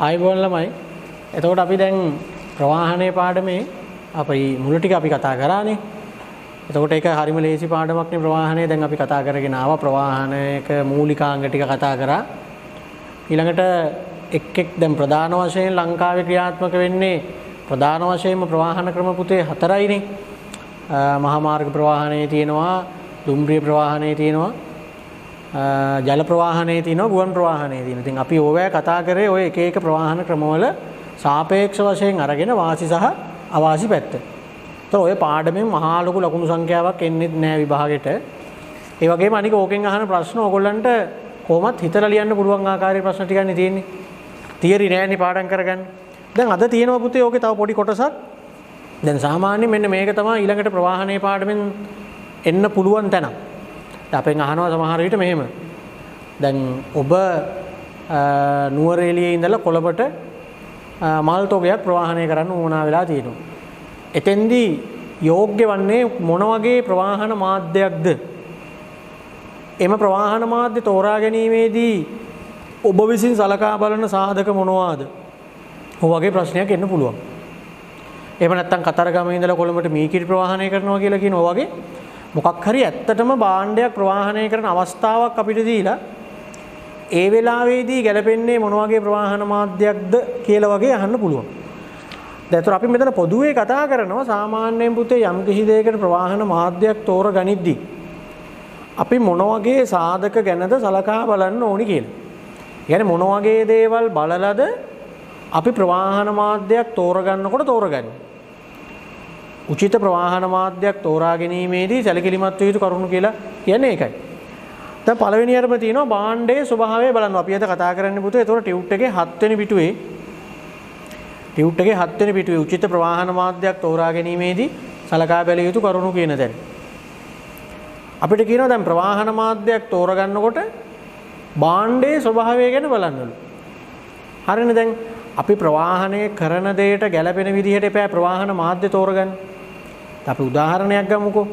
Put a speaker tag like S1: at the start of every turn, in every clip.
S1: ආයුබෝවන් ළමයි. එතකොට අපි දැන් ප්‍රවාහනයේ පාඩමේ අපි මුල ටික අපි කතා කරානේ. එතකොට ඒක හරිම ලේසි පාඩමක් නේ ප්‍රවාහනය. දැන් අපි කතා කරගෙන ආවා ප්‍රවාහනයක මූලිකාංග ටික කතා කරා. ඊළඟට එක් දැන් ප්‍රධාන වශයෙන් ලංකාවේ ක්‍රියාත්මක වෙන්නේ ප්‍රධාන වශයෙන්ම ප්‍රවාහන ක්‍රම පුතේ 4යිනේ. මහා මාර්ග ප්‍රවාහනයේ තියෙනවා, දුම්රිය ප්‍රවාහනයේ තියෙනවා, ජල ප්‍රවාහනයේ තියෙනවා, ගුවන් ප්‍රවාහනයේ තියෙනවා. ඉතින් අපි ඕවැය කතා කරේ ඔය එක එක ප්‍රවාහන ක්‍රමවල සාපේක්ෂ වශයෙන් අරගෙන වාසි සහ අවාසි පැත්ත. તો ඔය පාඩමෙන් මහා ලොකු ලකුණු සංඛ්‍යාවක් එන්නේ නැහැ විභාගෙට. ඒ වගේම අනික ඕකෙන් අහන ප්‍රශ්න ඕගොල්ලන්ට කොහොමත් හිතලා ලියන්න පුළුවන් ආකාරයේ ප්‍රශ්න ටිකක්නේ තියෙන්නේ. තියරි නෑනේ පාඩම් කරගන්න. දැන් අද තියෙනවා පුතේ ඕකේ තව පොඩි කොටසක්. දැන් සාමාන්‍යයෙන් මෙන්න මේක තමයි ඊළඟට ප්‍රවාහනයේ පාඩමෙන් එන්න පුළුවන් තැන. අපෙන් අහනවා සමහර විට මෙහෙම. දැන් ඔබ නුවරඑළියේ ඉඳලා කොළඹට මල් තොගයක් ප්‍රවාහනය කරන්න උවමනා වෙලා තියෙනවා. එතෙන්දී යෝග්‍ය වන්නේ මොන වගේ ප්‍රවාහන මාධ්‍යයක්ද? එම ප්‍රවාහන මාධ්‍ය තෝරා ගැනීමේදී ඔබ විසින් සලකා බලන සාධක මොනවාද? ඔය වගේ ප්‍රශ්නයක් එන්න පුළුවන්. එහෙම නැත්නම් කතරගම ඉඳලා කොළඹට මීකිරි ප්‍රවාහනය කරනවා කියලා කියන ඔය වගේ මොකක් හරි ඇත්තටම භාණ්ඩයක් ප්‍රවාහනය කරන අවස්ථාවක් අපිට දීලා ඒ වෙලාවේදී ගැලපෙන්නේ මොන වගේ ප්‍රවාහන මාධ්‍යයක්ද කියලා වගේ අහන්න පුළුවන්. දැන් අපි මෙතන පොදුවේ කතා කරනවා සාමාන්‍යයෙන් පුතේ යම් කිසි දෙයකට ප්‍රවාහන මාධ්‍යයක් තෝරගනිද්දී අපි මොන වගේ සාධක ගැනද සලකා බලන්න ඕනි කියලා. يعني මොන වගේ දේවල් බලලාද අපි ප්‍රවාහන මාධ්‍යයක් තෝරගන්නකොට තෝරගන්නේ. උචිත ප්‍රවාහන මාධ්‍යයක් තෝරා ගැනීමේදී සැලකිලිමත් විය යුතු කරුණු කියලා කියන්නේ ඒකයි. දැන් පළවෙනියටම තියෙනවා භාණ්ඩයේ ස්වභාවය බලනවා. අපි අද කතා කරන්නේ පුතේ ඒතකොට ටියුට් එකේ 7 වෙනි පිටුවේ උචිත ප්‍රවාහන මාධ්‍යයක් තෝරා ගැනීමේදී සලකා බැලිය යුතු කරුණු කියන දැන්. අපිට කියනවා දැන් ප්‍රවාහන මාධ්‍යයක් තෝරගන්නකොට භාණ්ඩයේ ස්වභාවය ගැන බලන්නලු. හරිනේ දැන් අපි ප්‍රවාහනය කරන දෙයට ගැළපෙන විදිහට එපා ප්‍රවාහන මාධ්‍ය තෝරගන්න. අපි උදාහරණයක් ගමුකෝ.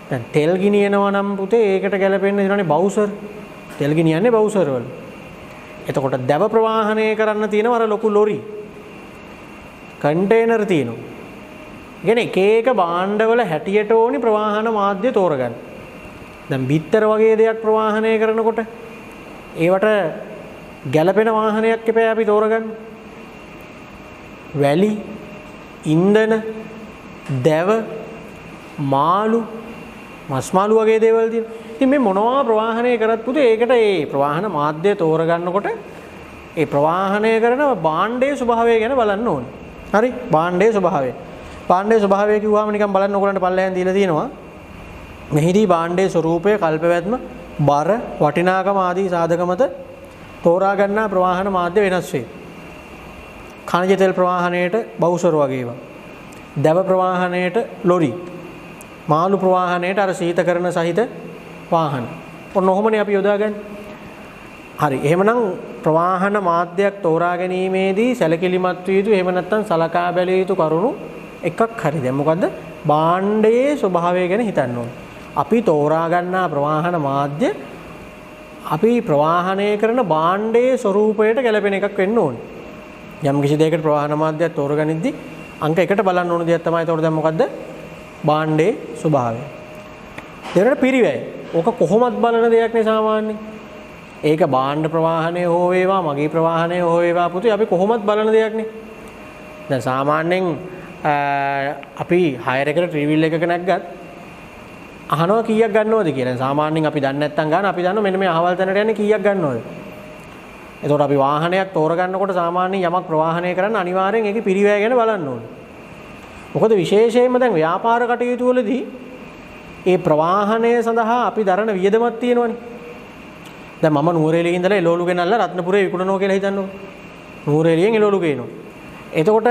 S1: දැන් තෙල් ගිනියනවා නම් පුතේ ඒකට ගැළපෙන්නේ ඉන්නනේ බවුසර්. තෙල් ගිනියන්නේ බවුසර් වල. එතකොට දැව ප්‍රවාහනය කරන්න තියෙනවා අර ලොකු ලොරි. කන්ටේනර් තියෙනවා. කියන්නේ එක එක භාණ්ඩවල හැටියට ඕනි ප්‍රවාහන මාධ්‍ය තෝරගන්න. දැන් බිත්තර වගේ දෙයක් ප්‍රවාහනය කරනකොට ඒවට ගැළපෙන වාහනයක් එපා අපි තෝරගන්න. වැලි, ඉන්ධන, දැව, මාළු, මස් මාළු වගේ දේවල් තියෙනවා. ඉතින් මේ මොනවා ප්‍රවාහනය කරත් පුතේ ඒකට ඒ ප්‍රවාහන මාධ්‍ය තෝරගන්නකොට ඒ ප්‍රවාහනය කරන භාණ්ඩයේ ස්වභාවය ගැන බලන්න ඕනේ. හරි? භාණ්ඩයේ ස්වභාවය. භාණ්ඩයේ ස්වභාවය කිව්වම නිකන් බලන්න ඕගලන්ට පල්ලෙහෙන් දීලා තියෙනවා. මෙහිදී භාණ්ඩයේ ස්වરૂපය, කල්පවැත්ම, බර, වටිනාකම ආදී සාධක මත තෝරා ගන්නා ප්‍රවාහන මාධ්‍ය වෙනස් වේ. khanija තෙල් ප්‍රවාහනයේට බවුසර් වගේ ඒවා. දැව ප්‍රවාහනයේට ලොරි. මාළු ප්‍රවාහනයේට අර සීතකරණ සහිත වාහන. ඔන්න ඔහොමනේ අපි යොදාගන්නේ. හරි. එහෙමනම් ප්‍රවාහන මාධ්‍යයක් තෝරා ගැනීමේදී සැලකිලිමත් විය යුතු එහෙම නැත්නම් සලකා බැලිය යුතු කරුණු එකක් හරි. දැන් මොකද්ද? භාණ්ඩයේ ස්වභාවය ගැන හිතන්න ඕනේ. අපි තෝරා ගන්නා ප්‍රවාහන මාධ්‍ය අපි ප්‍රවාහනය කරන භාණ්ඩයේ ස්වરૂපයට ගැලපෙන එකක් වෙන්න ඕනේ. යම් කිසි දෙයකට ප්‍රවාහන මාධ්‍යයක් තෝරගනිද්දී අංක 1ට බලන්න ඕන දෙයක් තමයි ඒතකොට දැන් මොකද්ද? භාණ්ඩයේ ස්වභාවය. ඊළඟට පිරිවැය. ඕක කොහොමත් බලන දෙයක් නේ සාමාන්‍යයෙන්. ඒක භාණ්ඩ ප්‍රවාහනය හෝ වේවා, මගී ප්‍රවාහනය හෝ වේවා පුතේ අපි කොහොමත් බලන දෙයක් නේ. දැන් සාමාන්‍යයෙන් අපි හයර් එකට ට්‍රීවිල් එකක නැග්ගත් අහනවා කීයක් ගන්නවද කියලා. සාමාන්‍යයෙන් අපි දන්නේ නැත්නම් ගන්න අපි දන්නවා මෙන්න මේ අහවල් තැනට යන්නේ කීයක් ගන්නවද. එතකොට අපි වාහනයක් තෝරගන්නකොට සාමාන්‍යයෙන් යමක් ප්‍රවාහනය කරන්න අනිවාර්යෙන් ඒකේ පිරිවැය ගැන බලන්න ඕනේ. මොකද විශේෂයෙන්ම දැන් ව්‍යාපාර කටයුතු වලදී ඒ ප්‍රවාහනය සඳහා අපි දරන වියදමක් තියෙනවනේ. දැන් මම නුවරඑළියේ ඉඳලා එළවලු ගෙනල්ලා රත්නපුරේ විකුණනවා කියලා හිතන්නකෝ. නුවරඑළියෙන් එළවලු ගේනවා. එතකොට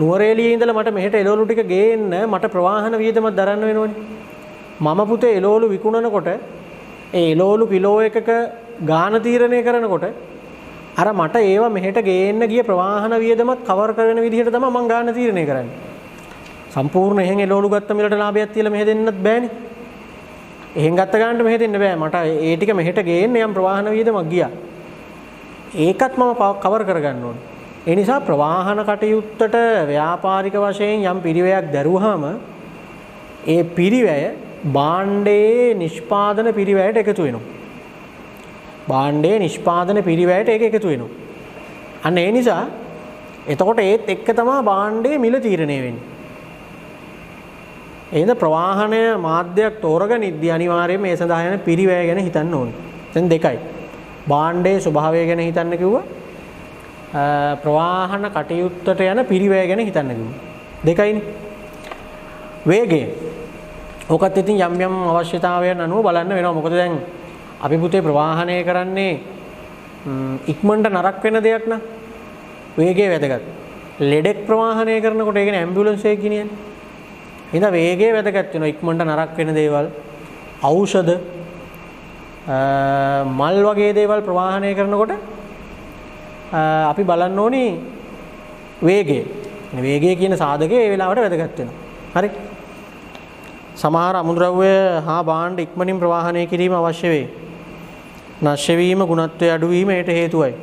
S1: නුවරඑළියේ ඉඳලා මට මෙහෙට එළවලු ටික ගේන්න මට ප්‍රවාහන වියදමක් දරන්න වෙනවනේ. මම පුතේ එළවලු විකුණනකොට ඒ එළවලු කිලෝ එකක ගාන තීරණය කරනකොට අර මට ඒවා මෙහෙට ගේන්න ගිය ප්‍රවාහන වියදමත් කවර් කරන විදිහට තමයි මම ගාන තීරණය කරන්නේ. සම්පූර්ණ එහෙන් එළවලු ගත්ත මිලට ලාභයක් තියලා මෙහෙ දෙන්නත් බෑනේ. එහෙන් ගත්ත ගානට මෙහෙ දෙන්න බෑ. මට ඒ ටික මෙහෙට ගේන්න යම් ප්‍රවාහන වියදමක් ගියා. ඒකත් මම කවර් කරගන්න ඕනේ. ඒ නිසා ප්‍රවාහන කටයුත්තට ව්‍යාපාරික වශයෙන් යම් පිරිවැයක් දරුවාම ඒ පිරිවැය භාණ්ඩයේ නිෂ්පාදන පිරිවැයට එකතු වෙනවා. භාණ්ඩයේ නිෂ්පාදන පිරිවැයට ඒක එකතු වෙනවා. අන්න ඒ නිසා එතකොට ඒත් එක්ක තමයි භාණ්ඩයේ මිල තීරණය වෙන්නේ. එහෙනම් ප්‍රවාහනය මාධ්‍යයක් තෝරගනිද්දී අනිවාර්යයෙන් මේ සඳහා යන පිරිවැය ගැන හිතන්න ඕනේ. දැන් දෙකයි. භාණ්ඩයේ ස්වභාවය ගැන හිතන්න කිව්වා. ප්‍රවාහන කටයුත්තට යන පිරිවැය ගැන හිතන්න කිව්වා. දෙකයිනේ. වේගය. ඔකත් ඉතින් යම් යම් අවශ්‍යතාවයන් අනුව බලන්න වෙනවා. මොකද දැන් අපි පුතේ ප්‍රවාහනය කරන්නේ ඉක්මනට නරක වෙන දෙයක් නා. වේගය වැදගත්. ලෙඩෙක් ප්‍රවාහනය කරනකොට ඒ කියන්නේ ඇම්බියුලන්ස් එක ගෙනියන්නේ. එහෙනම් වේගය වැදගත් වෙනවා. ඉක්මනට නරක වෙන දේවල්, ඖෂධ, මල් වගේ දේවල් ප්‍රවාහනය කරනකොට අපි බලන්න ඕනි වේගය. වේගය කියන සාධකය ඒ වෙලාවට වැදගත් වෙනවා. හරි. සමහර අමුද්‍රව්‍ය හා භාණ්ඩ ඉක්මනින් ප්‍රවාහනය කිරීම අවශ්‍ය වේ. නැෂ්‍ය වීම, ගුණත්වයේ අඩු වීම ඒට හේතුවයි.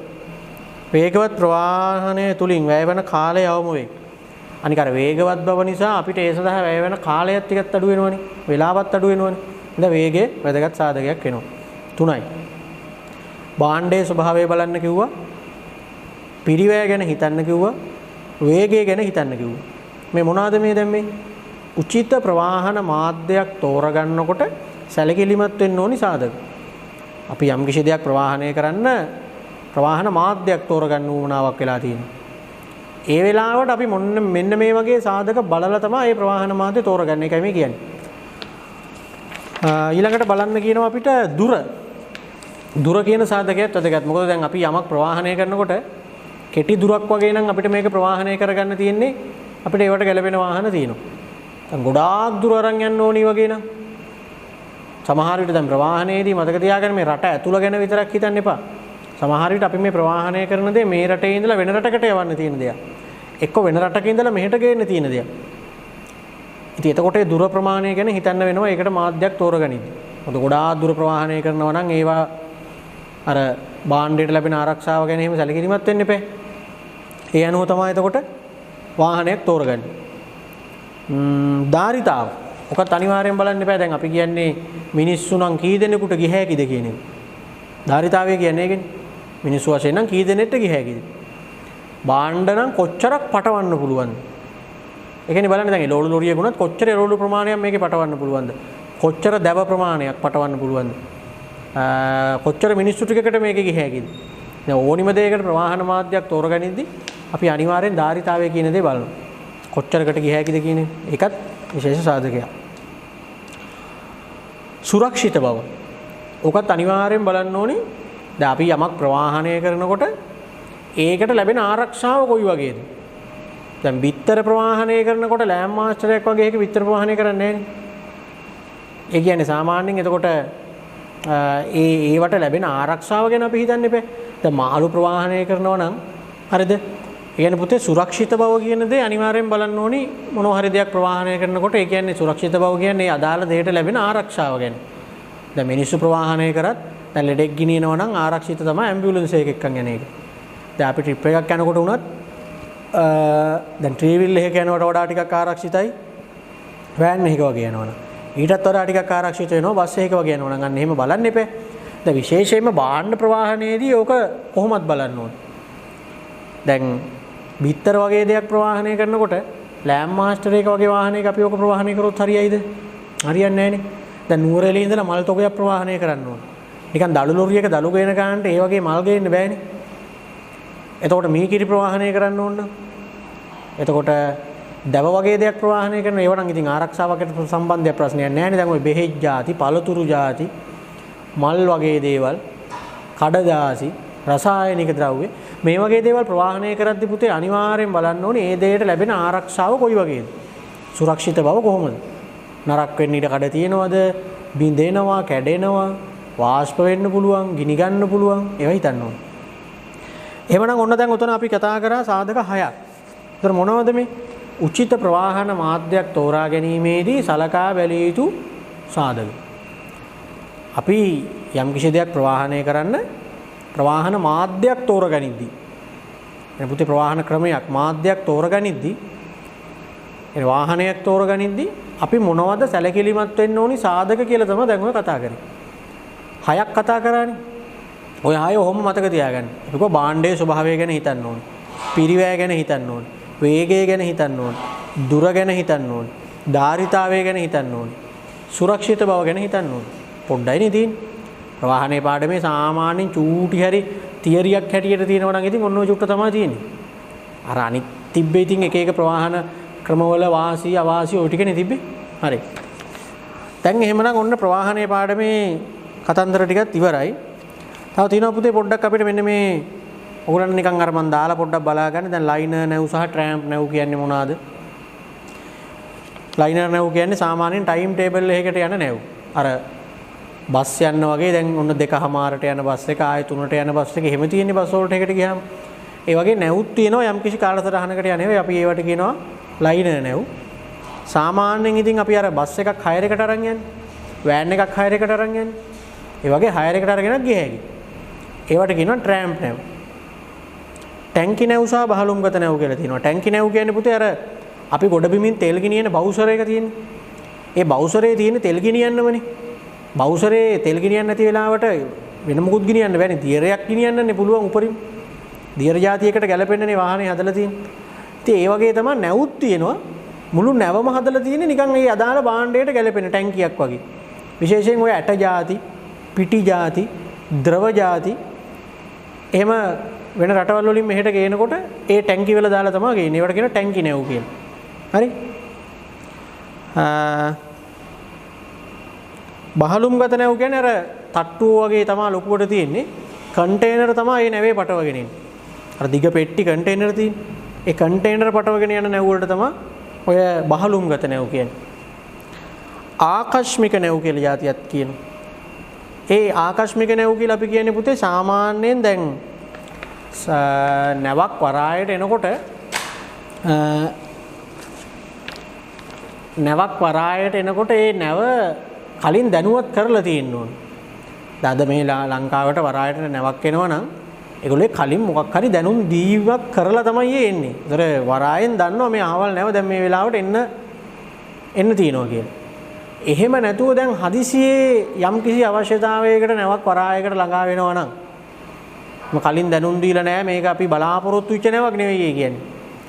S1: වේගවත් ප්‍රවාහනය තුලින් වැය වෙන කාලය අවම වේ. අනික අර වේගවත් බව නිසා අපිට ඒ සඳහා වැය වෙන කාලයත් ටිකක් අඩු වෙනවනේ. වෙලාවත් අඩු වෙනවනේ. ඉතින් වේගය වැදගත් සාධකයක් වෙනවා. 3යි. භාණ්ඩයේ ස්වභාවය බලන්න කිව්වා. පිරිවැය ගැන හිතන්න කිව්වා. වේගය ගැන හිතන්න කිව්වා. මේ මොනවාද මේ දැන් මේ? උචිත ප්‍රවාහන මාධ්‍යයක් තෝරගන්නකොට සැලකිලිමත් වෙන්න ඕනි සාධක. අපි යම් කිසි දෙයක් ප්‍රවාහනය කරන්න ප්‍රවාහන මාධ්‍යයක් තෝරගන්න උවමනාවක් වෙලා තියෙනවා. ඒ වෙලාවට අපි මෙන්න මේ වගේ සාධක බලලා තමයි මේ ප්‍රවාහන මාධ්‍ය තෝරගන්න එකයි මේ කියන්නේ. ඊළඟට බලන්න කියනවා අපිට දුර කියන සාධකයක් වැදගත්. මොකද දැන් අපි යමක් ප්‍රවාහනය කරනකොට කෙටි දුරක් වගේ නම් අපිට මේක ප්‍රවාහනය කරගන්න තියෙන්නේ අපිට ඒවට ගැලපෙන වාහන තියෙනවා. දැන් ගොඩාක් දුර අරන් යන්න ඕනි වගේ නම් සමහර විට දැන් ප්‍රවාහනයේදී මතක තියාගන්න මේ රට ඇතුළ ගැන විතරක් හිතන්න එපා. සමහර විට අපි මේ ප්‍රවාහනය කරන දේ මේ රටේ ඉඳලා වෙන රටකට යවන්න තියෙන දෙයක්. එක්ක වෙන රටක ඉඳලා මෙහෙට ගේන්න තියෙන දෙයක්. ඉතින් එතකොට ඒ දුර ප්‍රමාණය ගැන හිතන්න වෙනවා. ඒකට මාධ්‍යයක් තෝරගනින්න. මොකද ගොඩාක් දුර ප්‍රවාහනය කරනවා නම් ඒවා අර භාණ්ඩයට ලැබෙන ආරක්ෂාව ගැන එහෙම සැලකිලිමත් වෙන්න එපා. ඒ අනුව තමයි එතකොට වාහනයක් තෝරගන්නේ. ධාරිතාව. ඔකත් අනිවාර්යෙන් බලන්න එපා. දැන් අපි කියන්නේ මිනිස්සු නම් කී දෙනෙකුට ගිය හැකිද කියන එක. ධාරිතාවය කියන්නේ ඒකනේ. මිනිස්සු වශයෙන් නම් කී දෙනෙක්ට ගිය හැකිද? භාණ්ඩ නම් කොච්චරක් පටවන්න පුළුවන්ද? ඒ කියන්නේ බලන්න දැන් ලෝඩු ලොරියක උනත් කොච්චර ලෝඩු ප්‍රමාණයක් මේකේ පටවන්න පුළුවන්ද? කොච්චර දැව ප්‍රමාණයක් පටවන්න පුළුවන්ද? කොච්චර මිනිස්සු ටිකකට මේකේ ගිය හැකිද? දැන් ඕනිම දෙයකට ප්‍රවාහන මාධ්‍යයක් තෝරගනිද්දී අපි අනිවාර්යෙන් ධාරිතාවය කියන දේ බලනවා. කොච්චරකට ගිය හැකිද කියන එකත් විශේෂ සාධකයක්. සුරක්ෂිත බව. ඔකත් අනිවාර්යෙන් බලන්න ඕනේ. දැන් අපි යමක් ප්‍රවාහනය කරනකොට ඒකට ලැබෙන ආරක්ෂාව කොයි වගේද? දැන් බිත්තර ප්‍රවාහනය කරනකොට ලෑම් මාස්ටරයක් වගේ එක බිත්තර ප්‍රවාහනය කරන්නේ නැහැ නේ. ඒ කියන්නේ සාමාන්‍යයෙන් එතකොට ඒවට ලැබෙන ආරක්ෂාව ගැන අපි හිතන්න එපා. දැන් මාළු ප්‍රවාහනය කරනවා නම් හරිද? ඒ කියන්නේ පුතේ සුරක්ෂිත බව කියන දේ අනිවාර්යෙන් බලන්න ඕනි. මොනවා හරි දෙයක් ප්‍රවාහනය කරනකොට ඒ කියන්නේ සුරක්ෂිත බව කියන්නේ අදාළ දෙයට ලැබෙන ආරක්ෂාව ගැන. දැන් මිනිස්සු ප්‍රවාහනය කරත් දැන් ලෙඩෙක් ගෙනියනවා නම් ආරක්ෂිත තමයි ඇම්බියුලන්ස් එකක් එක්කන් යන එක. දැන් අපි ට්‍රිප් එකක් යනකොට උනත් දැන් ට්‍රීවිල් එකක යනවට වඩා ටිකක් ආරක්ෂිතයි වෑන් එකක වගේ යනවනම්. ඊටත් වඩා ටිකක් ආරක්ෂිත වෙනවා බස් එකක වගේ යනවනම්. අන්න එහෙම බලන්න එපා. දැන් විශේෂයෙන්ම භාණ්ඩ ප්‍රවාහනයේදී ඕක කොහොමද බලන්න ඕනේ. දැන් බිත්තර වගේ දෙයක් ප්‍රවාහනය කරනකොට ලෑම් මාස්ටර් එක වගේ වාහනයක අපි ඕක ප්‍රවාහනය කරොත් හරියයිද? හරියන්නේ නැහනේ. දැන් නුවරඑළිය ඉඳලා මල් තොගයක් ප්‍රවාහනය කරන්න ඕනේ. නිකන් දළු ලොරියක දළු ගේන ගන්නට ඒ වගේ මල් ගේන්න බෑනේ. එතකොට මීකිරි ප්‍රවාහනය කරන්න ඕන නම් එතකොට දව වගේ දෙයක් ප්‍රවාහනය කරන ඒවා නම් ඉතින් ආරක්ෂාවකට සම්බන්ධයක් ප්‍රශ්නයක් නැහැ නේ. දැන් ওই බෙහෙත් ಜಾති, පළතුරු ಜಾති, මල් වගේ දේවල්, කඩදාසි, රසායනික ද්‍රව්‍ය මේ වගේ දේවල් ප්‍රවාහනය කරද්දී පුතේ අනිවාර්යෙන් බලන්න ඕනේ මේ දෙයට ලැබෙන ආරක්ෂාව කොයි වගේද? සුරක්ෂිත බව කොහොමද? නරක වෙන්න ඉඩ කඩ තියෙනවද? බිඳෙනවා, කැඩෙනවා, වාෂ්ප වෙන්න පුළුවන්, ගිනි ගන්න පුළුවන් ඒවා හිතන්න ඕනේ. එහෙමනම් ඔන්න දැන් උතන අපි කතා කරා සාධක 6ක්. ඒතර මොනවද මේ? උචිත ප්‍රවාහන මාධ්‍යයක් තෝරා ගැනීමේදී සලකා බැලිය යුතු සාධක. අපි යම් කිසි දෙයක් ප්‍රවාහනය කරන්න ප්‍රවාහන මාධ්‍යයක් තෝරගනිද්දී එන පුතේ ප්‍රවාහන ක්‍රමයක් මාධ්‍යයක් තෝරගනිද්දී එන වාහනයක් තෝරගනිද්දී අපි මොනවද සැලකිලිමත් වෙන්න ඕනි සාධක කියලා තමයි දැන් ඔය කතා කරන්නේ. 6ක් කතා කරානේ. ඔය 6 ඔහොම මතක තියාගන්න. ඒක භාණ්ඩයේ ස්වභාවය ගැන හිතන්න ඕනේ. පිරිවැය ගැන හිතන්න ඕනේ. වේගය ගැන හිතන්න ඕනේ. දුර ගැන හිතන්න ඕනේ. ධාරිතාවය ගැන හිතන්න ඕනේ. සුරක්ෂිත බව ගැන හිතන්න ඕනේ. පොඩ්ඩයි නේ තියෙන්නේ. ප්‍රවාහනයේ පාඩමේ සාමාන්‍යයෙන් චූටි හරි තියරියක් හැටියට තියෙනවා නම් ඉතින් ඔන්න ඔය චුට්ට තමයි තියෙන්නේ. අර අනිත් තිබ්බේ ඉතින් එක එක ප්‍රවාහන ක්‍රමවල වාසී අවාසී ඔය ටිකනේ තිබ්බේ. හරි. දැන් එහෙමනම් ඔන්න ප්‍රවාහනයේ පාඩමේ කතන්දර ටිකත් ඉවරයි. තව තියෙනවා පුතේ පොඩ්ඩක් අපිට මෙන්න මේ ඔයගොල්ලන් නිකන් අර මන් දාලා පොඩ්ඩක් බලා ගන්න. දැන් ලයිනර් නැව් සහ ට්‍රෑම්ප් නැව් කියන්නේ මොනවාද? ලයිනර් නැව් කියන්නේ සාමාන්‍යයෙන් ටයිම් ටේබල් එකකට යන නැව්. අර බස් යන්න වගේ දැන් ඔන්න 2:00ට යන බස් එක ආයෙ 3ට යන බස් එක එහෙම තියෙන්නේ බස් වලට එකට ගියාම. ඒ වගේ නැවුත් තියෙනවා යම් කිසි කාලසටහනකට යන්නේ. අපි ඒවට කියනවා ලයිනර් නැව්. සාමාන්‍යයෙන් ඉතින් අපි අර බස් එකක් හයර් එකට අරන් යන්නේ. වෑන් එකක් හයර් එකට අරන් යන්නේ. ඒ වගේ හයර් එකට අරගෙනත් ගිය හැකියි. ඒවට කියනවා ට්‍රෑම්ප් නැව්. ටැංකි නැව් සහ බහලුම්ගත නැව් කියලා තියෙනවා. ටැංකි නැව් කියන්නේ පුතේ අර අපි ගොඩබිමින් තෙල් ගෙනියන බවුසර් එක තියෙන්නේ. ඒ බවුසරේ තියෙන තෙල් ගෙනියන්නමනේ. බවුසරේ තෙල් ගෙනියන්න නැති වෙලාවට වෙන මොකුත් ගෙනියන්න බෑනේ. දියරයක් ගෙනියන්නනේ පුළුවන් උපරිම. දියර જાතියකට ගැලපෙන්නනේ වාහනේ හදලා තියෙන්නේ. ඉතින් ඒ වගේ තමයි නැවුත් තියෙනවා. මුළු නැවම හදලා තියෙන්නේ නිකන් ඒ අදාළ භාණ්ඩයට ගැලපෙන ටැංකියක් වගේ. විශේෂයෙන් ඔය ඇට જાති, පිටි જાති, ද්‍රව જાති එහෙම වෙන රටවල් වලින් මෙහෙට ගේනකොට ඒ ටැංකි වල දාලා තමයි ගේන්නේ. ඒවට කියන ටැංකි නැව් කියලා. හරි? බහලුම්ගත නැව් කියන්නේ අර තට්ටුව වගේ තමයි ලොකුවට තියෙන්නේ. කන්ටේනර් තමයි මේ නැවේ පටවගෙන ඉන්නේ. අර දිග පෙට්ටි කන්ටේනර් තියෙන්නේ. ඒ කන්ටේනර් පටවගෙන යන නැව් වලට තමයි ඔය බහලුම්ගත නැව් කියන්නේ. ආකස්මික නැව් කියලා જાතියක් කියනවා. ඒ ආකස්මික නැව් කියලා අපි කියන්නේ පුතේ සාමාන්‍යයෙන් දැන් නැවක් වරායට එනකොට නැවක් වරායට එනකොට ඒ නැව කලින් දැනුවත් කරලා තියෙන්න ඕන. අද මේ ලංකාවට වරායට නැවක් එනවා නම් ඒගොල්ලෝ කලින් මොකක් හරි දැනුම් දීවක් කරලා තමයි එන්නේ. ඒතර වරායෙන් දන්නවා මේ අහවල් නැව දැන් මේ වෙලාවට එන්න තියෙනවා කියලා. එහෙම නැතුව දැන් හදිසියේ යම් කිසි අවශ්‍යතාවයකට නැවක් වරායකට ළඟා වෙනවා නම් කලින් දැනුම් දීලා නැහැ මේක අපි බලාපොරොත්තු වෙච්ච නැවක් නෙවෙයි කියන්නේ.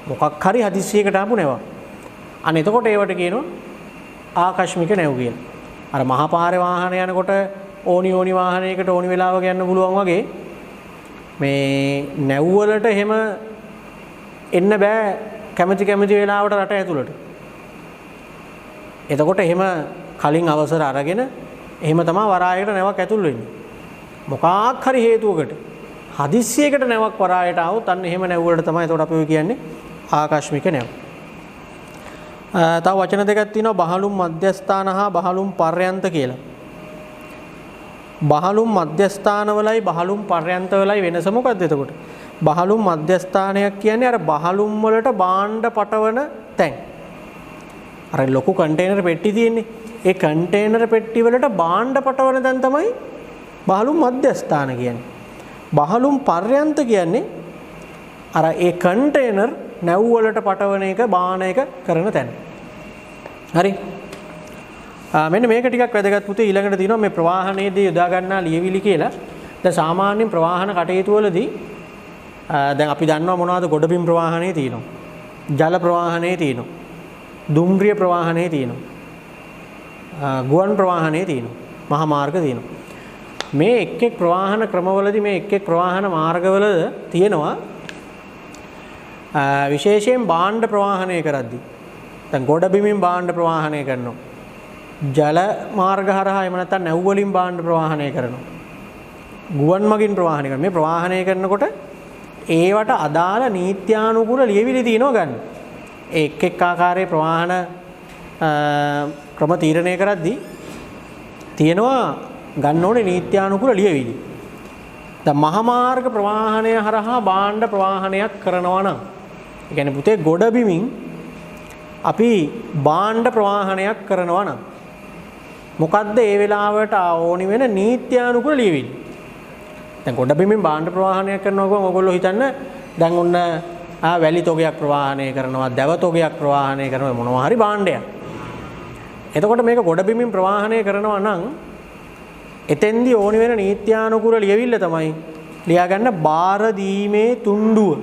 S1: මොකක් හරි හදිස්සියකට ආපු නැවක්. අන්න එතකොට ඒවට කියනවා ආකස්මික නැව් කියලා. අර මහා පාරේ වාහන යනකොට ඕනි වාහනයකට ඕනි වෙලාවක යන්න පුළුවන් වගේ මේ නැව් වලට එහෙම එන්න බෑ කැමැති වෙලාවට රට ඇතුළට. එතකොට එහෙම කලින් අවසර අරගෙන එහෙම තමයි වරායකට නැවක් ඇතුල් වෙන්නේ. මොකක් හරි හේතුවකට හදිස්සියකට නැවක් වරායට આવොත් අන්න එහෙම නැව් වලට තමයි එතකොට අපි කියන්නේ ආකස්මික නැව්. තව වචන දෙකක් තියෙනවා බහලුම් මධ්‍යස්ථාන හා බහලුම් පර්යන්ත කියලා. බහලුම් මධ්‍යස්ථානවලයි බහලුම් පර්යන්තවලයි වෙනස මොකක්ද එතකොට? බහලුම් මධ්‍යස්ථානයක් කියන්නේ අර බහලුම් වලට භාණ්ඩ පටවන තැන්. අර ලොකු කන්ටේනර් පෙට්ටි තියෙන්නේ. ඒ කන්ටේනර් පෙට්ටි වලට භාණ්ඩ පටවන තැන් තමයි බහලුම් මධ්‍යස්ථාන කියන්නේ. බහලුම් පර්යන්ත කියන්නේ අර ඒ කන්ටේනර් නැව් වලට පටවන එක බාන එක කරන තැන. හරි. මෙන්න මේක ටිකක් වැදගත් පුතේ ඊළඟට තියෙනවා මේ ප්‍රවාහනයේදී යොදා ගන්නා ලියවිලි කියලා. දැන් සාමාන්‍යයෙන් ප්‍රවාහන කටයුතු වලදී දැන් අපි දන්නවා මොනවද ගොඩබිම් ප්‍රවාහනයේ තියෙනවා. ජල ප්‍රවාහනයේ තියෙනවා. දුම්රිය ප්‍රවාහනයේ තියෙනවා. ගුවන් ප්‍රවාහනයේ තියෙනවා. මහා මාර්ග තියෙනවා. මේ එක් ප්‍රවාහන ක්‍රමවලදී මේ එක් ප්‍රවාහන මාර්ගවල තියෙනවා විශේෂයෙන් භාණ්ඩ ප්‍රවාහනය කරද්දී. දැන් ගොඩබිමින් භාණ්ඩ ප්‍රවාහනය කරනවා. ජල මාර්ග හරහා එහෙම නැත්නම් නැව් වලින් භාණ්ඩ ප්‍රවාහනය කරනවා. ගුවන් මගින් ප්‍රවාහනය කරනවා. මේ ප්‍රවාහනය කරනකොට ඒවට අදාළ නීත්‍යානුකූල ලියවිලි තියෙනවා ගන්න. එක් ආකාරයේ ප්‍රවාහන ක්‍රම තීරණය කරද්දී තියෙනවා ගන්න ඕනේ නීත්‍යානුකූල ලියවිලි. දැන් මහා මාර්ග ප්‍රවාහනය හරහා භාණ්ඩ ප්‍රවාහනයක් කරනවා නම් ඒ කියන්නේ පුතේ ගොඩබිමින් අපි භාණ්ඩ ප්‍රවාහනයක් කරනවා නම් මොකද්ද ඒ වෙලාවට ඕනි වෙන නීත්‍යානුකූල ලියවිලි? දැන් ගොඩබිමින් භාණ්ඩ ප්‍රවාහනයක් කරනවා කියම ඔයගොල්ලෝ හිතන්න දැන් ඔන්න වැලි තොගයක් ප්‍රවාහනය කරනවා, දැව තොගයක් ප්‍රවාහනය කරනවා මොනවා හරි භාණ්ඩයක්. එතකොට මේක ගොඩබිමින් ප්‍රවාහනය කරනවා නම් එතෙන්දී ඕනි වෙන නීත්‍යානුකූල ලියවිල්ල තමයි ලියාගන්න බාර දීමේ තුණ්ඩුව.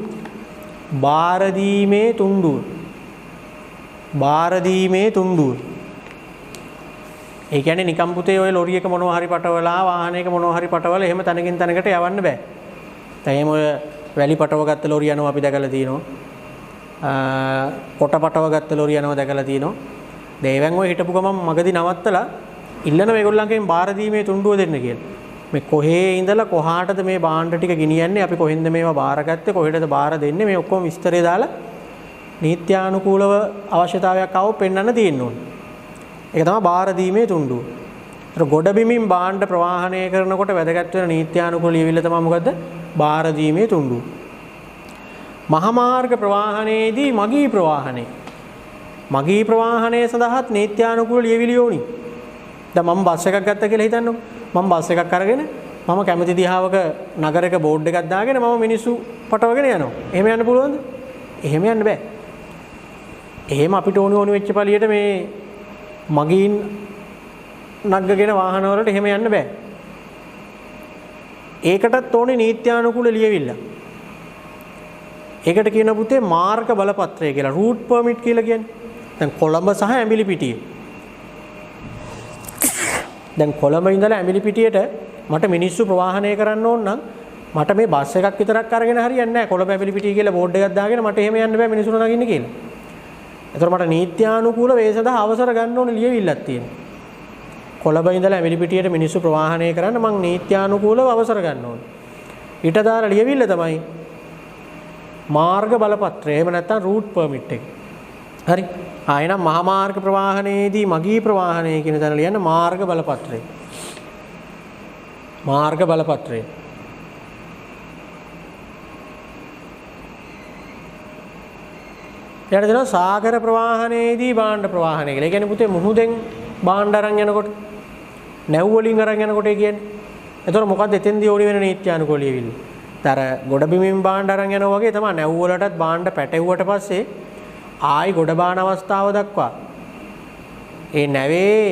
S1: බාර දීමේ තුණ්ඩුව. බාර දීමේ තුණ්ඩුව. ඒ කියන්නේ නිකම් පුතේ ඔය ලොරි එක මොනවා හරි පටවලා වාහනයක මොනවා හරි පටවලා එහෙම තනකින් තනකට යවන්න බෑ. දැන් එහෙම ඔය වැලි පටව ගත්ත ලොරි යනවා අපි දැකලා තියෙනවා. කොට පටව ගත්ත ලොරි යනවා දැකලා තියෙනවා. දේවෙන් ඔය හිටපු ගමන් මගදී නවත්තලා ඉල්ලන මේගොල්ලන්ගෙන් බාර දීමේ තුණ්ඩුව දෙන්න කියලා. මේ කොහේ ඉඳලා කොහාටද මේ භාණ්ඩ ටික ගෙනියන්නේ, අපි කොහෙන්ද මේවා බාරගත්තේ, කොහෙටද බාර දෙන්නේ, මේ ඔක්කොම විස්තරය දාලා නීත්‍යානුකූලව අවශ්‍යතාවයක් ආවොත් පෙන්වන්න තියෙන්න ඕනේ. ඒක තමයි බාර දීමේ තුණ්ඩුව. ඒතර ගොඩබිමින් භාණ්ඩ ප්‍රවාහනය කරනකොට වැදගත් වෙන නීත්‍යානුකූල ලියවිල්ල තමයි මොකද්ද? බාර දීමේ තුණ්ඩුව. මහා මාර්ග ප්‍රවාහනයේදී මගී ප්‍රවාහනය. මගී ප්‍රවාහනය සඳහාත් නීත්‍යානුකූල ලියවිලි ඕනි. දැන් මම බස් එකක් ගත්තා කියලා හිතන්නකො. මම බස් එකක් අරගෙන මම කැමති දිහාවක නගරයක බෝඩ් එකක් දාගෙන මම මිනිස්සු පටවගෙන යනවා. එහෙම යන්න පුළුවන්ද? එහෙම යන්න බෑ. එහෙම අපිට ඕනි වෙච්ච පළියට මේ මගීන් නග්ගගෙන වාහන වලට එහෙම යන්න බෑ. ඒකටත් ඕනේ නීත්‍යානුකූල ලියවිල්ල. ඒකට කියන පුතේ මාර්ග බලපත්‍රය කියලා, රූට් පර්මිට් කියලා කියන්නේ. දැන් කොළඹ සහ ඇඹිලිපිටිය. දැන් කොළඹ ඉඳලා ඇඹිලිපිටියට මට මිනිස්සු ප්‍රවාහනය කරන්න ඕන නම් මට මේ බස් එකක් විතරක් අරගෙන හරියන්නේ නැහැ. කොළඹ ඇඹිලිපිටිය කියලා බෝඩ් එකක් දාගෙන මට එහෙම යන්න බෑ මිනිස්සුන් නගින්න කියලා. ඒතර මට නීත්‍යානුකූල වේ සඳහා අවසර ගන්න ඕනේ ලියවිල්ලක් තියෙනවා. කොළඹ ඉඳලා ඇඹිලිපිටියට මිනිස්සු ප්‍රවාහනය කරන්න මං නීත්‍යානුකූලව අවසර ගන්න ඕනේ. ඊට දාලා ලියවිල්ල තමයි මාර්ග බලපත්‍රය. එහෙම නැත්නම් රූට් පර්මිට් එක. හරි. ආයෙනම් මහා මාර්ග ප්‍රවාහනයේදී මගී ප්‍රවාහනය කියන තැන ලියන්න මාර්ග බලපත්‍රය. මාර්ග බලපත්‍රය. ඊට දෙනවා සාගර ප්‍රවාහනයේදී භාණ්ඩ ප්‍රවාහනය කියලා. ඒ කියන්නේ පුතේ මුහුදෙන් භාණ්ඩ අරන් යනකොට නැව් වලින් අරන් යනකොට ඒ කියන්නේ. එතකොට මොකද්ද එතෙන්දී ඕනි වෙන නීත්‍යානුකූල ලියවිල්ල? තර ගොඩබිමින් භාණ්ඩ අරන් යනවා වගේ තමයි නැව් වලටත් භාණ්ඩ පැටවුවට පස්සේ ආයි ගොඩ බාන අවස්ථාව දක්වා ඒ නැවේ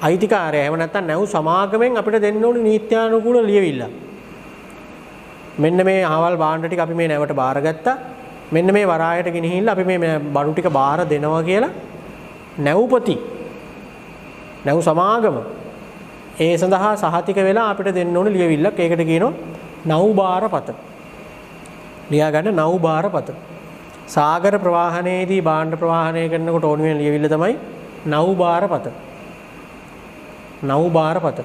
S1: අයිතිකාරය එහෙම නැත්නම් නැව් සමාගමෙන් අපිට දෙන්න ඕනේ නීත්‍යානුකූල ලියවිල්ල. මෙන්න මේ අහවල් භාණ්ඩ ටික අපි මේ නැවට බාරගත්තා. මෙන්න මේ වරායට ගෙනහිල්ලා අපි මේ බඩු ටික බාර දෙනවා කියලා නැව්පති නැව් සමාගම ඒ සඳහා සහතික වෙලා අපිට දෙන්න ඕනේ ලියවිල්ලක්. ඒකට කියනවා නව් බාරපත. ලියා ගන්න නව් බාරපත. සාගර ප්‍රවාහනයේදී භාණ්ඩ ප්‍රවාහනය කරනකොට ඕන වෙන ලියවිල්ල තමයි නව් බාරපත. නව් බාරපත.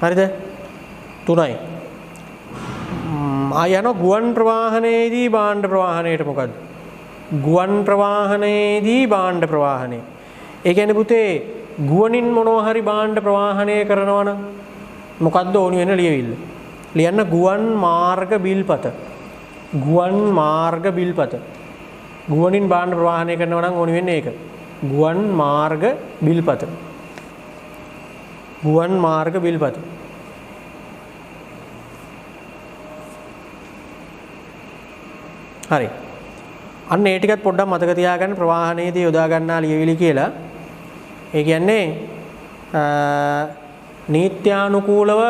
S1: හරිද? 3යි. ආයන ගුවන් ප්‍රවාහනයේදී භාණ්ඩ ප්‍රවාහනයට මොකද්ද? ගුවන් ප්‍රවාහනයේදී භාණ්ඩ ප්‍රවාහනය. ඒ කියන්නේ පුතේ ගුවනින් මොනවා හරි භාණ්ඩ ප්‍රවාහනය කරනවා නම් මොකද්ද ඕනි වෙන ලියවිල්ල? ලියන්න ගුවන් මාර්ග බිල්පත. ගුවන් මාර්ග බිල්පත. ගුවනින් භාණ්ඩ ප්‍රවාහනය කරනවා නම් ඕනි වෙන්නේ ඒක. ගුවන් මාර්ග බිල්පත. ගුවන් මාර්ග බිල්පත. හරි. අන්න ඒ ටිකත් පොඩ්ඩක් මතක තියාගන්න ප්‍රවාහනයේදී යොදා ගන්නා ලියවිලි කියලා. ඒ කියන්නේ නීත්‍යානුකූලව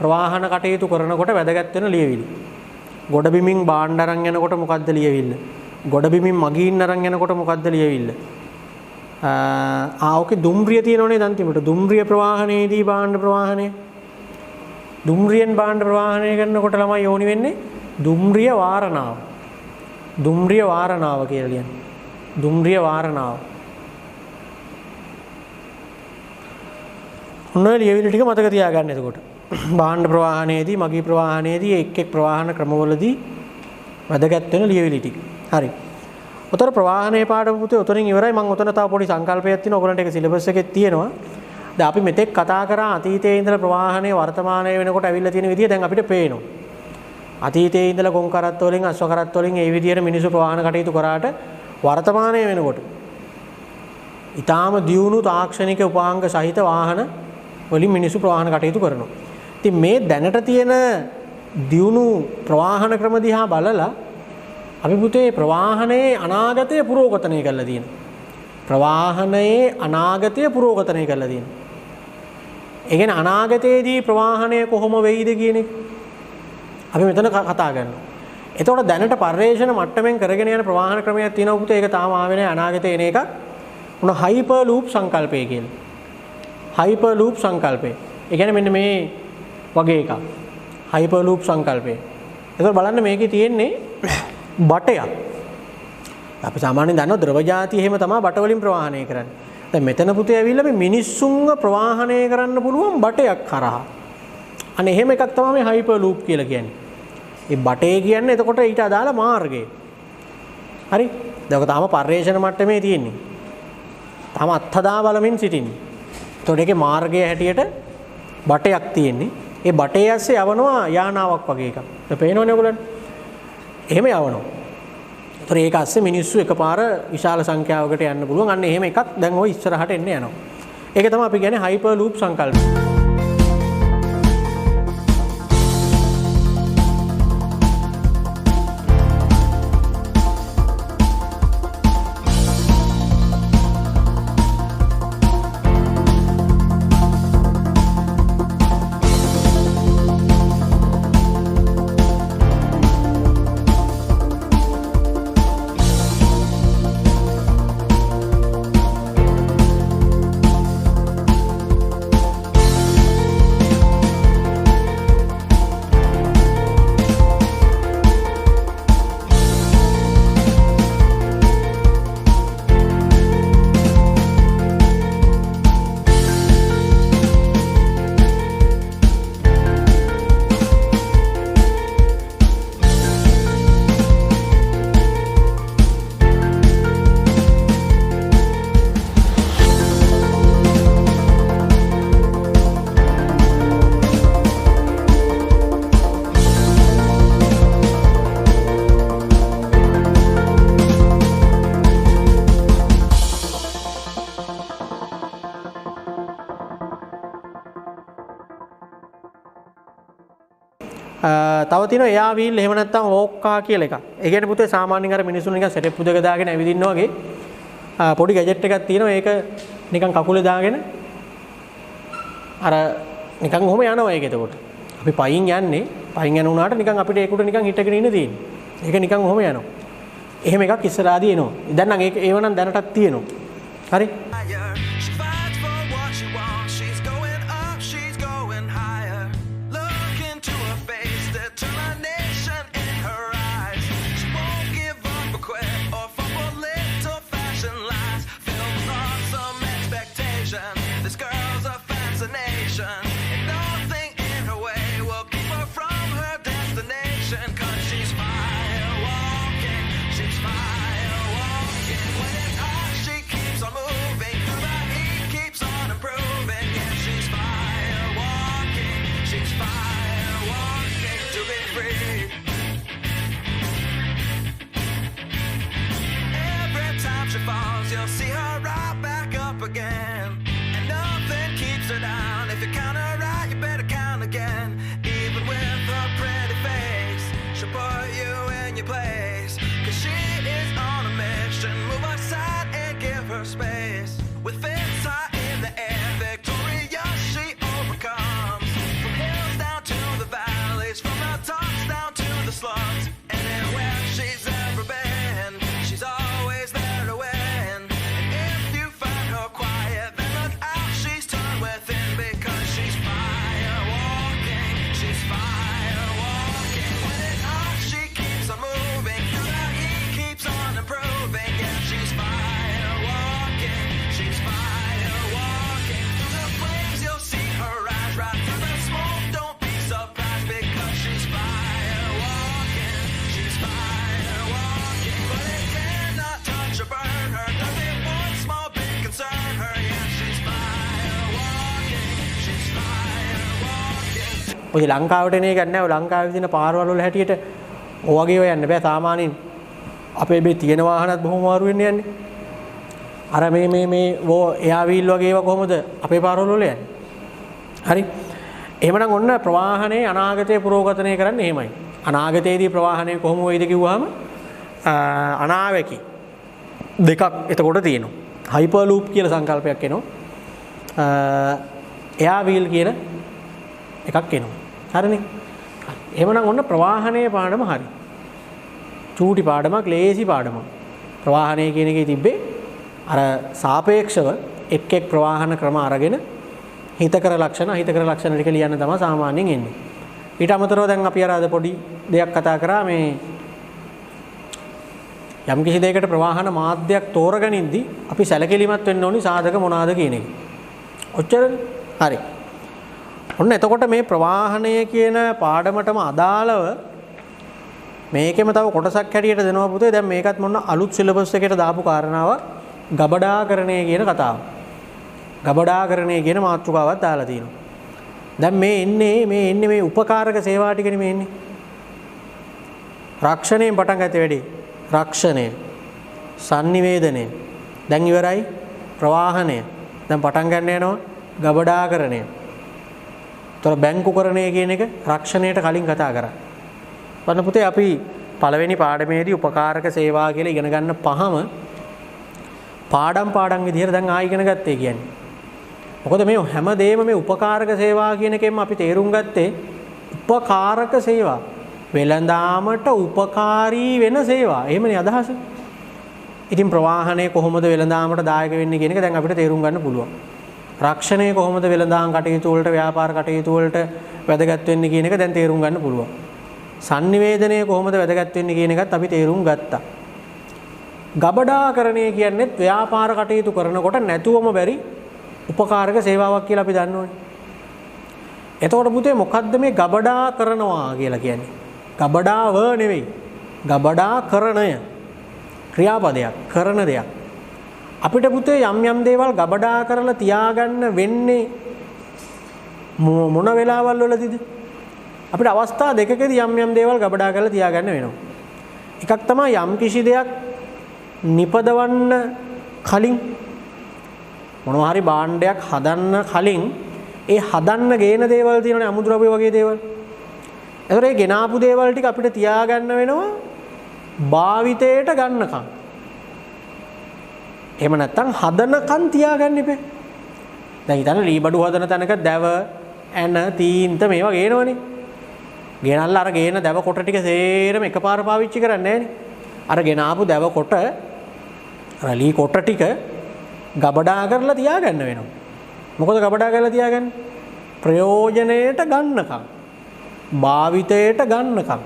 S1: ප්‍රවාහන කටයුතු කරනකොට වැදගත් වෙන ලියවිලි. ගොඩබිමින් භාණ්ඩ අරන් යනකොට මොකද්ද ලියවිල්ල? ගොඩබිමින් මගීන් අරන් යනකොට මොකද්ද ලියවිල්ල? ඕකේ දුම්රිය තියෙනවනේ අන්තිමට. දුම්රිය ප්‍රවාහනයේදී භාණ්ඩ ප්‍රවාහනය. දුම්රියෙන් භාණ්ඩ ප්‍රවාහනය කරනකොට ළමයි යෝනි වෙන්නේ දුම්රිය වාරණාව. දුම්රිය වාරණාව කියලා කියන්නේ. දුම්රිය වාරණාව. ඔන්න ලියවිලි ටික මතක තියාගන්න එතකොට. භාණ්ඩ ප්‍රවාහනයේදී මගී ප්‍රවාහනයේදී එක් ප්‍රවාහන ක්‍රමවලදී වැදගත් වෙන ලියවිලි ටික. හරි. උතර ප්‍රවාහනයේ පාඩම පුතේ උතරින් ඉවරයි. මම උතන තව පොඩි සංකල්පයක් තියෙනවා. ඔයගලන්ට ඒක සිලබස් එකේ තියෙනවා. දැන් අපි මෙතෙක් කතා කරා අතීතයේ ඉඳලා ප්‍රවාහනයේ වර්තමානයේ වෙනකොට ඇවිල්ලා තියෙන විදිය දැන් අපිට පේනවා. අතීතයේ ඉඳලා ගොන් කරත්ත වලින් අශ්ව කරත්ත වලින් ඒ විදියට මිනිස්සු ප්‍රවාහන කටයුතු කරාට වර්තමානයේ වෙනකොට ඊටාම දියුණු තාක්ෂණික උපාංග සහිත වාහන වලින් මිනිස්සු ප්‍රවාහන කටයුතු කරනවා. ඉතින් මේ දැනට තියෙන දියුණු ප්‍රවාහන ක්‍රම දිහා බලලා අපි පුතේ ප්‍රවාහනයේ අනාගතය පුරෝගතනය කරලා තියෙනවා. ප්‍රවාහනයේ අනාගතය පුරෝගතනය කරලා තියෙනවා. ඒ කියන්නේ අනාගතයේදී ප්‍රවාහනය කොහොම වෙයිද කියන එක අපි මෙතන කතා කරනවා. එතකොට දැනට පර්යේෂණ මට්ටමින් කරගෙන යන ප්‍රවාහන ක්‍රමයක් තියෙනවා පුතේ. ඒක තාම ආවේ නැහැ. අනාගතේ එන එකක් උන හයිපර් ලූප් සංකල්පය කියලා. හයිපර් ලූප් සංකල්පය. ඒ කියන්නේ මෙන්න මේ වගේ එකක්. හයිපර් ලූප් සංකල්පය. එතකොට බලන්න මේකේ තියෙන්නේ බටයක්. අපි සාමාන්‍යයෙන් දන්නවා ද්‍රව ಜಾති එහෙම තමයි බට වලින් ප්‍රවාහනය කරන්නේ. දැන් මෙතන පුතේ ඇවිල්ලා මේ මිනිස්සුන්ව ප්‍රවාහනය කරන්න පුළුවන් බටයක් කරහා. අනේ එහෙම එකක් තමයි මේ හයිපර් ලූප් කියලා කියන්නේ. මේ බටේ කියන්නේ එතකොට ඊට අදාළ මාර්ගය. හරි? දැන් ඔක තාම පර්යේෂණ මට්ටමේ තියෙන්නේ. තාම අත්හදා බලමින් සිටින්නේ. එතකොට ඒකේ මාර්ගය හැටියට බටයක් තියෙන්නේ. ඒ බටේ ඇස්සේ යවනවා යානාවක් වගේ එකක්. ඒක පේනවනේ ඔයගොල්ලන්ට. එහෙම යවනවා. ඒතර ඒක ඇස්සේ මිනිස්සු එකපාර විශාල සංඛ්‍යාවකට යන්න පුළුවන්. අන්න එහෙම එකක් දැන් ওই ඉස්සරහට එන්න යනවා. ඒක තමයි අපි කියන්නේ හයිපර් ලූප් සංකල්පය. තව තියෙනවා එයා වීල් එහෙම නැත්නම් ඕක්කා කියලා එකක්. ඒ කියන්නේ පුතේ සාමාන්‍යයෙන් අර මිනිස්සුන් නිකන් සෙටප් පුදක දාගෙන ඇවිදින්න වගේ පොඩි ගැජට් එකක් තියෙනවා. ඒක නිකන් කකුලේ දාගෙන අර නිකන් ඔහොම යනවා ඒක. එතකොට අපි පයින් යන්නේ. පයින් යන උනාට නිකන් අපිට ඒකට නිකන් හිටගෙන ඉන්න තියෙන්නේ. ඒක නිකන් ඔහොම යනවා. එහෙම එකක් ඉස්සරහදී එනවා. දැන් නම් ඒක ඒව නම් දැනටත් තියෙනවා. හරි?
S2: You'll see her right back up again, and nothing keeps her down. If you count her right, you better count again. Even with her pretty face, she'll put you in your place. 'Cause she is on a mission. Move aside and give her space. With fists high in the air, victorious she overcomes. From hills down to the valleys, from the tops down to the slums. Anywhere she's ever been, she's always there to win.
S1: ඔය ලංකාවට එන එකක් නෑ. ඔය ලංකාවේ තියෙන පාරවල් වල හැටියට ඔය වගේ යන්න බෑ. සාමාන්‍යයෙන් අපේ මේ තියෙන වාහනත් බොහොම මාරු වෙන්නේ යන්නේ. අර මේ එයා වීල් වගේ ඒවා කොහොමද අපේ පාරවල් වල යන්නේ? හරි. එහෙමනම් ඔන්න ප්‍රවාහනේ අනාගතයේ පුරෝගතනය කරන්නේ එහෙමයි. අනාගතයේදී ප්‍රවාහනය කොහොම වෙයිද කිව්වහම අනාවැකි දෙකක් එතකොට තියෙනවා. හයිපර් ලූප් කියලා සංකල්පයක් එනවා. එයා වීල් කියන එකක් එනවා. හරිනේ. එහෙමනම් ඔන්න ප්‍රවාහනයේ පාඩම හරි. චූටි පාඩමක්, ලේසි පාඩමක්. ප්‍රවාහනය කියන එකේ තිබ්බේ අර සාපේක්ෂව එක් එක් ප්‍රවාහන ක්‍රම අරගෙන හිතකර ලක්ෂණ ටික ලියන්න තමයි සාමාන්‍යයෙන් එන්නේ. ඊට අමතරව දැන් අපි අර පොඩි දෙයක් කතා කරා මේ යම් කිසි දෙයකට ප්‍රවාහන මාධ්‍යයක් තෝරගනින්දී අපි සැලකිලිමත් වෙන්න ඕනි සාධක මොනවාද කියන එක. ඔච්චරනේ. හරි. ඔන්න එතකොට මේ ප්‍රවාහනය කියන පාඩමටම අදාළව මේකෙම තව කොටසක් හැටියට දෙනවා පුතේ. දැන් මේකත් මොන අලුත් සිලබස් එකකට දාපු කාරණාවක් ගබඩාකරණය කියන කතාව. ගබඩාකරණය කියන මාතෘකාවක් දාලා තියෙනවා. දැන් මේ එන්නේ මේ උපකාරක සේවා ටිකනේ මේ එන්නේ. රක්ෂණයෙන් පටන් ගත්තේ වැඩි. රක්ෂණය, sannivedanaය. දැන් ඉවරයි ප්‍රවාහනය. දැන් පටන් ගන්න යනවා ගබඩාකරණය. තොර බැංකුකරණය කියන එක රක්ෂණයට කලින් කතා කරා. බලන්න පුතේ අපි පළවෙනි පාඩමේදී උපකාරක සේවා කියලා ඉගෙන ගන්න පහම පාඩම් විදිහට දැන් ආයෙ ඉගෙන ගත්තේ කියන්නේ. මොකද මේ හැමදේම මේ උපකාරක සේවා කියන එකෙන් අපි තේරුම් ගත්තේ උපකාරක සේවා. වෙළඳාමට උපකාරී වෙන සේවා. එහෙමනේ අදහස. ඉතින් ප්‍රවාහනය කොහොමද වෙළඳාමට දායක වෙන්නේ කියන එක දැන් අපිට තේරුම් ගන්න පුළුවන්. රක්ෂණය කොහොමද වෙළඳාම් කටයුතු වලට ව්‍යාපාර කටයුතු වලට වැදගත් වෙන්නේ කියන එක දැන් තේරුම් ගන්න පුළුවන්. sannivedanaya කොහොමද වැදගත් වෙන්නේ කියන එකත් අපි තේරුම් ගත්තා. ගබඩාකරණය කියන්නේ ව්‍යාපාර කටයුතු කරනකොට නැතුවම බැරි උපකාරක සේවාවක් කියලා අපි දන්නවනේ. එතකොට පුතේ මොකද්ද මේ ගබඩා කරනවා කියලා කියන්නේ? ගබඩාව නෙවෙයි. ගබඩාකරණය ක්‍රියාපදයක්, කරන දෙයක්. අපිට පුතේ යම් දේවල් ගබඩා කරලා තියාගන්න වෙන්නේ මොන වෙලාවල් වලදීද? අපිට අවස්ථා දෙකකදී යම් දේවල් ගබඩා කරලා තියාගන්න වෙනවා. එකක් තමයි යම් කිසි දෙයක් නිපදවන්න කලින් මොනවා හරි භාණ්ඩයක් හදන්න කලින් ඒ හදන්න ගේන දේවල් තියෙනනේ අමුද්‍රව්‍ය වගේ දේවල්. ඒතර ඒ ගෙනාපු දේවල් ටික අපිට තියාගන්න වෙනවා භාවිතයට ගන්නකම්. එහෙම නැත්නම් හදනකම් තියාගන්න ඉපේ. දැන් හිතන්න ලී බඩු හදන තැනක දැව, ඇන, තීන්ත මේවා ගේනවනේ. ගෙනල්ලා අර ගේන දැව කොට ටික සේරම එකපාර පාවිච්චි කරන්නේ නැහනේ. අර ගෙනාපු දැව කොට අර ලී කොට ටික ගබඩා කරලා තියාගන්න වෙනවා. මොකද ගබඩා කරලා තියාගන්නේ? ප්‍රයෝජනයට ගන්නකම්, භාවිතයට ගන්නකම්.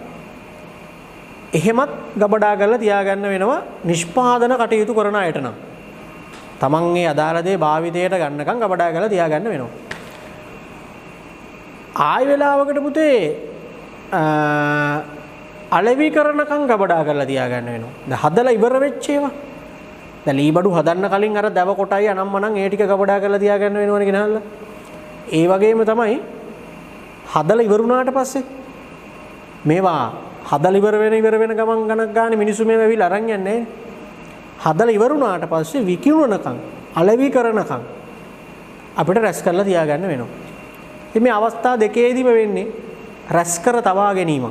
S1: එහෙමත් ගබඩා කරලා තියාගන්න වෙනවා නිෂ්පාදන කටයුතු කරන අයට නම්. තමන්ගේ අදාළ දේ භාවිතයට ගන්නකම් ගබඩා කරලා තියාගන්න වෙනවා. ආය වෙලාවකට පුතේ අලෙවි කරනකම් ගබඩා කරලා තියාගන්න වෙනවා. දැන් හදලා ඉවර වෙච්ච ඒවා. දැන් ලී බඩු හදන්න කලින් අර දැව කොටයි අනම්මනම් ඒ ටික ගබඩා කරලා තියාගන්න වෙනවනේ ගෙනල්ලා. ඒ වගේම තමයි හදලා ඉවරුණාට පස්සේ මේවා හදලා ඉවර වෙන ගමන් ගණක් ගන්න මිනිස්සු මේව ඇවිල්ලා අරන් යන්නේ නැහැ. හදලා ඉවරුණාට පස්සේ විකිණුනකම්, අලෙවි කරනකම් අපිට රැස් කරලා තියාගන්න වෙනවා. ඉතින් මේ අවස්ථා දෙකේදීම වෙන්නේ රැස් කර තබා ගැනීම.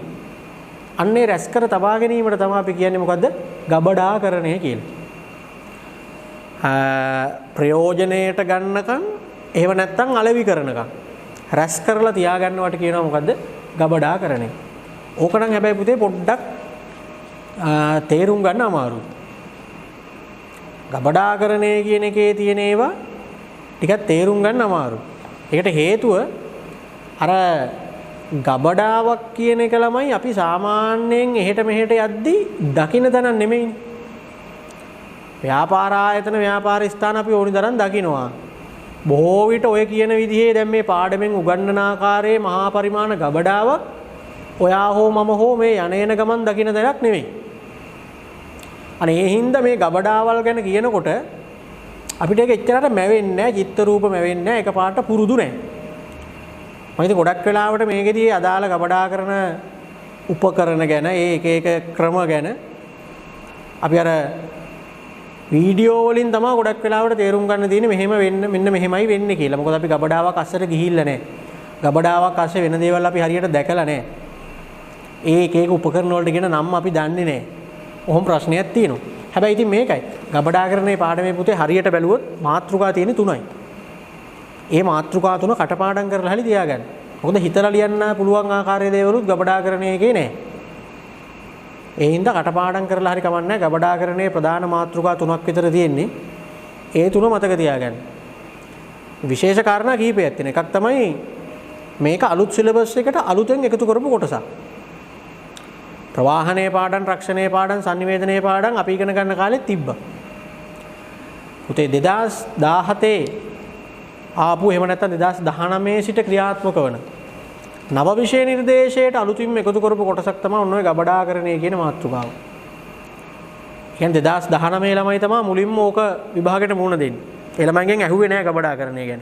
S1: අන්නේ රැස් කර තබා ගැනීමට තමයි අපි කියන්නේ මොකද්ද? ගබඩාකරණය කියලා. ප්‍රයෝජනයට ගන්නකම් එහෙම නැත්නම් අලෙවි කරනකම් රැස් කරලා තියාගන්නවට කියනවා මොකද්ද? ගබඩාකරණය. ඕක නම් හැබැයි පුතේ පොඩ්ඩක් තේරුම් ගන්න අමාරුයි. ගබඩාකරණය කියන එකේ තියෙන ඒවා ටිකක් තේරුම් ගන්න අමාරුයි. ඒකට හේතුව අර ගබඩාවක් කියන එක ළමයි අපි සාමාන්‍යයෙන් එහෙට මෙහෙට යද්දී දකින්න තැන නෙමෙයිනේ. ව්‍යාපාර ආයතන, ව්‍යාපාර ස්ථාන අපි ඕනි තරම් දකින්නවා. බොහෝ විට ඔය කියන විදිහේ දැන් මේ පාඩමෙන් උගන්වන ආකාරයේ මහා පරිමාණ ගබඩාවක් ඔයා හෝ මම හෝ මේ යන්නේන ගමන් දකින්න දෙයක් නෙවෙයි. අනේ ඒ හින්දා මේ ගබඩාවල් ගැන කියනකොට අපිට ඒක එච්චරට මැවෙන්නේ නැහැ, චිත්ත රූප මැවෙන්නේ නැහැ, එකපාරට පුරුදු නැහැ. මම ඉතින් ගොඩක් වෙලාවට මේකෙදී අදාළ ගබඩා කරන උපකරණ ගැන, ඒ එක ක්‍රම ගැන අපි අර වීඩියෝ වලින් තමයි ගොඩක් වෙලාවට තේරුම් ගන්න තියෙන්නේ මෙහෙම වෙන්න මෙන්න මෙහෙමයි වෙන්නේ කියලා. මොකද අපි ගබඩාවක් අස්සට ගිහිල්ලා නැහැ. ගබඩාවක් අස්සේ වෙන දේවල් අපි හරියට දැකලා නැහැ. ඒ එක එක උපකරණ වලට කියන නම් අපි දන්නේ නැහැ. ඔහොම ප්‍රශ්නයක් තියෙනවා. හැබැයි ඉතින් මේකයි. ගබඩාකරණයේ පාඩමේ පුතේ හරියට බැලුවොත් මාතෘකා තියෙන්නේ 3යි. ඒ මාතෘකා 3 කටපාඩම් කරලා හරි තියාගන්න. මොකද හිතලා ලියන්න පුළුවන් ආකාරයේ දේවලුත් ගබඩාකරණයේ එකේ නැහැ. ඒ හින්දා කටපාඩම් කරලා හරි කමන්නේ ගබඩාකරණයේ ප්‍රධාන මාතෘකා 3ක් විතර තියෙන්නේ. ඒ 3 මතක තියාගන්න. විශේෂ කාරණා කීපයක් තියෙන. එකක් තමයි මේක අලුත් සිලබස් එකට අලුතෙන් එකතු කරපු කොටසක්. ප්‍රවාහනයේ පාඩම්, රක්ෂණයේ පාඩම්, sannivedanaya පාඩම් අපි ඉගෙන ගන්න කාලෙත් තිබ්බා. පුතේ 2017 ආපු එහෙම නැත්නම් 2019 සිට ක්‍රියාත්මක වන නව විෂය නිර්දේශයට අලුතින්ම එකතු කරපු කොටසක් තමයි ඔන්න ඔය ගබඩාකරණය කියන මාතෘකාව. කියන්නේ 2019 ළමයි තමයි මුලින්ම ඕක විභාගයට මුහුණ දෙන්නේ. ඒ ළමයින්ගෙන් ඇහුවේ නෑ ගබඩාකරණය ගැන.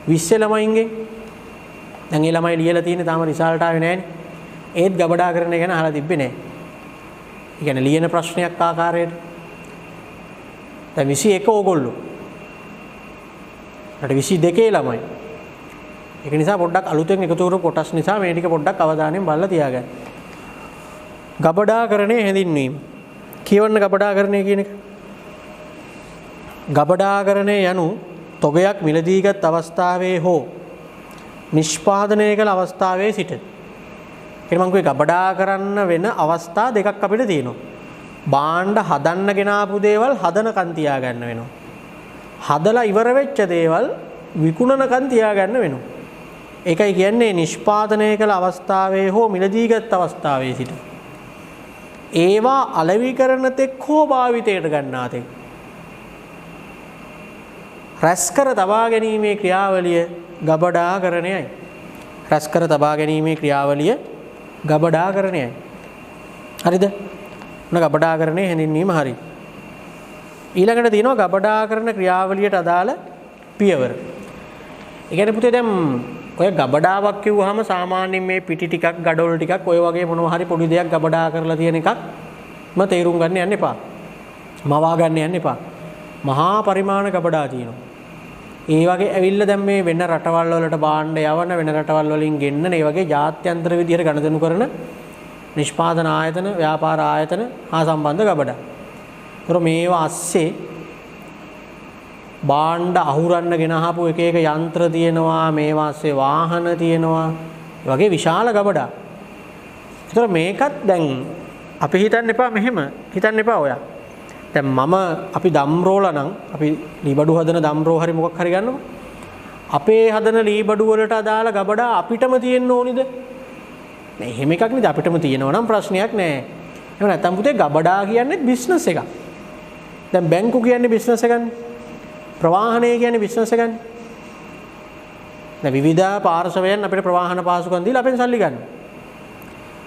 S1: 20 ළමයින්ගෙන් දැන් ඒ ළමයි ලියලා තියෙන්නේ තාම රිසල්ට් ආවේ නෑනේ. ඒත් ගබඩාකරණය ගැන අහලා තිබ්බේ නෑ. ඒ කියන්නේ ලියන ප්‍රශ්නයක් ආකාරයට. දැන් 21 ඕගොල්ලෝ. ඊට 22 ළමයි. ඒක නිසා පොඩ්ඩක් අලුතෙන් එකතු කරපු කොටස් නිසා මේ ටික පොඩ්ඩක් අවධානයෙන් බලලා තියාගන්න. ගබඩාකරණයේ හැඳින්වීම. කියවන්න ගබඩාකරණය කියන එක. ගබඩාකරණය යනු තොගයක් මිලදීගත් අවස්ථාවේ හෝ නිෂ්පාදනය කළ අවස්ථාවේ සිට. ඒක මම කිව්වේ ගබඩා කරන්න වෙන අවස්ථා දෙකක් අපිට තියෙනවා. භාණ්ඩ හදන්න ගෙනාපු දේවල් හදනකන් තියාගන්න වෙනවා. හදලා ඉවර වෙච්ච දේවල් විකුණනකන් තියාගන්න වෙනවා. ඒකයි කියන්නේ නිෂ්පාදනය කළ අවස්ථාවේ හෝ මිලදීගත් අවස්ථාවේ සිට. ඒවා අලෙවි කරන තෙක් හෝ භාවිතයට ගන්නා තෙක්. රැස්කර තබා ගැනීමේ ක්‍රියාවලිය ගබඩාකරණයයි. රැස්කර තබා ගැනීමේ ක්‍රියාවලිය ගබඩාකරණයයි. හරිද? ඔන්න ගබඩාකරණයේ හැඳින්වීම හරි. ඊළඟට තියෙනවා ගබඩාකරණ ක්‍රියාවලියට අදාළ පියවර. ඒ කියන්නේ පුතේ දැන් ඔය ගබඩාවක් කිව්වහම සාමාන්‍යයෙන් මේ පිටි ටිකක්, ගඩොල් ටිකක්, ඔය වගේ මොනවා හරි පොඩි දෙයක් ගබඩා කරලා තියෙන එකක්ම තේරුම් ගන්න යන්න එපා. මවා ගන්න යන්න එපා. මහා පරිමාණ ගබඩා තියෙනවා. ඒ වගේ ඇවිල්ලා දැන් මේ වෙන රටවල් වලට භාණ්ඩ යවන, වෙන රටවල් වලින් ගෙන්නන, ඒ වගේ ජාත්‍යන්තර විදියට ගණදෙනු කරන නිෂ්පාදන ආයතන, ව්‍යාපාර ආයතන හා සම්බන්ධ ගබඩා. ඒතර මේවා අස්සේ භාණ්ඩ අහුරන්න ගෙනහපු එක එක යන්ත්‍ර තියෙනවා, මේවා අස්සේ වාහන තියෙනවා, ඒ වගේ විශාල ගබඩා. ඒතර මේකත් දැන් අපි හිතන්න එපා මෙහෙම හිතන්න එපා ඔයා. දැන් අපි දම්රෝල නම් අපි ලීබඩු හදන දම්රෝ හරි මොකක් හරි ගන්නකො. අපේ හදන ලීබඩු වලට අදාළ ගබඩා අපිටම තියෙන්න ඕනිද? නෑ එහෙම එකක් නේද අපිටම තියෙනවා නම් ප්‍රශ්නයක් නෑ. එහෙම නැත්නම් පුතේ ගබඩා කියන්නේ බිස්නස් එකක්. දැන් බැංකු කියන්නේ බිස්නස් එකක්නේ. ප්‍රවාහනය කියන්නේ බිස්නස් එකක්නේ. දැන් විවිධ පාර්ශවයන් අපිට ප්‍රවාහන පාසුකම් දීලා අපෙන් සල්ලි ගන්න.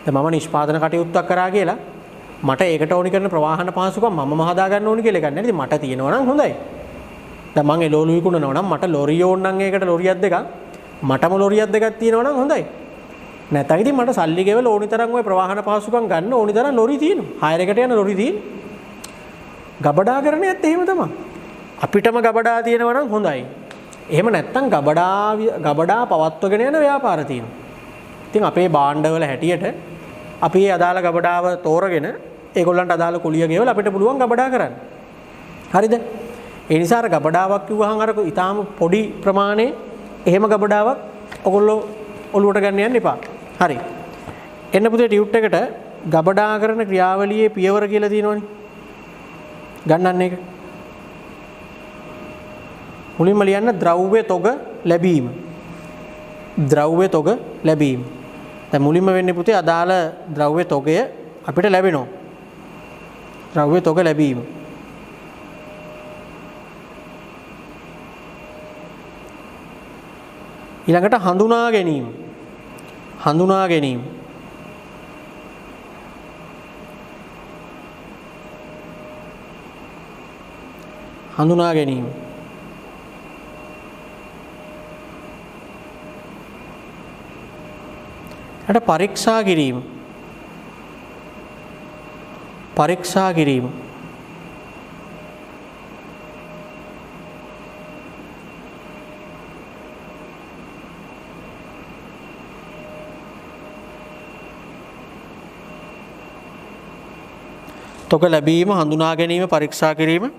S1: දැන් මම නිෂ්පාදන කටයුත්තක් කරා කියලා මට ඒකට ඕනි කරන ප්‍රවාහන පාසුකම් මම හදා ගන්න ඕනි කියලා එකක් නෑ. ඉතින් මට තියෙනවා නම් හොඳයි. දැන් මම එළවලු විකුණනවා නම් මට ලොරිය ඕන නම් ඒකට ලොරියක් දෙකක්, මටම ලොරියක් දෙකක් තියෙනවා නම් හොඳයි. නැත්නම් ඉතින් මට සල්ලි ගෙවලා ඕනි තරම් ওই ප්‍රවාහන පාසුකම් ගන්න ඕනි තරම් ලොරි තියෙනවා. හයර් එකට යන ලොරි තියෙනවා. ගබඩාකරණයත් එහෙම තමයි. අපිටම ගබඩා තියෙනවා නම් හොඳයි. එහෙම නැත්නම් ගබඩා පවත්වගෙන යන ව්‍යාපාර තියෙනවා. ඉතින් අපේ භාණ්ඩවල හැටියට අපි ඒ අදාළ ගබඩාව තෝරගෙන ඒගොල්ලන්ට අදාළ කුලිය ගෙවලා අපිට පුළුවන් ගබඩා කරන්න. හරිද? ඒ නිසා අර ගබඩාවක් කිව්වහම අර ඊටාම පොඩි ප්‍රමාණයේ එහෙම ගබඩාවක් ඔයගොල්ලෝ ඔලුවට ගන්න යන්න එපා. හරි. එන්න පුතේ ටියුට් එකට ගබඩා කරන ක්‍රියාවලියේ පියවර කියලා තියෙනවනේ. ගන්නන්න එක. මුලින්ම ලියන්න ද්‍රව්‍ය තොග ලැබීම. ද්‍රව්‍ය තොග ලැබීම. දැන් මුලින්ම වෙන්නේ පුතේ අදාළ ද්‍රව්‍ය තොගය අපිට ලැබෙනවා. ද්‍රව්‍ය තොග ලැබීම. ඊළඟට හඳුනා ගැනීම. හඳුනා ගැනීම. හඳුනා ගැනීම. ඊට පරීක්ෂා කිරීම. පරීක්ෂා කිරීම. තොග ලැබීම, හඳුනා ගැනීම, පරීක්ෂා කිරීම.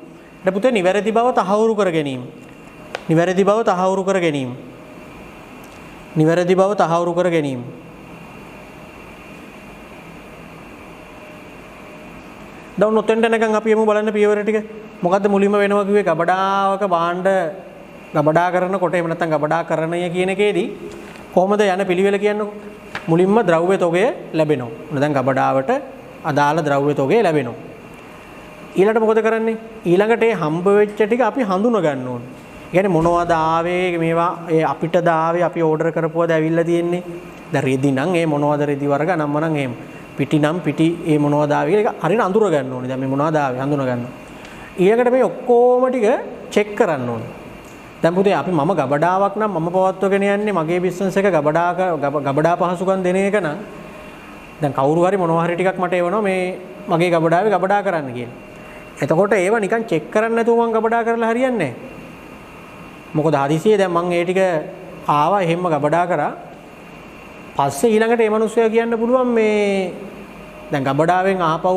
S1: ඊට පුතේ නිවැරදි බව තහවුරු කර ගැනීම. නිවැරදි බව තහවුරු කර ගැනීම. නිවැරදි බව තහවුරු කර ගැනීම. දැන් ඔතෙන්ට නැගන් අපි යමු බලන්න පියවර ටික. මොකද්ද මුලින්ම වෙනවා කිව්වේ ගබඩාවක භාණ්ඩ ගබඩා කරනකොට එහෙම නැත්නම් ගබඩා කරණය කියන එකේදී කොහොමද යන පිළිවෙල කියන්නකො. මුලින්ම ද්‍රව්‍ය තොගය ලැබෙනවා. දැන් ගබඩාවට අදාළ ද්‍රව්‍ය තොගය ලැබෙනවා. ඊළඟට මොකද කරන්නේ? ඊළඟට ඒ හම්බ වෙච්ච ටික අපි හඳුනා ගන්න ඕනේ. ඒ කියන්නේ මොනවද ආවේ මේවා අපිටද ආවේ අපි ඕඩර් කරපුවද ඇවිල්ලා තියෙන්නේ. දැන් රෙදි නම් ඒ මොනවද රෙදි වර්ග නම්ම නම් එහෙම. පිටි නම් පිටි ඒ මොනවද ආවේ කියලා ඒක හරියට අඳුර ගන්න ඕනේ. දැන් මේ මොනවද ආවේ හඳුනා ගන්න. ඊළඟට මේ ඔක්කොම ටික චෙක් කරන්න ඕනේ. දැන් පුතේ අපි මම ගබඩාවක් නම් මම පවත්වගෙන යන්නේ මගේ බිස්නස් එක ගබඩා පහසුකම් දෙන එක නම් දැන් කවුරු හරි මොනවා හරි ටිකක් මට එවනවා මේ මගේ ගබඩාවේ ගබඩා කරන්න කියලා. එතකොට ඒව නිකන් චෙක් කරන්න නැතුව මම ගබඩා කරලා හරියන්නේ නැහැ. මොකද හදිසියේ දැන් මම ඒ ටික ආවා එහෙම්ම ගබඩා කරා. පස්සේ ඊළඟට මේ මිනිස්සයා කියන්න පුළුවන් මේ දැන් ගබඩාවෙන් ආපහු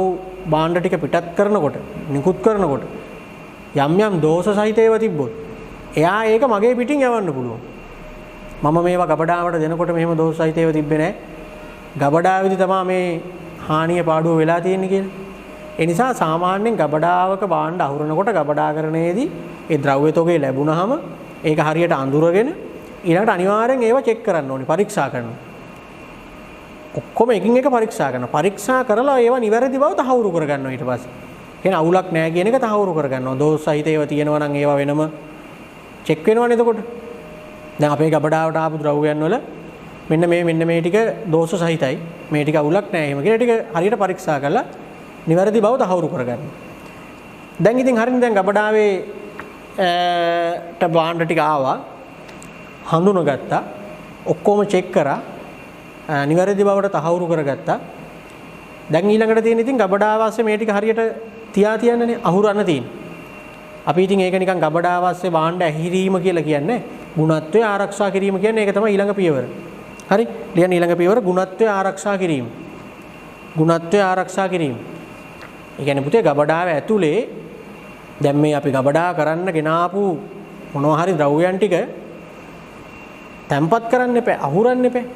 S1: භාණ්ඩ ටික පිටත් කරනකොට නිකුත් කරනකොට යම් යම් දෝෂ සහිතව තිබ්බොත් එයා ඒක මගේ පිටින් යවන්න පුළුවන්. මම මේවා ගබඩාවට දෙනකොට මෙහෙම දෝෂ සහිතව තිබ්බේ නැහැ. ගබඩාවේදී තමයි මේ හානිය පාඩුව වෙලා තියෙන්නේ කියලා. ඒ නිසා සාමාන්‍යයෙන් ගබඩාවක භාණ්ඩ අහුරනකොට ගබඩාකරණයේදී ඒ ද්‍රව්‍ය තොගේ ලැබුණාම ඒක හරියට අඳුරගෙන ඊළඟට අනිවාර්යෙන් ඒවා චෙක් කරන්න ඕනේ, පරීක්ෂා කරනවා. ඔක්කොම එකින් එක පරීක්ෂා කරනවා. පරීක්ෂා කරලා ඒවා නිවැරදි බව තහවුරු කරගන්නවා ඊට පස්සේ. කියන අවුලක් නැහැ කියන එක තහවුරු කරගන්නවා. දෝෂ සහිත ඒවා තියෙනවා නම් ඒවා වෙනම චෙක් වෙනවනේ එතකොට. දැන් අපේ ගබඩාවට ආපු ද්‍රව්‍යයන් වල මෙන්න මේ ටික දෝෂ සහිතයි. මේ ටික අවුලක් නැහැ එහෙම කියලා ටික හරියට පරීක්ෂා කරලා නිවැරදි බව තහවුරු කරගන්නවා. දැන් ඉතින් හරිනේ දැන් ගබඩාවේ භාණ්ඩ ටික ආවා. හඳුනගත්තා. ඔක්කොම චෙක් කරා. නිවැරදි බවට තහවුරු කරගත්තා. දැන් ඊළඟට තියෙන ඉතින් ගබඩාවාස්සේ මේ ටික හරියට තියන්නනේ අහුරන්න තියෙන්නේ. අපි ඉතින් ඒක නිකන් ගබඩාවාස්සේ භාණ්ඩ ඇහිරීම කියලා කියන්නේ ගුණත්වය ආරක්ෂා කිරීම කියන්නේ ඒක තමයි ඊළඟ පියවර. හරි? ලියන්න ඊළඟ පියවර ගුණත්වය ආරක්ෂා කිරීම. ගුණත්වය ආරක්ෂා කිරීම. ඒ කියන්නේ පුතේ ගබඩාව ඇතුලේ දැන් මේ අපි ගබඩා කරන්න ගෙනාපු මොනවා හරි ද්‍රව්‍යයන් ටික තැම්පත් කරන්න එපා, අහුරන්න එපා.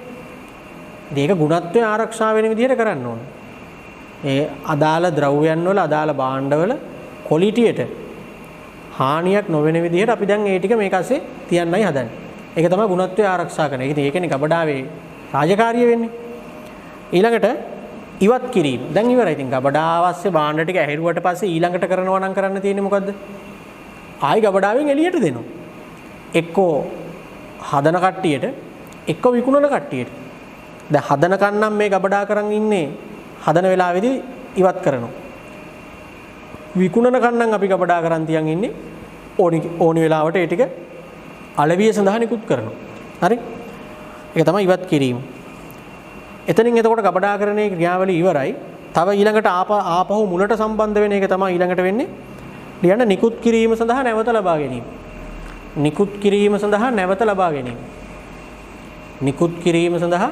S1: ඒක ගුණත්වය ආරක්ෂා වෙන විදිහට කරන්න ඕනේ. ඒ අදාළ ද්‍රව්‍යයන් වල අදාළ භාණ්ඩවල ක්වොලිටියට හානියක් නොවන විදිහට අපි දැන් ඒ ටික මේක ඇස්සේ තියන්නයි හදන්නේ. ඒක තමයි ගුණත්වය ආරක්ෂා කරන. ඒකනේ ගබඩාවේ රාජකාරිය වෙන්නේ. ඊළඟට ඉවත් කිරීම. දැන් ඉවරයි. ඉතින් ගබඩාවස්සේ භාණ්ඩ ටික ඇහිරුවට පස්සේ ඊළඟට කරනවා නම් කරන්න තියෙන්නේ මොකද්ද? ආයි ගබඩාවෙන් එළියට දෙනවා. එක්කෝ හදන කට්ටියට, එක්කෝ විකුණන කට්ටියට. දැන් හදන කන්නම් මේ ගබඩා කරන් ඉන්නේ හදන වෙලාවේදී ඉවත් කරනවා. විකුණන කන්නම් අපි ගබඩා කරන් තියන් ඉන්නේ ඕනි වෙලාවට ඒ ටික අලවිය සඳහා නිකුත් කරනවා. හරි? ඒක තමයි ඉවත් කිරීම. එතනින් එතකොට ගබඩාකරණයේ ක්‍රියාවලිය ඉවරයි. තව ඊළඟට ආපහු මුලට සම්බන්ධ වෙන එක තමයි ඊළඟට වෙන්නේ. ලියන්න නිකුත් කිරීම සඳහා නැවත ලබා ගැනීම. නිකුත් කිරීම සඳහා නැවත ලබා ගැනීම. නිකුත් කිරීම සඳහා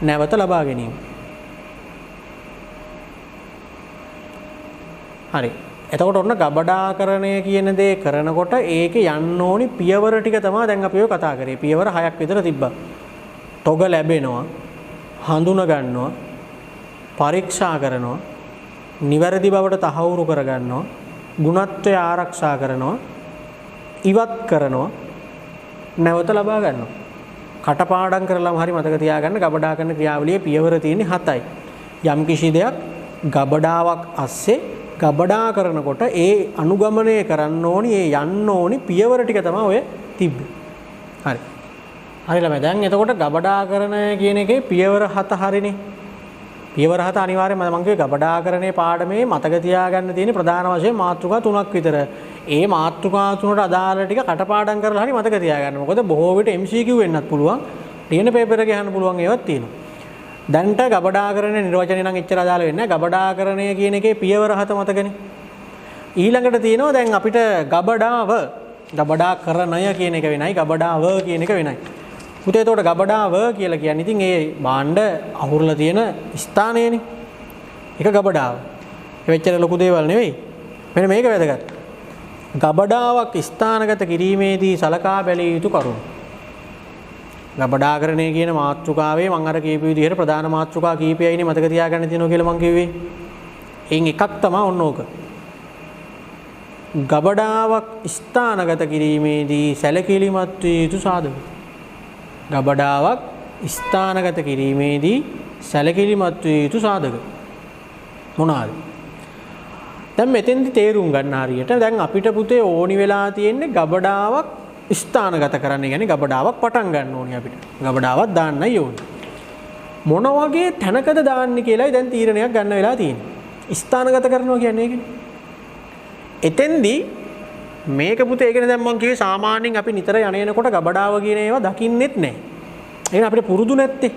S1: නැවත ලබා ගැනීම. හරි. එතකොට ඔන්න ගබඩාකරණය කියන දේ කරනකොට ඒකේ යන්න ඕනි පියවර ටික තමයි දැන් අපි ඔය කතා කරේ. පියවර 6ක් විතර තිබ්බා. තොග ලැබෙනවා, හඳුනා ගන්නවා, පරීක්ෂා කරනවා, නිවැරදි බවට තහවුරු කරගන්නවා, ගුණත්වය ආරක්ෂා කරනවා, ඉවත් කරනවා, නැවත ලබා ගන්නවා. කටපාඩම් කරලාම හරි මතක තියාගන්න ගබඩා කරන ක්‍රියාවලියේ පියවර තියෙන්නේ 7යි. යම් කිසි දෙයක් ගබඩාවක් අස්සේ ගබඩා කරනකොට ඒ අනුගමනය කරන්න ඕනි, ඒ යන්න ඕනි පියවර ටික තමයි ඔය තිබ්බේ. හරි. හරි ළමයි. දැන් එතකොට ගබඩාකරණය කියන එකේ පියවර 7 හරිනේ. පියවර 7 අනිවාර්යයෙන්ම මම කිව්වේ ගබඩාකරණයේ පාඩමේ මතක තියාගන්න තියෙන ප්‍රධාන වශයෙන් මාතෘකා 3ක් විතර. ඒ මාතෘකා 3ට අදාළ ටික කටපාඩම් කරලා හරි මතක තියාගන්න. මොකද බොහෝ විට MCQ වෙන්නත් පුළුවන්. ලියන පේපර් එකේ අහන්න පුළුවන් ඒවත් තියෙනවා. දැන්ට ගබඩාකරණය නිර්වචනය නම් එච්චර අදාළ වෙන්නේ නැහැ. ගබඩාකරණය කියන එකේ පියවර 7 මතකනේ. ඊළඟට තියෙනවා දැන් අපිට ගබඩාකරණය කියන එක වෙනයි, ගබඩාව කියන එක වෙනයි. පුතේ එතකොට ගබඩාව කියලා කියන්නේ ඉතින් ඒ භාණ්ඩ අහුරලා තියෙන ස්ථානයනේ. ඒක ගබඩාව. වෙච්චර ලොකු දේවල් නෙවෙයි. මෙන්න මේක වැදගත්. ගබඩාවක් ස්ථානගත කිරීමේදී සලකා බැලිය යුතු කරුණු. ගබඩාකරණය කියන මාතෘකාවේ මම අර කියපු විදිහට ප්‍රධාන මාතෘකා කීපයයිනේ මතක තියාගන්න තියෙනවා කියලා මම කිව්වේ. එයින් එකක් තමයි ඔන්න ඕක. ගබඩාවක් ස්ථානගත කිරීමේදී සැලකිලිමත් විය යුතු සාධක. ගබඩාවක් ස්ථානගත කිරීමේදී සැලකිලිමත් විය යුතු සාධක මොනවාද? දැන් මෙතෙන්දි තේරුම් ගන්න හරියට දැන් අපිට පුතේ ඕනි වෙලා තියෙන්නේ ගබඩාවක් ස්ථානගත කරන්න. කියන්නේ ගබඩාවක් පටන් ගන්න ඕනි අපිට. ගබඩාවක් දාන්නයි ඕනි. මොන වගේ තැනකද දාන්නේ කියලායි දැන් තීරණයක් ගන්න වෙලා තියෙන්නේ. ස්ථානගත කරනවා කියන්නේ ඒකනේ. එතෙන්දී මේක පුතේ ඒකනේ දැන් මම කිව්වේ සාමාන්‍යයෙන් අපි නිතර යන්නේනකොට ගබඩාව කියන ඒවා දකින්නෙත් නැහැ. එහෙනම් අපිට පුරුදු නැත්තේ.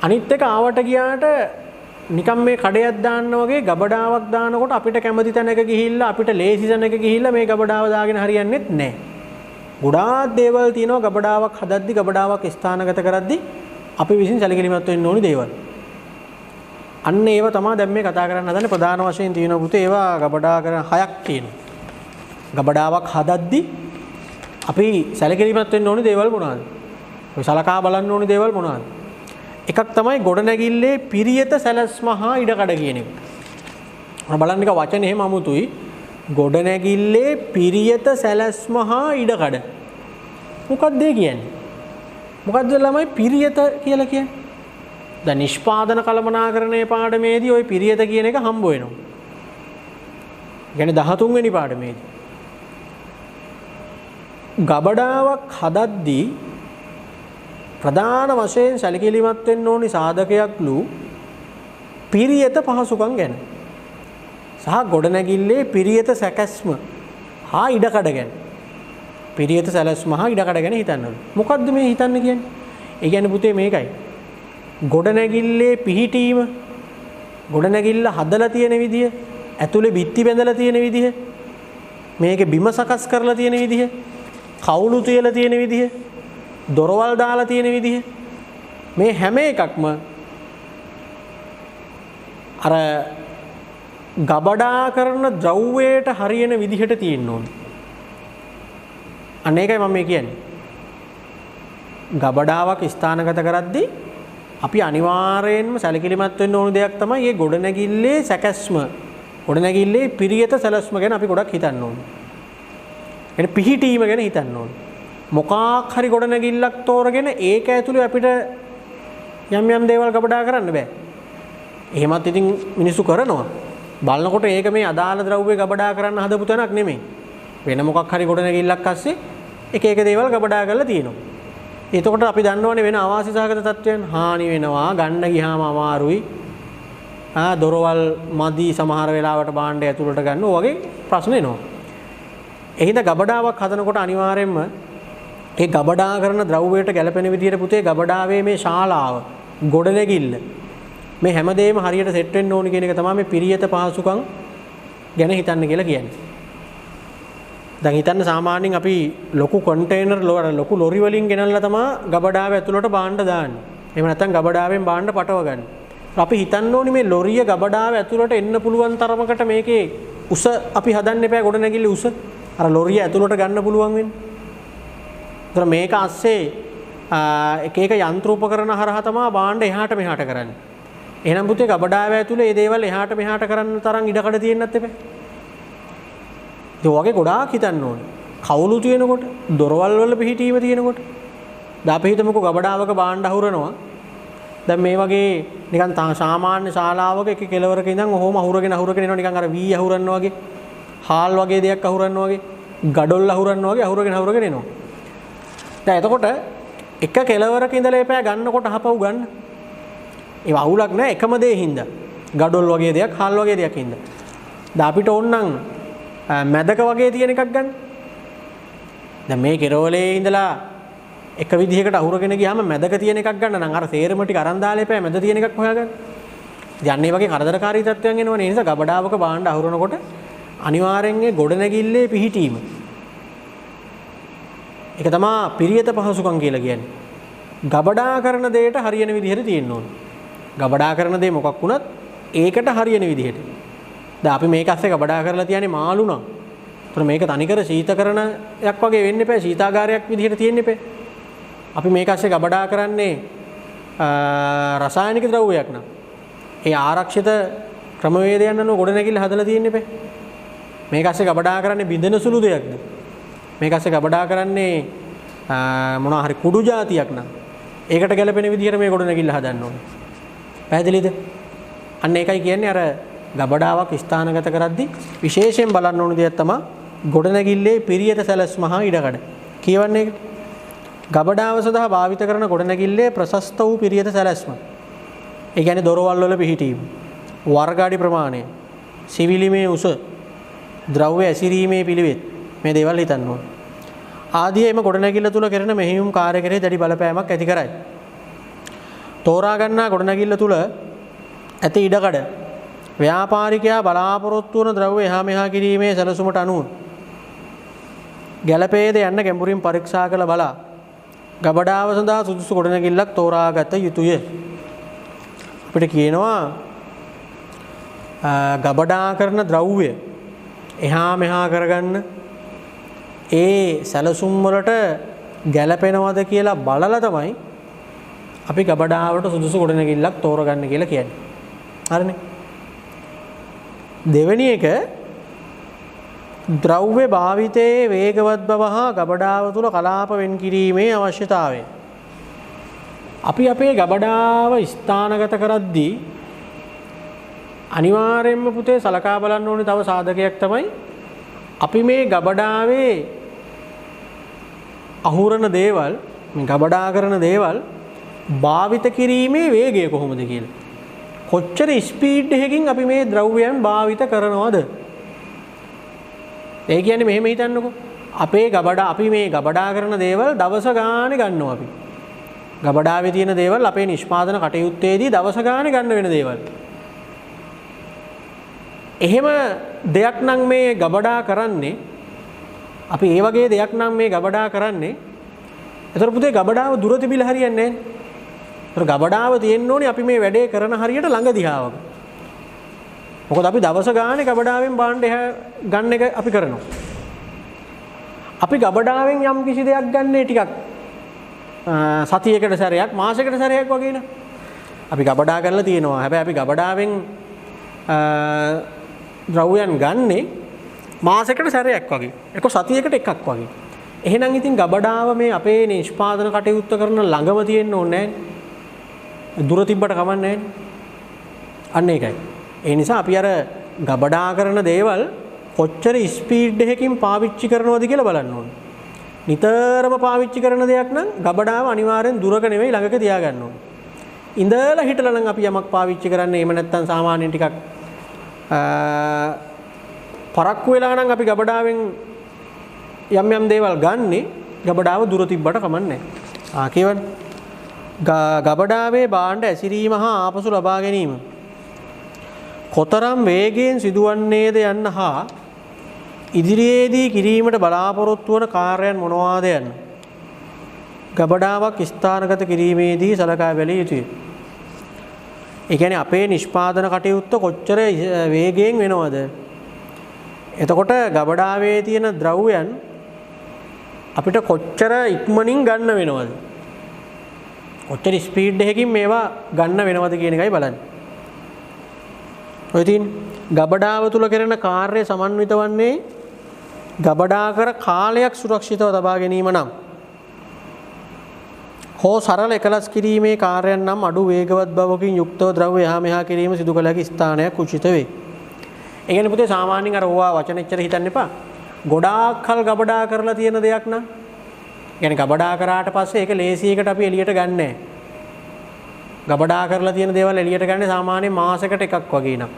S1: අනිත් එක ආවට ගියාට නිකම් මේ කඩයක් දාන්න වගේ ගබඩාවක් දානකොට අපිට කැමති තැනක ගිහිල්ලා අපිට ලේසි තැනක ගිහිල්ලා මේ ගබඩාව දාගෙන හරියන්නේත් නැහැ. ගොඩාක් දේවල් තියෙනවා ගබඩාවක් හදද්දි ගබඩාවක් ස්ථානගත කරද්දි අපි විසින් සැලකිලිමත් වෙන්න ඕනි දේවල්. අන්න ඒව තමයි දැන් මේ කතා කරන්න හදන්නේ. ප්‍රධාන වශයෙන් තියෙනවා පුතේ ඒවා ගබඩා කරන 6ක් තියෙනවා. ගබඩාවක් හදද්දි අපි සැලකිලිමත් වෙන්න ඕනි දේවල් මොනවාද? ඔය සලකා බලන්න ඕනි දේවල් මොනවාද? එකක් තමයි ගොඩනැගිල්ලේ පිරියත සැලැස්ම හා ඉඩකඩ කියන එක. බලන්න එක වචනේ එහෙම අමුතුයි. ගොඩනැගිල්ලේ පිරියත සැලැස්ම හා ඉඩකඩ. මොකක්ද ඒ කියන්නේ? මොකක්ද ළමයි පිරියත කියලා කියන්නේ? දැන් නිෂ්පාදන කළමනාකරණයේ පාඩමේදී ওই පිරියත කියන එක හම්බ වෙනවා. يعني 13 වෙනි පාඩමේදී. ගබඩාවක් හදද්දී ප්‍රධාන වශයෙන් සැලකිලිමත් වෙන්න ඕනි සාධකයක්ලු පිරියත පහසුකම් ගැන. සහ ගොඩනැගිල්ලේ පිරියත සැකැස්ම හා ඉඩකඩ ගැන. පිරියත සැලැස්ම හා ඉඩකඩ ගැන හිතන්නලු. මොකද්ද මේ හිතන්න කියන්නේ? ඒ කියන්නේ පුතේ මේකයි. ගොඩනැගිල්ලේ පිහිටීම, ගොඩනැගිල්ල හදලා තියෙන විදිය, ඇතුලේ බිත්ති බැඳලා තියෙන විදිය, මේකේ බිම සකස් කරලා තියෙන විදිය, කවුළු තියලා තියෙන විදිය, දොරවල් දාලා තියෙන විදිහ, මේ හැම එකක්ම අර ගබඩා කරන ද්‍රව්‍යයට හරියන විදිහට තියෙන්න ඕනේ. අන්න ඒකයි මම මේ කියන්නේ. ගබඩාවක් ස්ථානගත කරද්දී අපි අනිවාර්යයෙන්ම සැලකිලිමත් වෙන්න ඕන දෙයක් තමයි මේ ගොඩනැගිල්ලේ සැකැස්ම, ගොඩනැගිල්ලේ පිරියත සැලැස්ම ගැන අපි ගොඩක් හිතන්න ඕනේ. එනේ පිහිටීම ගැන හිතන්න ඕනේ. මොකක් හරි ගොඩනැගිල්ලක් තෝරගෙන ඒක ඇතුලේ අපිට යම් යම් දේවල් ගබඩා කරන්න බෑ. එහෙමත් ඉතින් මිනිස්සු කරනවා. බලනකොට ඒක මේ අදාළ ද්‍රව්‍ය ගබඩා කරන්න හදපු තැනක් නෙමෙයි. වෙන මොකක් හරි ගොඩනැගිල්ලක් ASCII එක එක දේවල් ගබඩා කරලා තියෙනවා. එතකොට අපි දන්නවනේ වෙන අවාසි සහගත තත්ත්වයන් හානි වෙනවා, ගන්න ගියාම අමාරුයි. දොරවල් මදි සමහර වෙලාවට භාණ්ඩය ඇතුළට ගන්න ඔය වගේ ප්‍රශ්න එනවා. එහෙනම් ගබඩාවක් හදනකොට අනිවාර්යයෙන්ම ඒ ගබඩා කරන ද්‍රව්‍යයට ගැලපෙන විදිහට පුතේ ගබඩාවේ මේ ශාලාව ගොඩනැගිල්ල මේ හැමදේම හරියට සෙට් වෙන්න ඕනි කියන එක තමයි මේ පිරියත පහසුකම් ගැන හිතන්න කියලා කියන්නේ. දැන් හිතන්න සාමාන්‍යයෙන් අපි ලොකු කන්ටේනර් ලොකු ලොරි වලින් ගෙනල්ලා තමයි ගබඩාව ඇතුළට භාණ්ඩ දාන්නේ. එහෙම නැත්නම් ගබඩාවෙන් භාණ්ඩ පටව ගන්න. අපි හිතන්න ඕනි මේ ලොරිය ගබඩාව ඇතුළට එන්න පුළුවන් තරමකට මේකේ උස අපි හදන්න එපා ගොඩනැගිල්ල උස. අර ලොරිය ඇතුළට ගන්න පුළුවන් වෙන්නේ. ඒතර මේක ASCII එක එක යන්ත්‍ර උපකරණ හරහා තමයි භාණ්ඩ එහාට මෙහාට කරන්නේ. එහෙනම් පුතේ ගබඩාව ඇතුලේ මේ දේවල් එහාට මෙහාට කරන්න තරම් ඉඩකඩ තියෙන්නත් එපා. ඒ වගේ ගොඩාක් හිතන්න ඕනේ. කවුළු තියෙනකොට, දොරවල් වල පිහිටීම තියෙනකොට. දැන් අපි හිතමුකෝ ගබඩාවක භාණ්ඩ අහුරනවා. දැන් මේ වගේ නිකන් සාමාන්‍ය ශාලාවක එක කෙළවරක ඉඳන් ඔහොම අහුරගෙන එනවා නිකන් අර වී අහුරනවා වගේ, හාල් වගේ දෙයක් අහුරනවා වගේ, ගඩොල් අහුරනවා වගේ අහුරගෙන එනවා. දැන් එතකොට එක කෙළවරක ඉඳලා එපා ගන්නකොට අහපව් ගන්න. ඒ වහුලක් නෑ එකම දේ හින්දා. ගඩොල් වගේ දෙයක්, හාල් වගේ දෙයක් හින්දා. දැන් අපිට ඕනනම් මැදක වගේ තියෙන එකක් ගන්න. දැන් මේ කෙරවලේ ඉඳලා එක විදිහකට අහුරගෙන ගියාම මැදක තියෙන එකක් ගන්න නම් අර තේරම ටික අරන් දාලා එපා මැද තියෙන එකක් හොයාගන්න. දැන් මේ වගේ කරදරකාරී තත්ත්වයන් එනවනේ. ඒ නිසා ගබඩාවක භාණ්ඩ අහුරනකොට අනිවාර්යෙන්ම ගොඩනැගිල්ලේ පිහිටීම. ඒක තමයි පිරියත පහසුකම් කියලා කියන්නේ. ගබඩා කරන දෙයට හරියන විදිහට තියෙන්න ඕනේ. ගබඩා කරන දේ මොකක් වුණත් ඒකට හරියන විදිහට. දැන් අපි මේක ඇස්සේ ගබඩා කරලා තියන්නේ මාළු නම්. ඒතර මේක තනිකර ශීතකරණයක් වගේ වෙන්න එපා. ශීතාගාරයක් විදිහට තියෙන්න එපා. අපි මේක ඇස්සේ ගබඩා කරන්නේ රසායනික ද්‍රව්‍යයක් නම්. ඒ ආරක්ෂිත ක්‍රමවේදයන් අනුව ගොඩනැගිල්ල හදලා තියෙන්න එපා. මේක ඇස්සේ ගබඩා කරන්නේ බිඳෙන සුළු දෙයක්ද? මේක ඇස්සේ ගබඩා කරන්නේ මොනවා හරි කුඩු జాතියක් නම්. ඒකට ගැලපෙන විදිහට මේ ගොඩනැගිල්ල හදන්න ඕනේ. පැහැදිලිද? අන්න ඒකයි කියන්නේ අර ගබඩාවක් ස්ථානගත කරද්දී විශේෂයෙන් බලන්න ඕන දෙයක් තමයි ගොඩනැගිල්ලේ පිරියත සැලැස්ම හා ඉඩකඩ. කියවන්නේ ඒක. ගබඩාව සඳහා භාවිත කරන ගොඩනැගිල්ලේ ප්‍රශස්ත වූ පිරියත සැලැස්ම. ඒ කියන්නේ දොරවල් වල පිහිටීම, වර්ග අඩි ප්‍රමාණය, සිවිලිමේ උස, ද්‍රව්‍ය ඇසිරීමේ පිළිවෙත් මේ දේවල් හිතන්න ඕන. ආදී එම ගොඩනැගිල්ල තුල කරන මෙහෙයුම් කාර්ය කෙරෙහි දැඩි බලපෑමක් ඇති කරයි. තෝරා ගන්නා ගොඩනැගිල්ල තුල ඇති ඉඩකඩ ව්‍යාපාරිකයා බලාපොරොත්තු වන ද්‍රව්‍ය එහා මෙහා කිරීමේ සැලසුමට අනුව ගැළපේද යන්න ගැඹුරින් පරීක්ෂා කළ බලා ගබඩාව සඳහා සුදුසු ගොඩනැගිල්ලක් තෝරාගත යුතුය. අපිට කියනවා ගබඩා කරන ද්‍රව්‍ය එහා මෙහා කරගන්න ඒ සැලසුම් වලට ගැළපෙනවද කියලා බලලා තමයි අපි ගබඩාවට සුදුසු ගොඩනැගිල්ලක් තෝරගන්න කියලා කියන්නේ. හරිනේ. දෙවෙනි එක ද්‍රව්‍ය භාවිතයේ වේගවත් බව හා ගබඩාව තුල කලාප වෙන් කිරීමේ අවශ්‍යතාවය. අපි අපේ ගබඩාව ස්ථානගත කරද්දී අනිවාර්යයෙන්ම පුතේ සලකා බලන්න ඕනේ තව සාධකයක් තමයි අපි මේ ගබඩාවේ අහුරන දේවල්, මේ ගබඩා කරන දේවල් භාවිත කිරීමේ වේගය කොහොමද කියලා. කොච්චර ස්පීඩ් එකකින් අපි මේ ද්‍රව්‍යයන් භාවිත කරනවද? ඒ කියන්නේ මෙහෙම හිතන්නකෝ. අපි මේ ගබඩා කරන දේවල් දවස ගානේ ගන්නවා අපි. ගබඩාවේ තියෙන දේවල් අපේ නිෂ්පාදන කටයුත්තේදී දවස ගානේ ගන්න වෙන දේවල්. එහෙම දෙයක් නම් මේ ගබඩා කරන්නේ අපි ඒ වගේ දෙයක් නම් මේ ගබඩා කරන්නේ. ඒතර පුතේ ගබඩාව දුර තිබිලා හරියන්නේ නැහැ. ඒතර ගබඩාව තියෙන්න ඕනේ අපි මේ වැඩේ කරන හරියට ළඟ දිහාවක. මොකද අපි දවස ගානේ ගබඩාවෙන් භාණ්ඩ ගන්න එක අපි කරනවා. අපි ගබඩාවෙන් යම් කිසි දෙයක් ගන්නේ ටිකක් සතියකට සැරයක්, මාසයකට සැරයක් වගේ නේ. අපි ගබඩා කරලා තියෙනවා. හැබැයි අපි ගබඩාවෙන් ද්‍රව්‍යයන් ගන්නේ මාසයකට සැරයක් වගේ. ඒක සතියකට එකක් වගේ. එහෙනම් ඉතින් ගබඩාව මේ අපේ නිෂ්පාදන කටයුත්ත කරන ළඟම තියෙන්න ඕනේ නැහැ. දුර තිබ්බට කමන්නේ නැහැ. අන්න ඒකයි. ඒ නිසා අපි අර ගබඩා කරන දේවල් කොච්චර ස්පීඩ් එකකින් පාවිච්චි කරනවද කියලා බලන්න ඕනේ. නිතරම පාවිච්චි කරන දෙයක් නම් ගබඩාව අනිවාර්යෙන් දුරක නෙවෙයි ළඟක තියාගන්න ඕනේ. ඉඳලා හිටලා නම් අපි යමක් පාවිච්චි කරන්නේ එහෙම නැත්නම් සාමාන්‍යයෙන් ටිකක් පරක්කු වෙලා නම් අපි ගබඩාවෙන් යම් දේවල් ගන්නේ ගබඩාව දුර තිබ්බට කමන්නේ නැහැ. කියවනේ. ගබඩාවේ භාණ්ඩ ඇසිරීම හා ආපසු ලබා ගැනීම කොතරම් වේගයෙන් සිදුවන්නේද යන්න හා ඉදිරියේදී කිරීමට බලාපොරොත්තු වන කාර්යයන් මොනවාද යන්න ගබඩාවක් ස්ථානගත කිරීමේදී සලකා බැලිය යුතුය. ඒ කියන්නේ අපේ නිෂ්පාදන කටයුත්ත කොච්චර වේගයෙන් වෙනවද? එතකොට ගබඩාවේ තියෙන ද්‍රව්‍යයන් අපිට කොච්චර ඉක්මනින් ගන්න වෙනවද? කොච්චර ස්පීඩ් එකකින් මේවා ගන්න වෙනවද කියන එකයි බලන්නේ. ඔය තින් ගබඩාව තුල කරන කාර්ය සමන්විත වන්නේ ගබඩා කර කාලයක් සුරක්ෂිතව තබා ගැනීම නම් හෝ සරල එකලස් කිරීමේ කාර්යයන් නම් අඩු වේගවත් බවකින් යුක්තව ද්‍රව්‍ය එහා මෙහා කිරීම සිදු කළ හැකි ස්ථානයක් උචිත වේ. ඒ කියන්නේ පුතේ සාමාන්‍යයෙන් අර ඕවා වචන එච්චර හිතන්න එපා. ගොඩාක් කල් ගබඩා කරලා තියෙන දෙයක් නම් يعني ගබඩා කරාට පස්සේ ඒක ලේසියකට අපි එළියට ගන්න නැහැ. ගබඩා කරලා තියෙන දේවල් එළියට ගන්න සාමාන්‍යයෙන් මාසයකට එකක් වගේ නම්.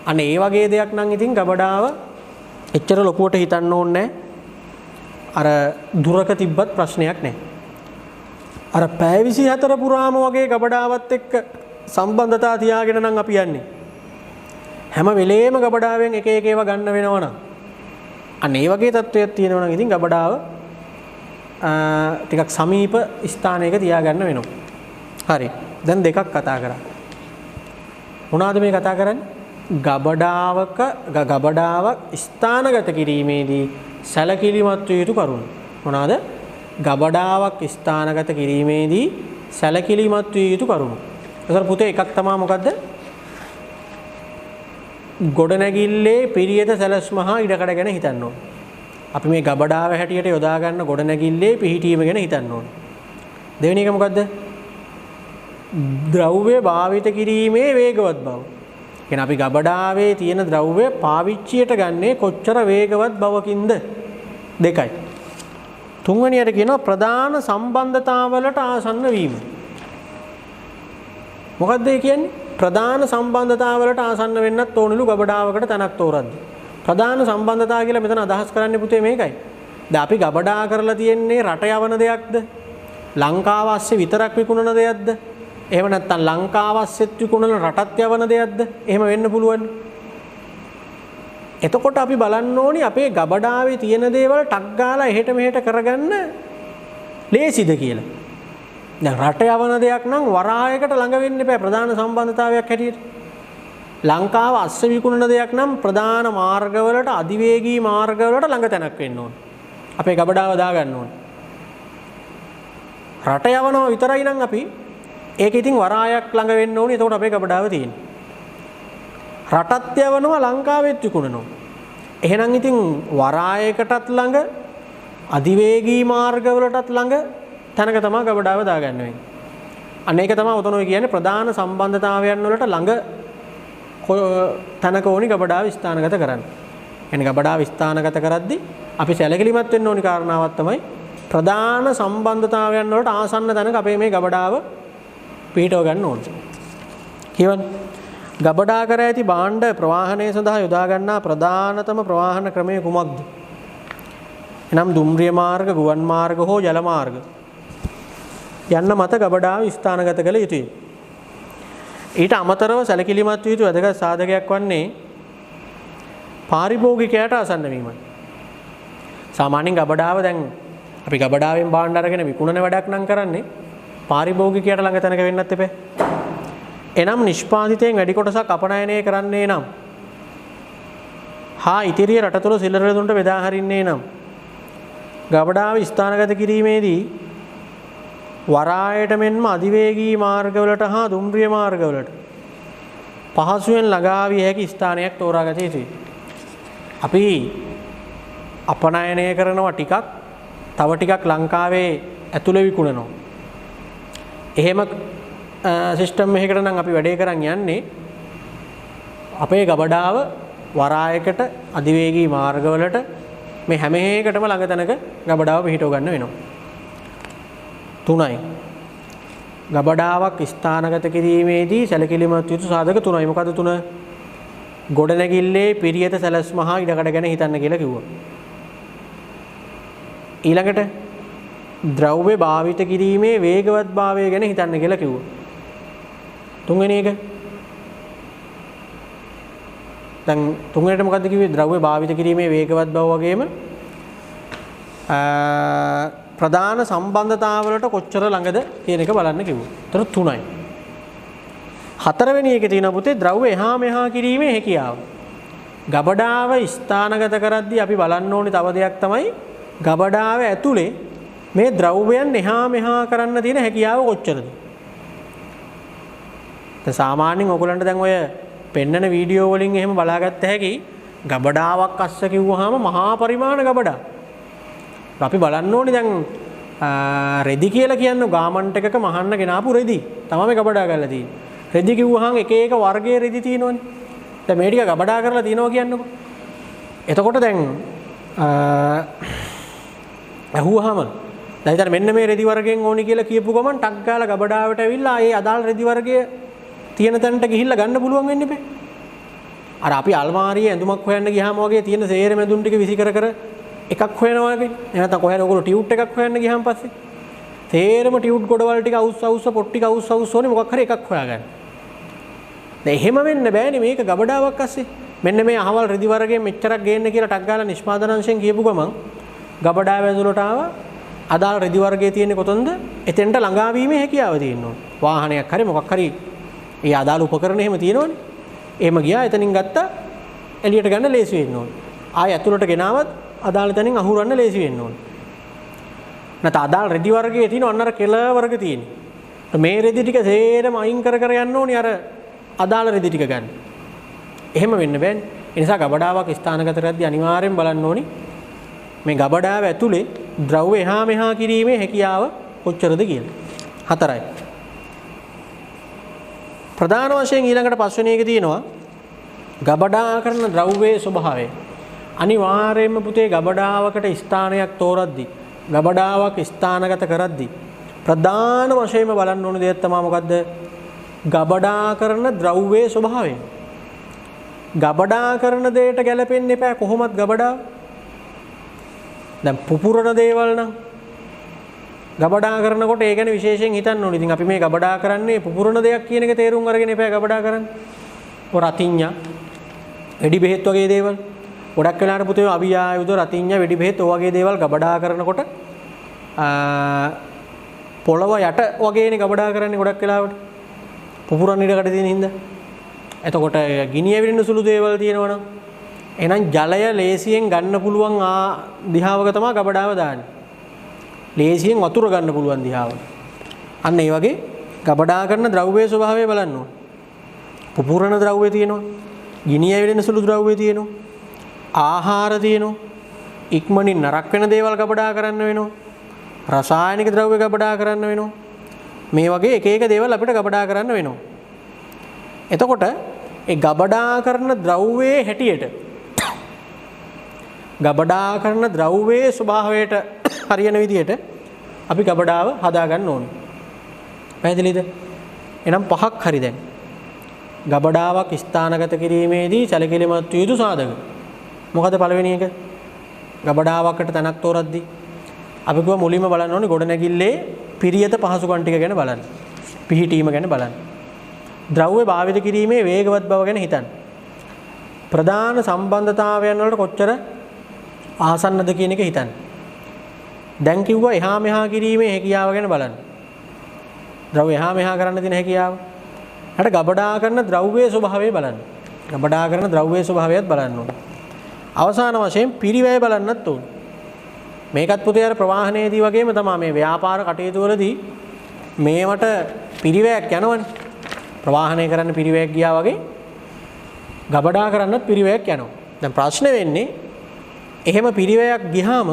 S1: අනේ ඒ වගේ දෙයක් නම් ඉතින් ගබඩාව එච්චර ලොකුවට හිතන්න ඕනේ අර දුරක තිබ්බත් ප්‍රශ්නයක් නැහැ. අර පැය 24 පුරාම වගේ ගබඩාවත් එක්ක සම්බන්ධතා තියාගෙන නම් අපි යන්නේ. හැම වෙලේම ගබඩාවෙන් එක එක ඒවා ගන්න වෙනවා නම් අනේ ඒ වගේ තත්ත්වයක් තියෙනවා නම් ඉතින් ගබඩාව ටිකක් සමීප ස්ථානයක තියාගන්න වෙනවා. හරි. දැන් දෙකක් කතා කරා. මොනවාද මේ කතා කරන්නේ? ගබඩාවක් ස්ථානගත කිරීමේදී සැලකිලිමත් විය යුතු කරුණු. මොනවාද? ගබඩාවක් ස්ථානගත කිරීමේදී සැලකිලිමත් විය යුතු කරුණු. ඒතර පුතේ එකක් තමයි මොකද්ද? ගොඩනැගිල්ලේ පිරියත සැලැස්ම හා ඉඩකඩ ගැන හිතන්න ඕන. අපි මේ ගබඩාව හැටියට යොදා ගන්න ගොඩනැගිල්ලේ පිහිටීම ගැන හිතන්න ඕන. දෙවෙනි එක මොකද්ද? ද්‍රව්‍ය භාවිත කිරීමේ වේගවත් බව. කියන්නේ අපි ගබඩාවේ තියෙන ද්‍රව්‍ය පාවිච්චියට ගන්නේ කොච්චර වේගවත් බවකින්ද? දෙකයි. තුන්වෙනියට කියනවා ප්‍රධාන සම්බන්ධතාවලට ආසන්න වීම. මොකද්ද ඒ කියන්නේ? ප්‍රධාන සම්බන්ධතාවලට ආසන්න වෙන්නත් ඕනලු ගබඩාවකට තැනක් තෝරද්දි. ප්‍රධාන සම්බන්ධතාව කියලා මෙතන අදහස් කරන්නේ පුතේ මේකයි. දැන් අපි ගබඩා කරලා තියෙන්නේ රට යවන දෙයක්ද? ලංකාව ASCII විතරක් විකුණන දෙයක්ද? එහෙම නැත්නම් ලංකාව ASCIIත් විකුණන රටත් යවන දෙයක්ද? එහෙම වෙන්න පුළුවන්. එතකොට අපි බලන්න ඕනි අපේ ගබඩාවේ තියෙන දේවල් ටක් ගාලා එහෙට මෙහෙට කරගන්න ලේසිද කියලා. දැන් රට යවන දෙයක් නම් වරායකට ළඟ වෙන්න එපා ප්‍රධාන සම්බන්ධතාවයක් හැටියට. ලංකාව ASCII විකුණන දෙයක් නම් ප්‍රධාන මාර්ගවලට අධිවේගී මාර්ගවලට ළඟ තැනක් වෙන්න ඕන. අපේ ගබඩාව දාගන්න ඕන. රට යවනවා විතරයි නම් අපි ඒක ඉතින් වරායක් ළඟ වෙන්න ඕනේ. එතකොට අපේ ගබඩාව තියෙන්නේ. රටත් යවනවා ලංකාවෙත් විකුණනවා. එහෙනම් ඉතින් වරායකටත් ළඟ අධිවේගී මාර්ගවලටත් ළඟ තැනක තමයි ගබඩාව දාගන්න වෙන්නේ. අනේක තමයි උතන ඔය කියන්නේ ප්‍රධාන සම්බන්ධතාවයන් වලට ළඟ තැනක ඕනි ගබඩාව ස්ථානගත කරන්න. එන්නේ ගබඩාව ස්ථානගත කරද්දී අපි සැලකිලිමත් වෙන්න ඕනි කාරණාවක් තමයි ප්‍රධාන සම්බන්ධතාවයන් වලට ආසන්න තැනක අපේ මේ ගබඩාව පිහිටව ගන්න ඕනේ. කියවනේ ගබඩා කර ඇති භාණ්ඩ ප්‍රවාහනය සඳහා යොදා ගන්නා ප්‍රධානතම ප්‍රවාහන ක්‍රමය කුමක්ද? එනම් දුම්රිය මාර්ග, ගුවන් මාර්ග හෝ ජල මාර්ග යන්න මත ගබඩාව ස්ථානගත කළ යුතුය. ඊට අමතරව සැලකිලිමත් විය යුතු වැදගත් සාධකයක් වන්නේ පාරිභෝගිකයාට ආසන්න වීමයි. සාමාන්‍යයෙන් ගබඩාව දැන් අපි ගබඩාවෙන් භාණ්ඩ අරගෙන විකුණන වැඩක් නම් කරන්නේ පාරිභෝගිකයාට ළඟ තැනක වෙන්නත් එපා. එනම් නිෂ්පාදිතයෙන් වැඩි කොටසක් අපනයනය කරන්නේ නම් හා ඉතිරිය රට තුළ සිල්ලරදුන්ට බෙදා හරින්නේ නම් ගබඩාව ස්ථානගත කිරීමේදී වරායට මෙන්ම අධිවේගී මාර්ගවලට හා දුම්රිය මාර්ගවලට පහසුවෙන් ළඟා විය හැකි ස්ථානයක් තෝරාගත යුතුයි. අපි අපනයනය කරනවා ටිකක් තව ටිකක් ලංකාවේ ඇතුළේ විකුණනවා. එහෙම සිස්ටම් එකකට නම් අපි වැඩේ කරන් යන්නේ අපේ ගබඩාව වරායකට අධිවේගී මාර්ගවලට මේ හැම එකකටම ළඟ තැනක ගබඩාව පිහිටව ගන්න වෙනවා. 3යි ගබඩාවක් ස්ථානගත කිරීමේදී සැලකිලිමත් යුතු සාධක 3යි. මොකද 3? ගොඩනැගිල්ලේ පිරියත සැලැස්ම හා ඉඩකඩ ගැන හිතන්න කියලා කිව්වා. ඊළඟට ද්‍රව්‍ය භාවිත කිරීමේ වේගවත් භාවය ගැන හිතන්න කියලා කිව්වා. 3වෙනි එක දැන් 3වෙනිට මොකද්ද කිව්වේ? ද්‍රව්‍ය භාවිත කිරීමේ වේගවත් බව වගේම ප්‍රධාන සම්බන්ධතාවලට කොච්චර ළඟද කියන එක බලන්න කිව්වා. ඒතර 3යි. 4වෙනි එකේ තියෙන පුතේ ද්‍රව්‍ය එහා මෙහා කිරීමේ හැකියාව. ගබඩාව ස්ථානගත කරද්දී අපි බලන්න ඕනේ තව දෙයක් තමයි ගබඩාව ඇතුලේ මේ ද්‍රව්‍යයන් එහා මෙහා කරන්න තියෙන හැකියාව කොච්චරද? දැන් සාමාන්‍යයෙන් ඔයගොල්ලන්ට දැන් ඔය පෙන්නන වීඩියෝ වලින් එහෙම බලාගත්ත හැකි ගබඩාවක් අස්ස කිව්වහම මහා පරිමාණ ගබඩා. අපි බලන්න ඕනේ දැන් රෙදි කියලා කියන්නේ ගාමන්ට් එකක මහන්න ගෙනාපු රෙදි තමයි ගබඩා කරලා තියෙන්නේ. රෙදි කිව්වහම එක එක වර්ගයේ රෙදි තියෙනවනේ. දැන් මේ ටික ගබඩා කරලා තියනවා කියන්නකො. එතකොට දැන් අහුවහම දැන් ඉතින් මෙන්න මේ රෙදි වර්ගයෙන් ඕනි කියලා කියපු ගමන් ටක් ගාලා ගබඩාවට ඇවිල්ලා ඒ අදාළ රෙදි වර්ගයේ තියෙන තැනට ගිහිල්ලා ගන්න පුළුවන් වෙන්නේ නැහැ. අර අපි අල්මාරියේ ඇඳුමක් හොයන්න ගියාම වගේ තියෙන සේරම ඇඳුම් ටික විසි කර කර එකක් හොයනවා වගේ. එහෙනම් කොහෙද ඔයගොල්ලෝ ටියුට් එකක් හොයන්න ගියාම පස්සේ තේරම ටියුට් ගොඩවල් ටික අවුස් පොට් ටික අවුස් ඕනේ මොකක් හරි එකක් හොයාගන්න. දැන් එහෙම වෙන්න බෑනේ මේක ගබඩාවක් අස්සේ. මෙන්න මේ අහවල් රෙදි වර්ගයෙන් මෙච්චරක් ගේන්න කියලා ටක් ගාලා නිෂ්පාදනාංශයෙන් කියපු ගමන් ගබඩාව ඇතුළට ආවා. අදාළ රෙදි වර්ගයේ තියෙන්නේ කොතනද? එතෙන්ට ළඟා වීමේ හැකියාව තියෙනවා. වාහනයක් හරි මොකක් හරි ඒ අදාළ උපකරණ එහෙම තියෙනවනේ. එහෙම ගියා එතනින් ගත්තා එළියට ගන්න ලේසි වෙන්න ඕනේ. ආය ඇතුළට ගෙනාවත් අදාළ තැනින් අහුරන්න ලේසි වෙන්න ඕනේ. නැත්නම් අදාළ රෙදි වර්ගයේ තියෙන අන්න අර කෙල වර්ග තියෙන. මේ රෙදි ටික සේරම අයින් කර කර යන්න ඕනේ අර අදාළ රෙදි ටික ගන්න. එහෙම වෙන්න බෑනේ. ඒ නිසා ගබඩාවක් ස්ථානගත කරද්දී අනිවාර්යෙන් බලන්න ඕනේ මේ ගබඩාව ඇතුලේ ද්‍රව්‍ය එහා මෙහා කිරීමේ හැකියාව කොච්චරද කියලා. 4යි. ප්‍රධාන වශයෙන් ඊළඟට පස්වෙනි එක තියෙනවා ගබඩා කරන ද්‍රව්‍යයේ ස්වභාවය. අනිවාර්යයෙන්ම පුතේ ගබඩාවකට ස්ථානයක් තෝරද්දී ගබඩාවක් ස්ථානගත කරද්දී ප්‍රධාන වශයෙන්ම බලන්න ඕන දේ තමයි මොකද්ද? ගබඩා කරන ද්‍රව්‍යයේ ස්වභාවය. ගබඩා කරන දෙයට ගැලපෙන්න එපා කොහොමත් ගබඩාව. දැන් පුපුරන දේවල් නම් ගබඩා කරනකොට ඒ ගැන විශේෂයෙන් හිතන්න ඕනේ. ඉතින් අපි මේ ගබඩා කරන්නේ පුපුරන දෙයක් කියන එක තේරුම් අරගෙන එපා ගබඩා කරන්න. රතිඤ්ඤා, වෙඩි බෙහෙත් වගේ දේවල්. ගොඩක් වෙලාවට පුතේ අවියායුධ, රතිඤ්ඤා, වෙඩි බෙහෙත් වගේ දේවල් ගබඩා කරනකොට පොළව යට වගේනේ ගබඩා කරන්නේ ගොඩක් වෙලාවට. පුපුරන ඉඩකට තියෙන හින්දා. එතකොට ගිනි ඇවිදින සුළු දේවල් තියෙනවනම් එහෙනම් ජලය ලේසියෙන් ගන්න පුළුවන් දිහාවක තමයි ගබඩාව දාන්නේ. ලේසියෙන් වතුර ගන්න පුළුවන් දිහාව. අන්න ඒ වගේ ගබඩා කරන ද්‍රව්‍යයේ ස්වභාවය බලන්න ඕනේ. පුපුරන ද්‍රව්‍ය තියෙනවා. ගිනි ඇවිදින සුළු ද්‍රව්‍ය තියෙනවා. ආහාර තියෙනවා. ඉක්මනින් නරක වෙන දේවල් ගබඩා කරන්න වෙනවා. රසායනික ද්‍රව්‍ය ගබඩා කරන්න වෙනවා. මේ වගේ එක එක දේවල් අපිට ගබඩා කරන්න වෙනවා. එතකොට ඒ ගබඩා කරන ද්‍රව්‍යයේ හැටියට ගබඩා කරන ද්‍රව්‍යයේ ස්වභාවයට හරියන විදිහට අපි ගබඩාව හදා ගන්න ඕනේ. පැහැදිලිද? එහෙනම් 5ක් හරි දැන්. ගබඩාවක් ස්ථානගත කිරීමේදී සැලකිලිමත් යුතු සාධක. මොකද පළවෙනි එක? ගබඩාවකට තැනක් තෝරද්දී අපි කිව්වා මුලින්ම බලන්න ඕනේ ගොඩනැගිල්ලේ පිරියත පහසුකම් ටික ගැන බලන්න. පිහිටීම ගැන බලන්න. ද්‍රව්‍ය භාවිත කිරීමේ වේගවත් බව ගැන හිතන්න. ප්‍රධාන සම්බන්ධතාවයන් වලට කොච්චර ආසන්නද කියන එක හිතන්න. දැන් කිව්වා එහා මෙහා කිරීමේ හැකියාව ගැන බලන්න. ද්‍රව්‍ය එහා මෙහා කරන්න තියෙන හැකියාව. ඊට ගබඩා කරන ද්‍රව්‍යයේ ස්වභාවය බලන්න. ගබඩා කරන ද්‍රව්‍යයේ ස්වභාවයත් බලන්න ඕනේ. අවසාන වශයෙන් පිරිවැය බලන්නත් ඕනේ. මේකත් පුතේ අර ප්‍රවාහනයේදී වගේම තමයි මේ ව්‍යාපාර කටයුතු වලදී මේවට පිරිවැයක් යනවනේ. ප්‍රවාහනය කරන්න පිරිවැයක් ගියා වගේ ගබඩා කරන්නත් පිරිවැයක් යනවා. දැන් ප්‍රශ්නේ වෙන්නේ එහෙම පිරිවැයක් ගියාම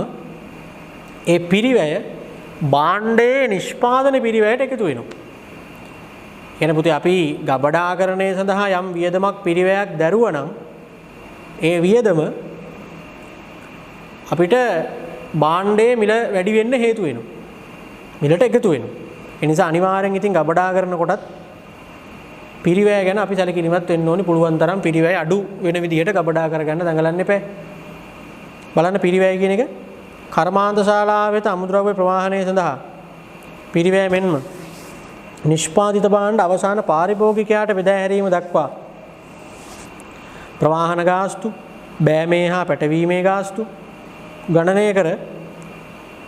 S1: ඒ පිරිවැය භාණ්ඩයේ නිෂ්පාදන පිරිවැයට එකතු වෙනවා. කියන්නේ පුතේ අපි ගබඩාකරණය සඳහා යම් වියදමක් පිරිවැයක් දැරුවා නම් ඒ වියදම අපිට භාණ්ඩයේ මිල වැඩි වෙන්න හේතු වෙනවා. මිලට එකතු වෙනවා. ඒ නිසා අනිවාර්යෙන් ඉතින් ගබඩා කරනකොටත් පිරිවැය ගැන අපි සැලකිලිමත් වෙන්න ඕනේ. පුළුවන් තරම් පිරිවැය අඩු වෙන විදිහට ගබඩා කරගන්න දඟලන්න එපා. බලන්න පිරිවැය කියන එක කර්මාන්ත ශාලාව වෙත අමුද්‍රව්‍ය ප්‍රවාහනය සඳහා පිරිවැය මෙන්ම නිෂ්පාදිත භාණ්ඩ අවසාන පාරිභෝගිකයාට බෙදා හැරීම දක්වා ප්‍රවාහන ගාස්තු, බෑමේ හා පැටවීමේ ගාස්තු ගණනය කර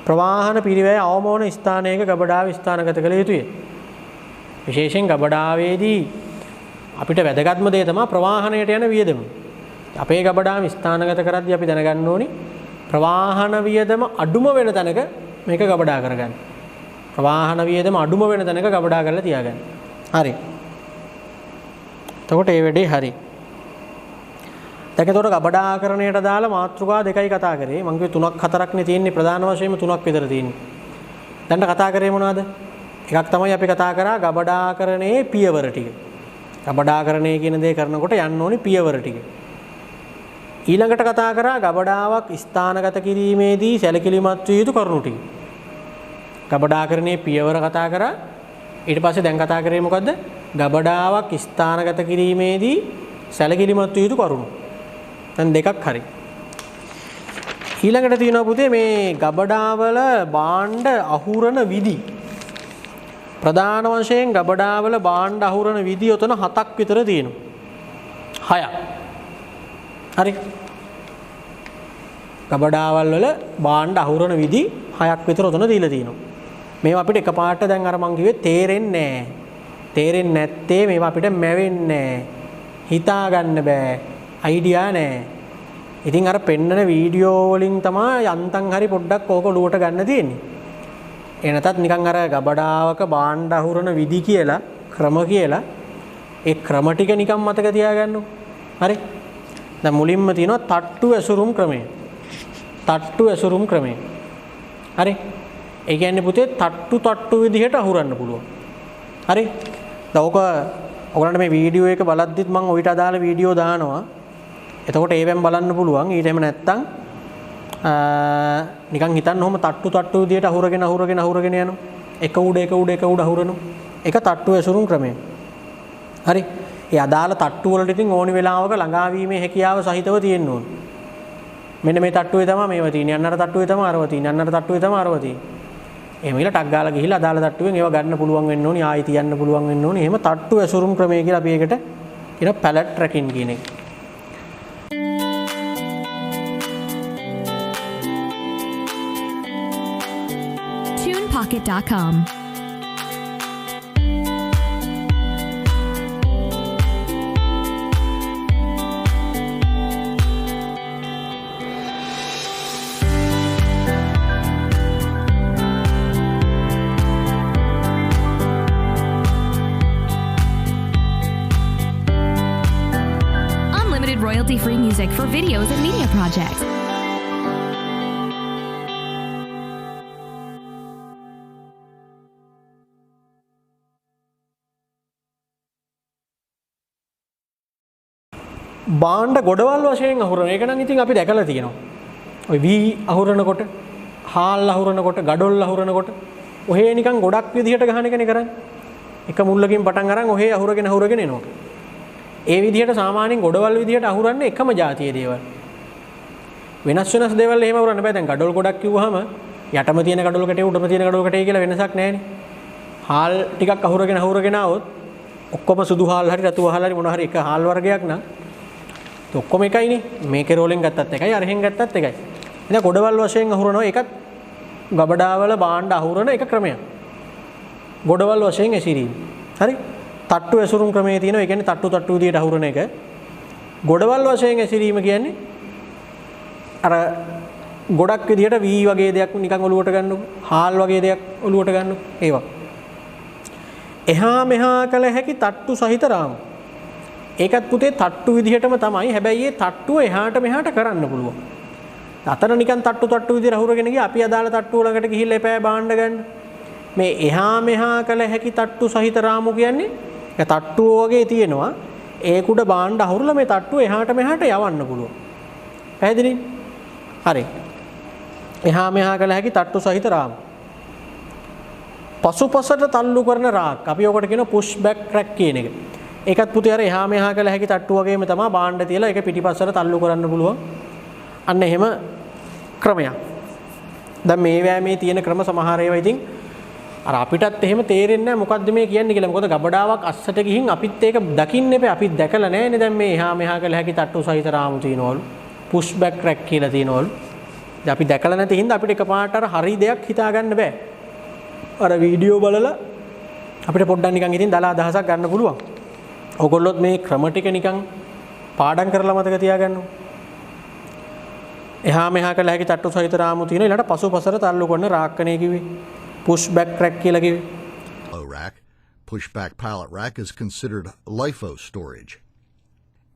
S1: ප්‍රවාහන පිරිවැය අවම වන ස්ථානයක ගබඩාව ස්ථානගත කළ යුතුය. විශේෂයෙන් ගබඩාවේදී අපිට වැදගත්ම දේ තමයි ප්‍රවාහනයට යන වියදම. අපේ ගබඩාව ස්ථානගත කරද්දී අපි දැනගන්න ඕනි ප්‍රවාහන වියදම අඩුම වෙන තැනක මේක ගබඩා කරගන්න. ප්‍රවාහන වියදම අඩුම වෙන තැනක ගබඩා කරලා තියාගන්න. හරි. එතකොට ඒ වැඩේ හරි. දැන් ඒතකොට ගබඩාකරණයට දාලා මාතෘකා දෙකයි කතා කරේ. මම කිව්වේ 3ක් 4ක් නේ තියෙන්නේ ප්‍රධාන වශයෙන්ම 3ක් විතර තියෙන්නේ. දැන් කතා කරේ මොනවද? එකක් තමයි අපි කතා කරා ගබඩාකරණයේ පියවර ටික. ගබඩාකරණය කියන දේ කරනකොට යන්න ඕනි පියවර ටික. ඊළඟට කතා කරා ගබඩාවක් ස්ථානගත කිරීමේදී සැලකිලිමත් විය යුතු කරුණු ටික. ගබඩාකරණයේ පියවර කතා කරා. ඊට පස්සේ දැන් කතා කරේ මොකද්ද? ගබඩාවක් ස්ථානගත කිරීමේදී සැලකිලිමත් විය යුතු කරුණු. දැන් දෙකක් හරි. ඊළඟට තියෙනවා පුතේ මේ ගබඩාවල භාණ්ඩ අහුරන විදි. ප්‍රධාන වශයෙන් ගබඩාවල භාණ්ඩ අහුරන විදි උතන 7ක් විතර තියෙනවා. 6ක්. හරි. ගබඩාවල් වල භාණ්ඩ අහුරන විදි 6ක් විතර උතන දීලා තියෙනවා. මේවා අපිට එකපාරට දැන් අර මං කිව්වේ තේරෙන්නේ නැහැ. තේරෙන්නේ නැත්තේ මේවා අපිට මැවෙන්නේ නැහැ. හිතා ගන්න බෑ. අයිඩියා නැහැ. ඉතින් අර පෙන්නන වීඩියෝ වලින් තමයි යන්තම් හරි පොඩ්ඩක් ඕක ඔලුවට ගන්න තියෙන්නේ. ඒ නැතත් නිකන් අර ගබඩාවක භාණ්ඩ අහුරන විදි කියලා ක්‍රම කියලා ඒ ක්‍රම ටික නිකන් මතක තියාගන්නකො. හරි. දැන් මුලින්ම තියෙනවා තට්ටු ඇසුරුම් ක්‍රමය. තට්ටු ඇසුරුම් ක්‍රමය. හරි. ඒ කියන්නේ පුතේ තට්ටු විදිහට අහුරන්න පුළුවන්. හරි. දැන් ඔයගොල්ලන්ට මේ වීඩියෝ එක බලද්දිත් මම ඔයිට අදාළ වීඩියෝ දානවා. එතකොට ඒවෙන් බලන්න පුළුවන්. ඊට එහෙම නැත්තම් නිකන් හිතන්න ඔහම තට්ටු විදියට අහුරගෙන යනවා. එක උඩ අහුරනවා. ඒක තට්ටු ඇසුරුම් ක්‍රමය. හරි. ඒ අදාළ තට්ටු වලට ඉතින් ඕනි වෙලාවක ළඟා වීමේ හැකියාව සහිතව තියෙන්න ඕන. මෙන්න මේ තට්ටුවේ තමයි මේව තියෙන්නේ. අන්නර තට්ටුවේ තමයි අරව තියෙන්නේ. අන්නර තට්ටුවේ තමයි අරව තියෙන්නේ. එහෙම ගිහලා ටක් ගාලා ගිහිල්ලා අදාළ තට්ටුවෙන් ඒව ගන්න පුළුවන් වෙන්න ඕනි. ආයි තියන්න පුළුවන් වෙන්න ඕනි. එහෙම තට්ටු ඇසුරුම් ක්‍රමය කියලා අපි ඒකට කියන පැලට් ට්‍රැකින් කියන එක.
S3: TunePocket.com. Unlimited royalty-free music for videos and media projects.
S1: බාණ්ඩ ගොඩවල් වශයෙන් අහුරන එක නම් ඉතින් අපි දැකලා තියෙනවා. ඔය වී අහුරනකොට, හාල් අහුරනකොට, ගඩොල් අහුරනකොට ඔහේ නිකන් ගොඩක් විදිහට ගහන එකනේ කරන්නේ. එක මුල්ලකින් පටන් අරන් ඔහේ අහුරගෙන එනවා. ඒ විදිහට සාමාන්‍යයෙන් ගොඩවල් විදිහට අහුරන්නේ එකම જાතියේ දේවල්. වෙනස් දේවල් එහෙම අහුරන්න බෑ. දැන් ගඩොල් ගොඩක් කිව්වහම යටම තියෙන ගඩොල් කටේ උඩම තියෙන ගඩොල් කටේ කියලා වෙනසක් නැහැනේ. හාල් ටිකක් අහුරගෙන આવොත් ඔක්කොම සුදු හාල් හරි රතු හාල් හරි මොන හරි එක හාල් වර්ගයක් නම් ඔක්කොම එකයිනේ. මේකේ රෝලෙන් ගත්තත් එකයි අරහෙන් ගත්තත් එකයි. ඉතින් ගොඩවල් වශයෙන් අහුරනවා ඒකත් ගබඩාවල භාණ්ඩ අහුරන එක ක්‍රමයක්. ගොඩවල් වශයෙන් ඇසිරීම. හරි. තට්ටු ඇසුරුම් ක්‍රමයේ තියෙනවා. ඒ කියන්නේ තට්ටු විදියට අහුරන එක. ගොඩවල් වශයෙන් ඇසිරීම කියන්නේ අර ගොඩක් විදියට වී වගේ දෙයක් නිකන් ඔලුවට ගන්නකො. හාල් වගේ දෙයක් ඔලුවට ගන්නකො. ඒවා. එහා මෙහා කළ හැකි තට්ටු සහිත රාමු. ඒකත් පුතේ තට්ටු විදිහටම තමයි. හැබැයි ඒ තට්ටුව එහාට මෙහාට කරන්න පුළුවන්. අතන නිකන් තට්ටු විදිහට අහුරගෙන ගියා අපි අදාළ තට්ටුව ළඟට ගිහිල්ලා එපෑ බාණ්ඩ ගන්න. මේ එහා මෙහා කළ හැකි තට්ටු සහිත රාමු කියන්නේ ඒ තට්ටුව වගේ තියෙනවා. ඒකුඩ බාණ්ඩ අහුරලා මේ තට්ටුව එහාට මෙහාට යවන්න පුළුවන්. පැහැදිලිද? හරි. එහා මෙහා කළ හැකි තට්ටු සහිත රාමු. පසුපසට තල්ලු කරන රාක්. අපි ඔකට කියන පුෂ් බෑක් ට්‍රැක් කියන එක. ඒකත් පුතේ අර එහා මෙහා කළ හැකි තට්ටු වගේම තමයි බාණ්ඩ තියලා ඒක පිටිපස්සට තල්ලු කරන්න පුළුවන්. අන්න එහෙම ක්‍රමයක්. දැන් මේ වෑමේ තියෙන ක්‍රම සමහර ඒවා ඉතින් අර අපිටත් එහෙම තේරෙන්නේ නැහැ මොකද්ද මේ කියන්නේ කියලා. මොකද ගබඩාවක් අස්සට ගිහින් අපිත් ඒක දකින්න එපා. අපිත් දැකලා නැහැනේ දැන් මේ එහා මෙහා කළ හැකි තට්ටු සහිත රාමු තියනවලු. පුෂ් බෑක් ට්‍රැක් කියලා තියනවලු. දැන් අපි දැකලා නැති හින්දා අපිට එකපාරට අර හරි දෙයක් හිතා ගන්න බෑ. අර වීඩියෝ බලලා අපිට පොඩ්ඩක් නිකන් ඉතින් දලා අදහසක් ගන්න පුළුවන්. ඔයගොල්ලොත් මේ ක්‍රම ටික නිකන් පාඩම් කරලා මතක තියාගන්න. එහා මෙහා කළ හැකි තට්ටු සහිත රාමු තියෙන ඊළඟට පසුපසට තල්ලු කරන රාක්කණේ කිව්වේ. push back track කියලා කිව්වේ.
S4: Rack, pushback pallet rack is considered LIFO storage.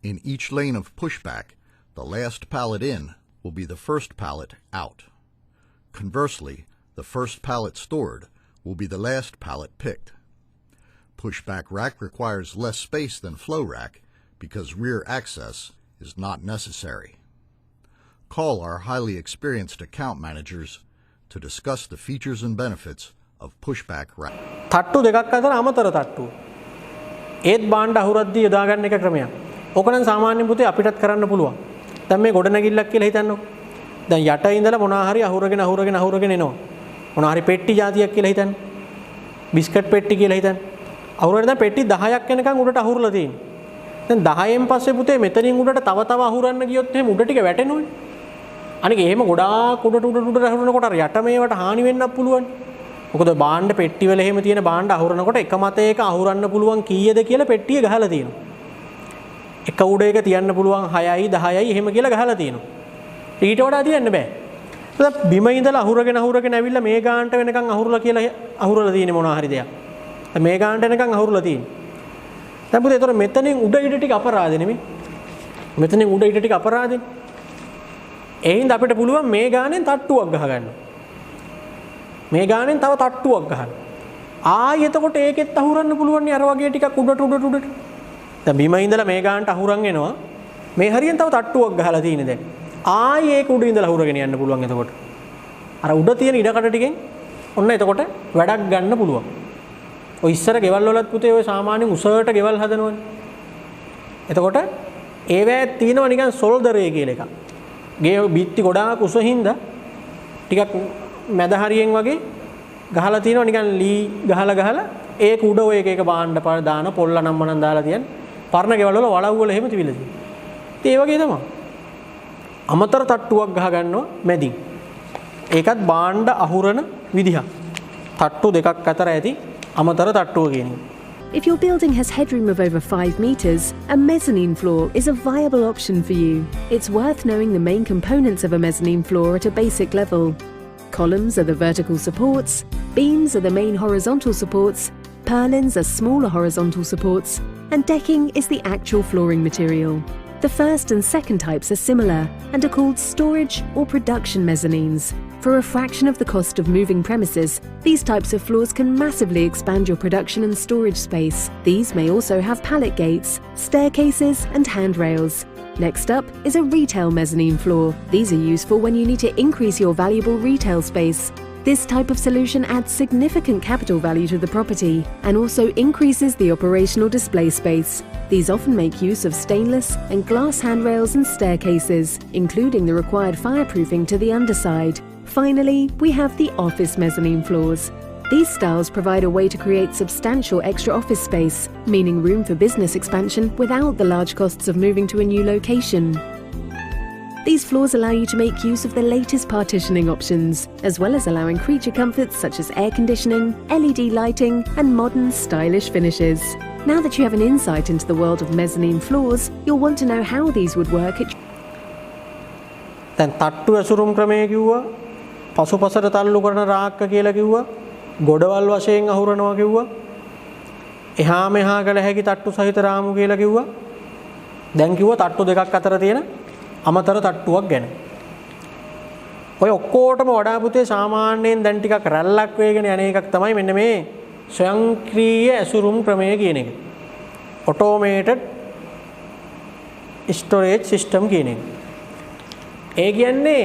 S4: In each lane of pushback, the last pallet in will be the first pallet out. Conversely, the first pallet stored will be the last pallet picked. Pushback rack requires less space than flow rack because rear access is not necessary. Call our highly experienced account managers to discuss the features and benefits of pushback rack.
S1: තට්ටු දෙකක් අතර අමතර තට්ටු. ඒත් බාණ්ඩ අහුරද්දී යොදා ගන්න එක ක්‍රමයක්. ඕක නම් සාමාන්‍ය පුතේ අපිටත් කරන්න පුළුවන්. දැන් මේ ගොඩනැගිල්ලක් කියලා හිතන්නකො. දැන් යට ඉඳලා මොනවා හරි අහුරගෙන එනවා. මොනවා හරි පෙට්ටි జాතියක් කියලා හිතන්න. බිස්කට් පෙට්ටි කියලා හිතන්න. අහුරගෙන දැන් පෙට්ටි 10ක් වෙනකන් උඩට අහුරලා තියෙනවා. දැන් 10න් පස්සේ පුතේ මෙතනින් උඩට තව අහුරන්න ගියොත් එහෙම උඩ ටික වැටෙනවනේ. අනික එහෙම ගොඩාක් උඩට අහුරනකොට අර යට මේවට හානි වෙන්නත් පුළුවන්. මොකද භාණ්ඩ පෙට්ටිවල එහෙම තියෙන භාණ්ඩ අහුරනකොට එක මතයක අහුරන්න පුළුවන් කීයද කියලා පෙට්ටිය ගහලා තියෙනවා. එක උඩයක තියන්න පුළුවන් 6යි 10යි එහෙම කියලා ගහලා තියෙනවා. ඊට වඩා තියන්න බෑ. ඒක බිම ඉඳලා අහුරගෙන ඇවිල්ලා මේ ගානට වෙනකන් අහුරලා කියලා අහුරලා තියෙන්නේ මොනවා හරි දෙයක්. මේ ගානට වෙනකන් අහුරලා තියෙන්නේ. දැන් පුතේ ඒතර මෙතනින් උඩ ඉඩ ටික අපරාධ නෙමෙයි. මෙතනින් උඩ ඉඩ ටික අපරාධනේ. ඒ හින්දා අපිට පුළුවන් මේ ගානෙන් තට්ටුවක් ගහ ගන්න. මේ ගානෙන් තව තට්ටුවක් ගහන්න. ආයෙ එතකොට ඒකෙත් අහුරන්න පුළුවන් නේ අර වගේ ටිකක් උඩට. දැන් බිම ඉඳලා මේ ගානට අහුරන් එනවා. මේ හරියෙන් තව තට්ටුවක් ගහලා තියෙන්නේ දැන්. ආයෙ ඒක උඩ ඉඳලා අහුරගෙන යන්න පුළුවන් එතකොට. අර උඩ තියෙන ඉඩකඩ ටිකෙන් ඔන්න එතකොට වැඩක් ගන්න පුළුවන්. ඔය ඉස්සර ගෙවල් වලත් පුතේ ඔය සාමාන්‍යයෙන් උසට ගෙවල් හදනවනේ. එතකොට ඒවැත් තියෙනවා නිකන් සොල්දරේ කියලා එකක්. ගේ බිත්ති ගොඩාක් උස හින්දා ටිකක් මැද හරියෙන් වගේ ගහලා තියෙනවා නිකන් ලී ගහලා ඒක උඩ ඔය එක භාණ්ඩ දාන පොල්ල නම් මනම් දාලා තියන්නේ. පරණ ගෙවල් වල වලව් වල එහෙම තිබිලා තියෙනවා. ඒ වගේ තමයි. අමතර තට්ටුවක් ගහ ගන්නවා මැදින්. ඒකත් භාණ්ඩ අහුරන විදිහ. තට්ටු දෙකක් අතර ඇති අමතර තට්ටුව කියන්නේ.
S5: If your building has headroom of over 5 metres, a mezzanine floor is a viable option for you. It's worth knowing the main components of a mezzanine floor at a basic level. Columns are the vertical supports, beams are the main horizontal supports, purlins are smaller horizontal supports, and decking is the actual flooring material. The first and second types are similar and are called storage or production mezzanines. For a fraction of the cost of moving premises, these types of floors can massively expand your production and storage space. These may also have pallet gates, staircases and handrails. Next up is a retail mezzanine floor. These are useful when you need to increase your valuable retail space. This type of solution adds significant capital value to the property and also increases the operational display space. These often make use of stainless and glass handrails and staircases, including the required fireproofing to the underside. Finally, we have the office mezzanine floors. These styles provide a way to create substantial extra office space, meaning room for business expansion without the large costs of moving to a new location. These floors allow you to make use of the latest partitioning options, as well as allowing creature comforts such as air conditioning, LED lighting, and modern, stylish finishes. Now that you have an insight into the world of mezzanine floors, you'll want to know how these would work at
S1: දැන් තට්ටු ඇසුරුම් ක්‍රමය කිව්වා, පසුපසට තල්ලු කරන රාක්ක කියලා කිව්වා, ගොඩවල් වශයෙන් අහුරනවා කිව්වා, එහා මෙහා කළ හැකි තට්ටු සහිත රාමු කියලා කිව්වා. දැන් කිව්වා තට්ටු දෙකක් අතර තියෙන අමතර තට්ටුවක් ගැන. ඔය ඔක්කොටම වඩා පුතේ සාමාන්‍යයෙන් දැන් ටිකක් රැල්ලක් වේගෙන යන එකක් තමයි මෙන්න මේ ස්වයංක්‍රීය ඇසුරුම් ක්‍රමය කියන එක. ඔටෝමේටඩ් ස්ටෝරේජ් සිස්ටම් කියන එක. ඒ කියන්නේ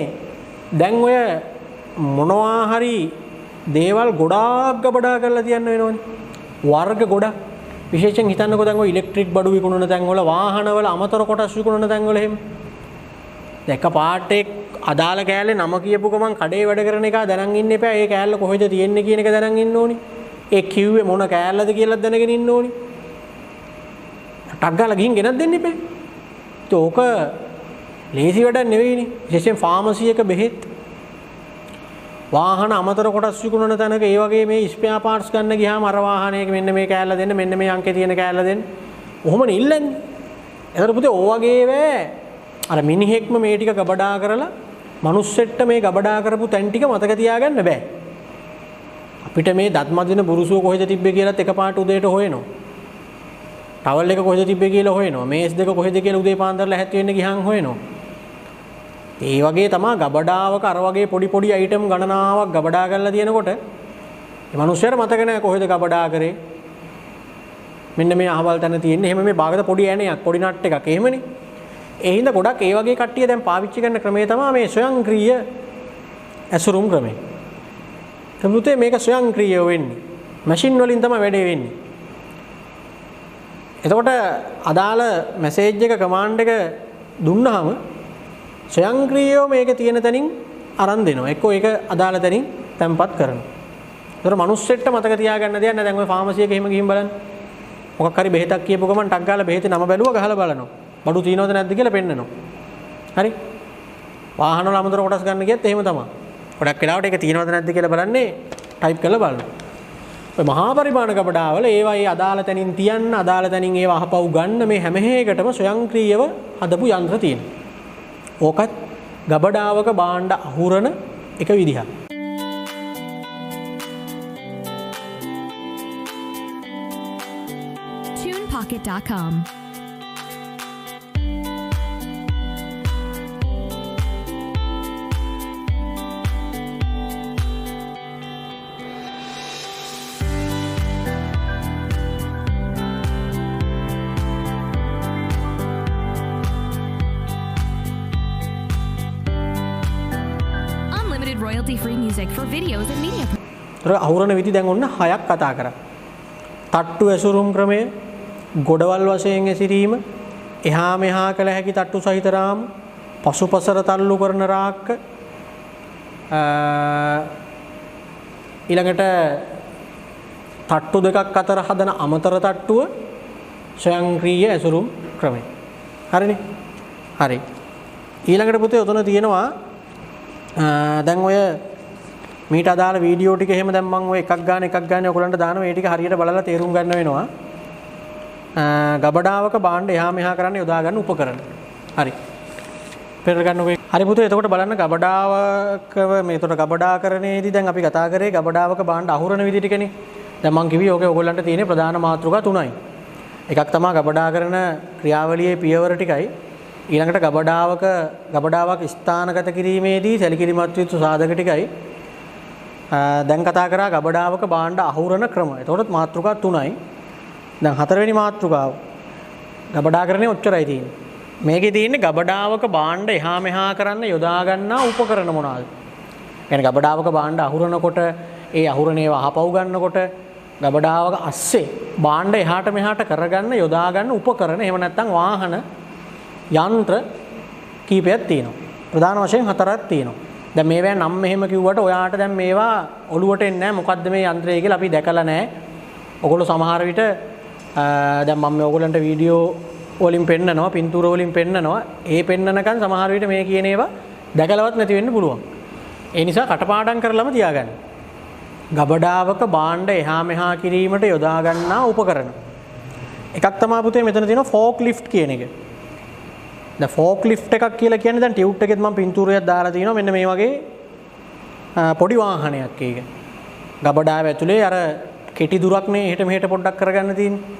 S1: දැන් ඔය මොනවා හරි දේවල් ගොඩාක් ගබඩා කරලා තියන්න වෙනවනේ. වර්ග ගොඩක්. විශේෂයෙන් හිතන්නකෝ දැන් ඔය ඉලෙක්ට්‍රික් බඩු විකුණන තැන් වල වාහනවල අමතර කොටස් විකුණන තැන් වල එහෙම. දැක්ක පාටේ අදාළ කෑල්ලේ නම කියපු ගමන් කඩේ වැඩ කරන එක දැනන් ඉන්න එපා. ඒ කෑල්ල කොහෙද තියෙන්නේ කියන එක දැනන් ඉන්න ඕනි. ඒ කිව්වේ මොන කෑල්ලද කියලා දැනගෙන ඉන්න ඕනි. ටක් ගාලා ගිහින් ගෙනත් දෙන්න එපා. ඒක ලේසි වැඩක් නෙවෙයිනේ. විශේෂයෙන් ෆාමසි එක බෙහෙත් වාහන අමතර කොටස් විකුණන තැනක ඒ වගේ මේ ස්පෙයා පාර්ට්ස් ගන්න ගියාම අර වාහනයක මෙන්න මේ කෑල්ල දෙන්න, මෙන්න මේ අංකේ තියෙන කෑල්ල දෙන්න. ඔහොමනේ ඉල්ලන්නේ. ඒතර පුතේ ඕ වගේ වේ අර මිනිහෙක්ම මේ ටික ගබඩා කරලා මනුස්සෙට්ට මේ ගබඩා කරපු තැන් ටික මතක තියාගන්න බෑ. අපිට මේ දත් මදින බුරුසුව කොහෙද තිබ්බේ කියලාත් එකපාරට උදේට හොයනවා. ටවල් එක කොහෙද තිබ්බේ කියලා හොයනවා. මේස් දෙක කොහෙද කියලා උදේ පාන්දරලා හැත් වෙන්න ගියන් හොයනවා. ඒ වගේ තමයි ගබඩාවක අර වගේ පොඩි අයිටම් ගණනාවක් ගබඩා කරලා තියෙනකොට මේ මිනිස්සුන්ට මතක නැහැ කොහෙද ගබඩා කරේ. මෙන්න මේ අහවල් තැන තියෙන්නේ. එහෙම මේ භාගත පොඩි ඇණයක්, පොඩි නට් එකක්. එහෙමනේ. ඒ හින්දා ගොඩක් ඒ වගේ කට්ටිය දැන් පාවිච්චි කරන ක්‍රමය තමයි මේ ස්වයංක්‍රීය ඇසුරුම් ක්‍රමය. එතකොට මේක ස්වයංක්‍රීය වෙන්නේ. මැෂින් වලින් තමයි වැඩේ වෙන්නේ. එතකොට අදාළ මැසේජ් එක කමාන්ඩ් එක දුන්නාම ස්වයංක්‍රීයව මේක තියෙන තැනින් අරන් දෙනවා. එක්කෝ ඒක අදාළ තැනින් තැම්පත් කරනවා. ඒතර මිනිස්සෙට්ට මතක තියාගන්න දෙයක් නෑ. දැන් ඔය ෆාමසි එකේ එහෙම ගිහින් බලන්න. මොකක් හරි බෙහෙතක් කියපු ගමන් ටක් ගාලා බෙහෙතේ නම බැලුවා ගහලා බලනවා. බඩු තියනවද නැද්ද කියලා පෙන්නනවා. හරි. වාහන වල අමතර කොටස් ගන්න ගියත් එහෙම තමයි. ගොඩක් වෙලාවට ඒක තියනවද නැද්ද කියලා බලන්නේ ටයිප් කරලා බලන්න. ඔය මහා පරිමාණ ගබඩාවල ඒවා ඒ අදාළ තැනින් තියන්න අදාළ තැනින් ඒවා අහපව් ගන්න මේ හැම එකටම ස්වයංක්‍රීයව හදපු යන්ත්‍ර තියෙනවා. ඕකත් ගබඩාවක භාණ්ඩ අහුරන එක විදිහක්.
S3: TunePocket.com. Unlimited royalty-free music for videos and media.
S1: ඒතර අහුරන විදි දැන් ඔන්න 6ක් කතා කරා. තට්ටු ඇසුරුම් ක්‍රමය, ගොඩවල් වශයෙන් ඇසිරීම, එහා මෙහා කළ හැකි තට්ටු සහිත රාමු, පසුපසර තල්ලු කරන රාක්ක, ඊළඟට තට්ටු දෙකක් අතර හදන අමතර තට්ටුව ස්වයංක්‍රීය ඇසුරුම් ක්‍රමය. හරිනේ? හරි. ඊළඟට පුතේ උතන තියෙනවා දැන් ඔය මීට අදාළ වීඩියෝ ටික එහෙම දැන් මම ඔය එකක් ගන්න ඔයගොල්ලන්ට දානවා. ඒ ටික හරියට බලලා තේරුම් ගන්න වෙනවා. ගබඩාවක භාණ්ඩ එහා මෙහා කරන්න යොදා ගන්න උපකරණ. හරි. පෙර ගන්නකෝ. හරි පුතේ එතකොට බලන්න ගබඩාවකව මේතොට ගබඩාකරණයේදී දැන් අපි කතා කරේ ගබඩාවක භාණ්ඩ අහුරන විදි ටිකනේ. දැන් මම කිව්වේ ඕකේ ඔයගොල්ලන්ට තියෙන ප්‍රධාන මාතෘකා තුනයි. එකක් තමයි ගබඩාකරණ ක්‍රියාවලියේ පියවර ටිකයි. ඊළඟට ගබඩාවක් ස්ථානගත කිරීමේදී සැලකිලිමත් යුතු සාධක ටිකයි. දැන් කතා කරා ගබඩාවක භාණ්ඩ අහුරන ක්‍රම. එතකොට මාතෘකා තුනයි. දැන් හතරවෙනි මාතෘකාව ගබඩාකරණේ ඔච්චරයි තියෙන්නේ. මේකේ තියෙන්නේ ගබඩාවක භාණ්ඩ එහා මෙහා කරන්න යොදා ගන්නා උපකරණ මොනවාද? يعني ගබඩාවක භාණ්ඩ අහුරනකොට ඒ අහුරණේව අහපව් ගන්නකොට ගබඩාවක අස්සේ භාණ්ඩ එහාට මෙහාට කරගන්න යොදා ගන්න උපකරණ එහෙම නැත්නම් වාහන යන්ත්‍ර කීපයක් තියෙනවා. ප්‍රධාන වශයෙන් හතරක් තියෙනවා. දැන් මේවා නම් මෙහෙම කිව්වට ඔයාට දැන් මේවා ඔලුවට එන්නේ නැහැ. මොකද්ද මේ යන්ත්‍රය කියලා අපි දැකලා නැහැ. ඔයගොල්ලෝ සමහර විට දැන් මම ඔයගොල්ලන්ට වීඩියෝ වලින් පෙන්නනවා, පින්තූර වලින් පෙන්නනවා. ඒ පෙන්නනකන් සමහර විට මේ කියන ඒවා දැකලවත් නැති වෙන්න පුළුවන්. ඒ නිසා කටපාඩම් කරලම තියාගන්න. ගබඩාවක භාණ්ඩ එහා මෙහා කිරීමට යොදා ගන්නා උපකරණ. එකක් තමයි පුතේ මෙතන තියෙන ෆෝක් ලිෆ්ට් කියන එක. දැන් ෆෝක් ලිෆ්ට් එකක් කියලා කියන්නේ දැන් ටියුට් එකෙත් මම පින්තූරයක් දාලා තිනවා මෙන්න මේ වගේ පොඩි වාහනයක් ඒක. ගබඩාව ඇතුලේ අර කෙටි දුරක් නේ එහෙට මෙහෙට පොඩ්ඩක් කරගන්න තියෙන්නේ.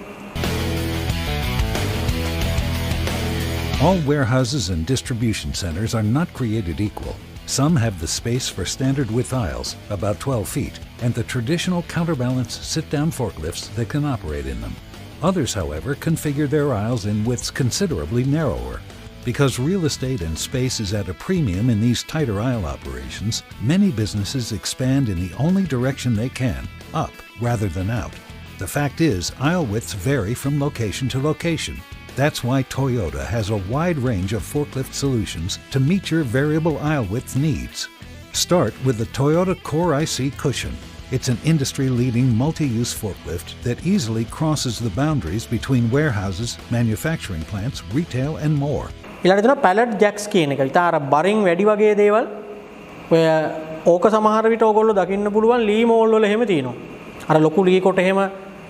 S6: All warehouses and distribution centers are not created equal. Some have the space for standard width aisles, about 12 feet, and the traditional counterbalance sit-down forklifts that can operate in them. Others, however, configure their aisles in widths considerably narrower. Because real estate and space is at a premium in these tighter aisle operations, many businesses expand in the only direction they can, up rather than out. The fact is, aisle widths vary from location to location. That's why Toyota has a wide range of forklift solutions to meet your variable aisle width needs. Start with the Toyota Core IC Cushion. It's an industry-leading multi-use forklift that easily crosses the boundaries between warehouses, manufacturing plants, retail, and more.
S1: ඊළඟට තියෙනවා palette ජැක්ස් කියන එක. ඉතින් අර බරින් වැඩි වගේ දේවල් ඔය ඕක සමහර විට ඕගොල්ලෝ දකින්න පුළුවන් ලී මෝල් වල එහෙම තියෙනවා. අර ලොකු ලී කොට එහෙම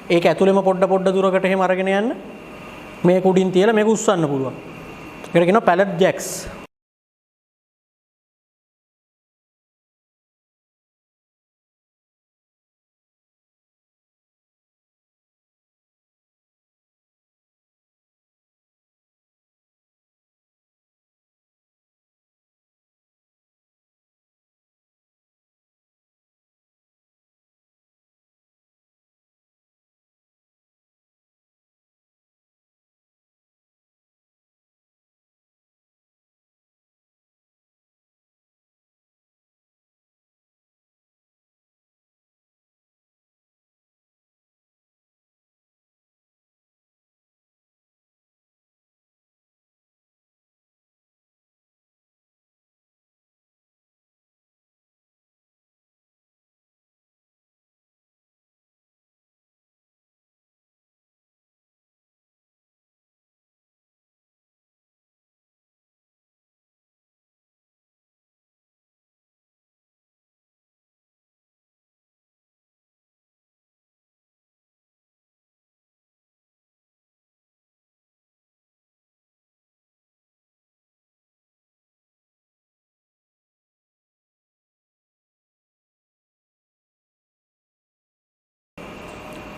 S1: ඒක ඇතුළෙම පොඩ දුරකට එහෙම අරගෙන යන්න මේක උඩින් තියලා මේක උස්සන්න පුළුවන්. ඒකට කියනවා පැලට් ජැක්ස්.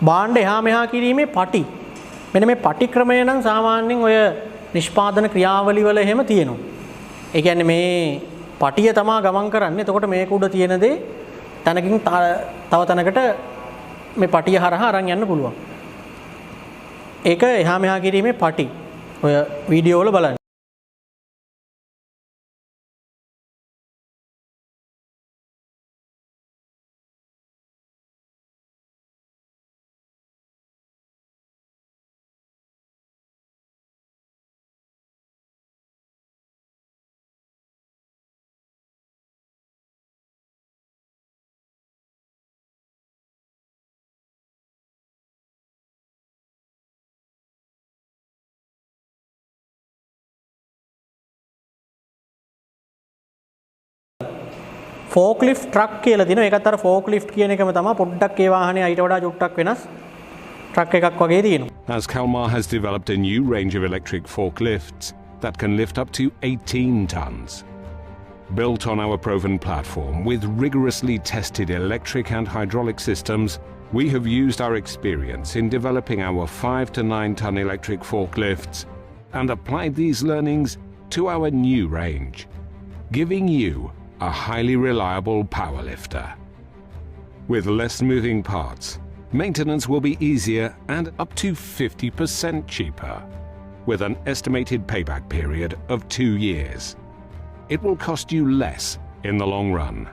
S1: භාණ්ඩ එහා මෙහා කිරීමේ පටි. මෙන්න මේ පටි ක්‍රමය නම් සාමාන්‍යයෙන් ඔය නිෂ්පාදන ක්‍රියාවලි වල එහෙම තියෙනවා. ඒ කියන්නේ මේ පටිය තමයි ගමන් කරන්නේ. එතකොට මේක උඩ තියෙන දේ තනකින් තව තැනකට මේ පටිය හරහා අරන් යන්න පුළුවන්. ඒක එහා මෙහා කිරීමේ පටි. ඔය වීඩියෝ වල බලන්න. ෆෝක්ලිෆ්ට් ට්‍රක් කියලා දිනවා. ඒකත් අර ෆෝක්ලිෆ්ට් කියන එකම තමයි. පොඩ්ඩක් ඒ වාහනේ ඊට වඩා චුට්ටක් වෙනස් ට්‍රක් එකක් වගේ තියෙනවා.
S7: As Kalmar has developed a new range of electric forklifts that can lift up to 18 tons. Built on our proven platform with rigorously tested electric and hydraulic systems, we have used our experience in developing our 5 to 9 ton electric forklifts and applied these learnings to our new range, giving you a highly reliable power lifter. With less moving parts, maintenance will be easier and up to 50% cheaper, with an estimated payback period of 2 years. It will cost you less in the long run.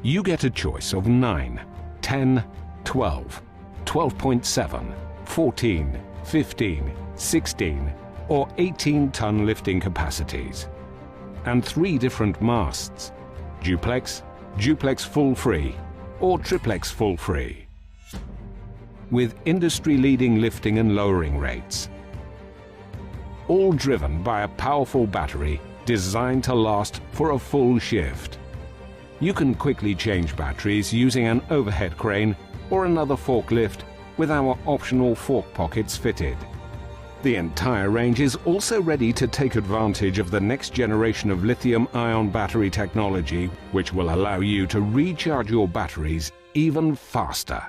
S7: You get a choice of 9, 10, 12, 12.7, 14, 15, 16 or 18-ton lifting capacities, and 3 different masts: duplex, duplex full free, or triplex full free, with industry-leading lifting and lowering rates, all driven by a powerful battery designed to last for a full shift. You can quickly change batteries using an overhead crane or another forklift with our optional fork pockets fitted. The entire range is also ready to take advantage of the next generation of lithium-ion battery technology, which will allow you to recharge your batteries even faster.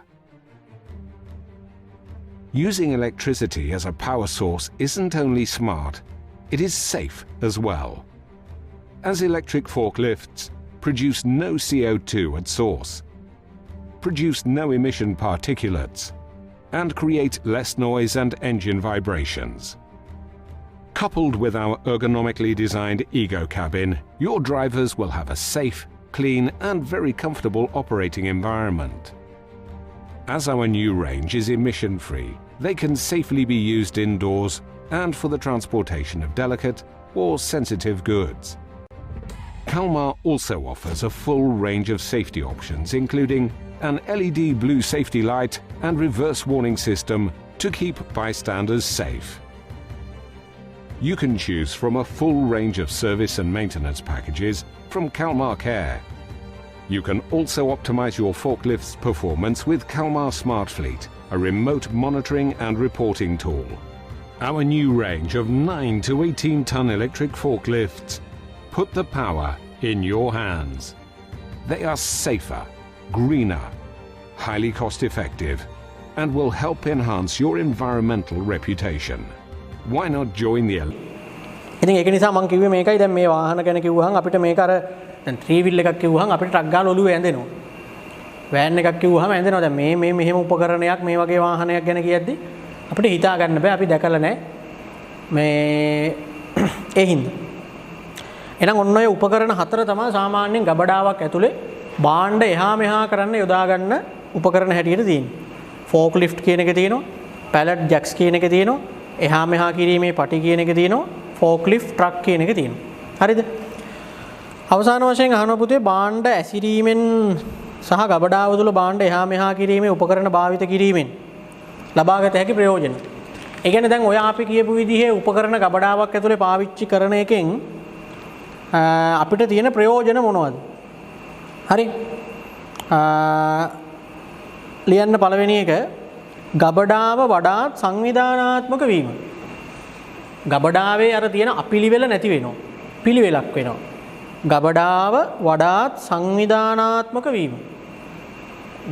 S7: Using electricity as a power source isn't only smart, it is safe as well, as electric forklifts produce no CO2 at source, produce no emission particulates, and create less noise and engine vibrations. Coupled with our ergonomically designed Ego cabin, your drivers will have a safe, clean, and very comfortable operating environment. As our new range is emission-free, they can safely be used indoors and for the transportation of delicate or sensitive goods. Kalmar also offers a full range of safety options, including an LED blue safety light and reverse warning system to keep bystanders safe. You can choose from a full range of service and maintenance packages from Kalmar Care. You can also optimize your forklift's performance with Kalmar Smart Fleet, a remote monitoring and reporting tool. Our new range of 9 to 18-ton electric forklifts put the power in your hands. They are safer, greener, highly cost-effective, and will help enhance your environmental reputation. Why not join the
S1: ඉතින් ඒක නිසා මම කිව්වේ මේකයි. දැන් මේ වාහන ගැන කිව්වහම අපිට මේක අර දැන් 3 wheel එකක් කිව්වහම අපිට ට්‍රක් ගාලා ඔළුවේ ඇඳෙනවා. වෑන් එකක් කිව්වහම ඇඳෙනවා. දැන් මේ මෙහෙම උපකරණයක් මේ වගේ වාහනයක් ගැන කියද්දි අපිට හිතා ගන්න බෑ. අපි දැකලා නැහැ. මේ ඒ හින්දා. එහෙනම් ඔන්න ඔය උපකරණ 4 තමයි සාමාන්‍යයෙන් ගබඩාවක් ඇතුලේ භාණ්ඩ එහා මෙහා කරන්න යොදා ගන්න උපකරණ හැටියට තියෙන්නේ. ෆෝක් ලිෆ්ට් කියන එක තියෙනවා, පැලට් ජැක්ස් කියන එක තියෙනවා, එහා මෙහා කිරීමේ පටි කියන එක තියෙනවා, ෆෝක් ලිෆ්ට් ට්‍රක් කියන එක තියෙනවා. හරිද? අවසාන වශයෙන් අහනවා පුතේ භාණ්ඩ ඇසිරීමෙන් සහ ගබඩාව තුළ භාණ්ඩ එහා මෙහා කිරීමේ උපකරණ භාවිත කිරීමෙන් ලබාගත හැකි ප්‍රයෝජන. ඒ කියන්නේ දැන් ඔය අපි කියපු විදිහේ උපකරණ ගබඩාවක් ඇතුලේ පාවිච්චි කරන එකෙන් අපිට තියෙන ප්‍රයෝජන මොනවද? හරි. ලියන්න පළවෙනි එක ගබඩාව වඩාත් සංවිධානාත්මක වීම. ගබඩාවේ අර තියෙන අපිලිවෙල නැති වෙනවා. පිළිවෙලක් වෙනවා. ගබඩාව වඩාත් සංවිධානාත්මක වීම.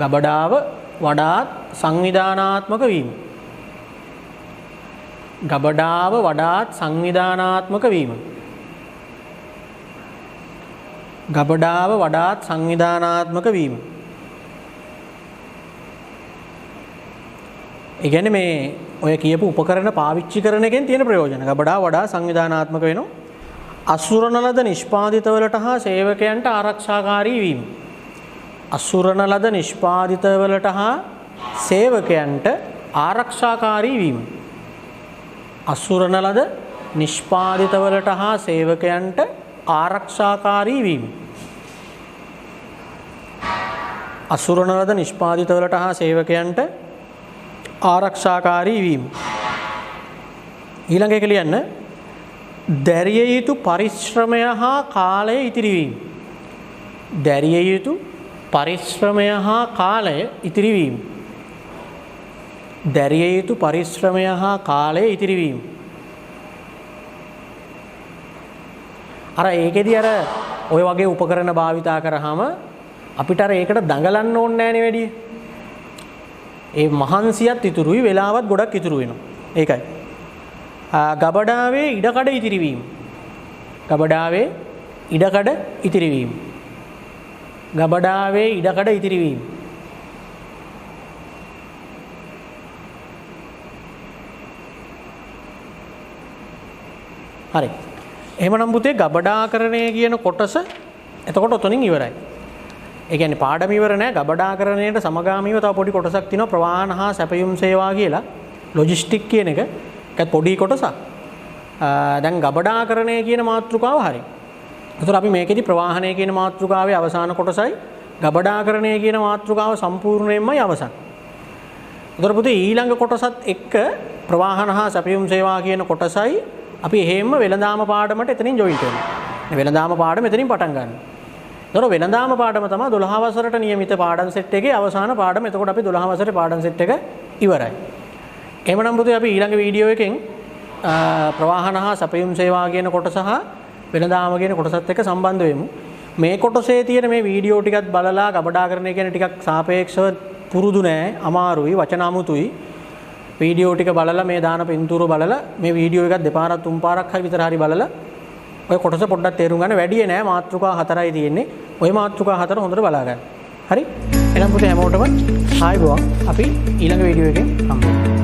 S1: ගබඩාව වඩාත් සංවිධානාත්මක වීම. ගබඩාව වඩාත් සංවිධානාත්මක වීම. ගබඩාව වඩාත් සංවිධානාත්මක වීම. ඒ කියන්නේ මේ ඔය කියපු උපකරණ පාවිච්චි කරන එකෙන් තියෙන ප්‍රයෝජන. ගබඩාව වඩා සංවිධානාත්මක වෙනවා. අසුරන ලද නිෂ්පාදිතවලට හා සේවකයන්ට ආරක්ෂාකාරී වීම. අසුරන ලද නිෂ්පාදිතවලට හා සේවකයන්ට ආරක්ෂාකාරී වීම. අසුරන ලද නිෂ්පාදිතවලට හා සේවකයන්ට ආරක්ෂාකාරී වීම. අසුරන ලද නිෂ්පාදිතවලට හා සේවකයන්ට ආරක්ෂාකාරී වීම. ඊළඟ එක ලියන්න. දැරිය යුතු පරිශ්‍රමය හා කාලය ඉතිරිවීම. දැරිය යුතු පරිශ්‍රමය හා කාලය ඉතිරිවීම. දැරිය යුතු පරිශ්‍රමය හා කාලය ඉතිරිවීම. අර ඒකෙදි අර ඔය වගේ උපකරණ භාවිතා කරාම අපිට අර ඒකට දඟලන්න ඕනේ නෑනේ වැඩි. ඒ මහන්සියත් ඉතුරුයි වෙලාවත් ගොඩක් ඉතුරු වෙනවා. ඒකයි. ගබඩාවේ ඉඩකඩ ඉතිරිවීම. ගබඩාවේ ඉඩකඩ ඉතිරිවීම. ගබඩාවේ ඉඩකඩ ඉතිරිවීම. හරි. එහෙමනම් පුතේ ගබඩාකරණය කියන කොටස එතකොට ඔතනින් ඉවරයි. ඒ කියන්නේ පාඩම ඉවර නෑ. ගබඩාකරණයට සමගාමීව තව පොඩි කොටසක් තියෙනවා ප්‍රවාහන හා සැපයුම් සේවා කියලා. ලොජිස්ටික් කියන එක. ඒකත් පොඩි කොටසක්. දැන් ගබඩාකරණය කියන මාතෘකාව හරි. ඒතර අපි මේකෙදි ප්‍රවාහනය කියන මාතෘකාවේ අවසාන කොටසයි ගබඩාකරණය කියන මාතෘකාව සම්පූර්ණයෙන්මයි අවසන්. ඒතර පුතේ ඊළඟ කොටසත් එක්ක ප්‍රවාහන හා සැපයුම් සේවා කියන කොටසයි අපි එහෙම්ම වෙළඳාම පාඩමට එතනින් ජොයින්ට් වෙනවා. මේ වෙළඳාම පාඩම එතනින් පටන් ගන්නවා. ඒතර වෙළඳාම පාඩම තමයි 12 වසරට නියමිත පාඩම් සෙට් එකේ අවසාන පාඩම. එතකොට අපි 12 වසරේ පාඩම් සෙට් එක ඉවරයි. එහෙමනම් පුතේ අපි ඊළඟ වීඩියෝ එකෙන් ප්‍රවාහන හා සැපයුම් සේවා කියන කොටස හා වෙළඳාම කියන කොටසත් එක්ක සම්බන්ධ වෙමු. මේ කොටසේ තියෙන මේ වීඩියෝ ටිකත් බලලා ගබඩාකරණය කියන ටිකක් සාපේක්ෂව පුරුදු නෑ, අමාරුයි, වචන අමුතුයි. වීඩියෝ ටික බලලා මේ දාන පින්තූර බලලා මේ වීඩියෝ එකත් දෙපාරක් තුන් පාරක් හරි විතර හරි බලලා ඔය කොටස පොඩ්ඩක් තේරුම් ගන්න. වැඩි නෑ, මාතෘකා 4යි තියෙන්නේ. ওই මාතෘකා 4 හොඳට බලා ගන්න. හරි? එහෙනම් පුතේ හැමෝටම ආයුබෝවන්. අපි ඊළඟ වීඩියෝ එකෙන් හම්බ වෙමු.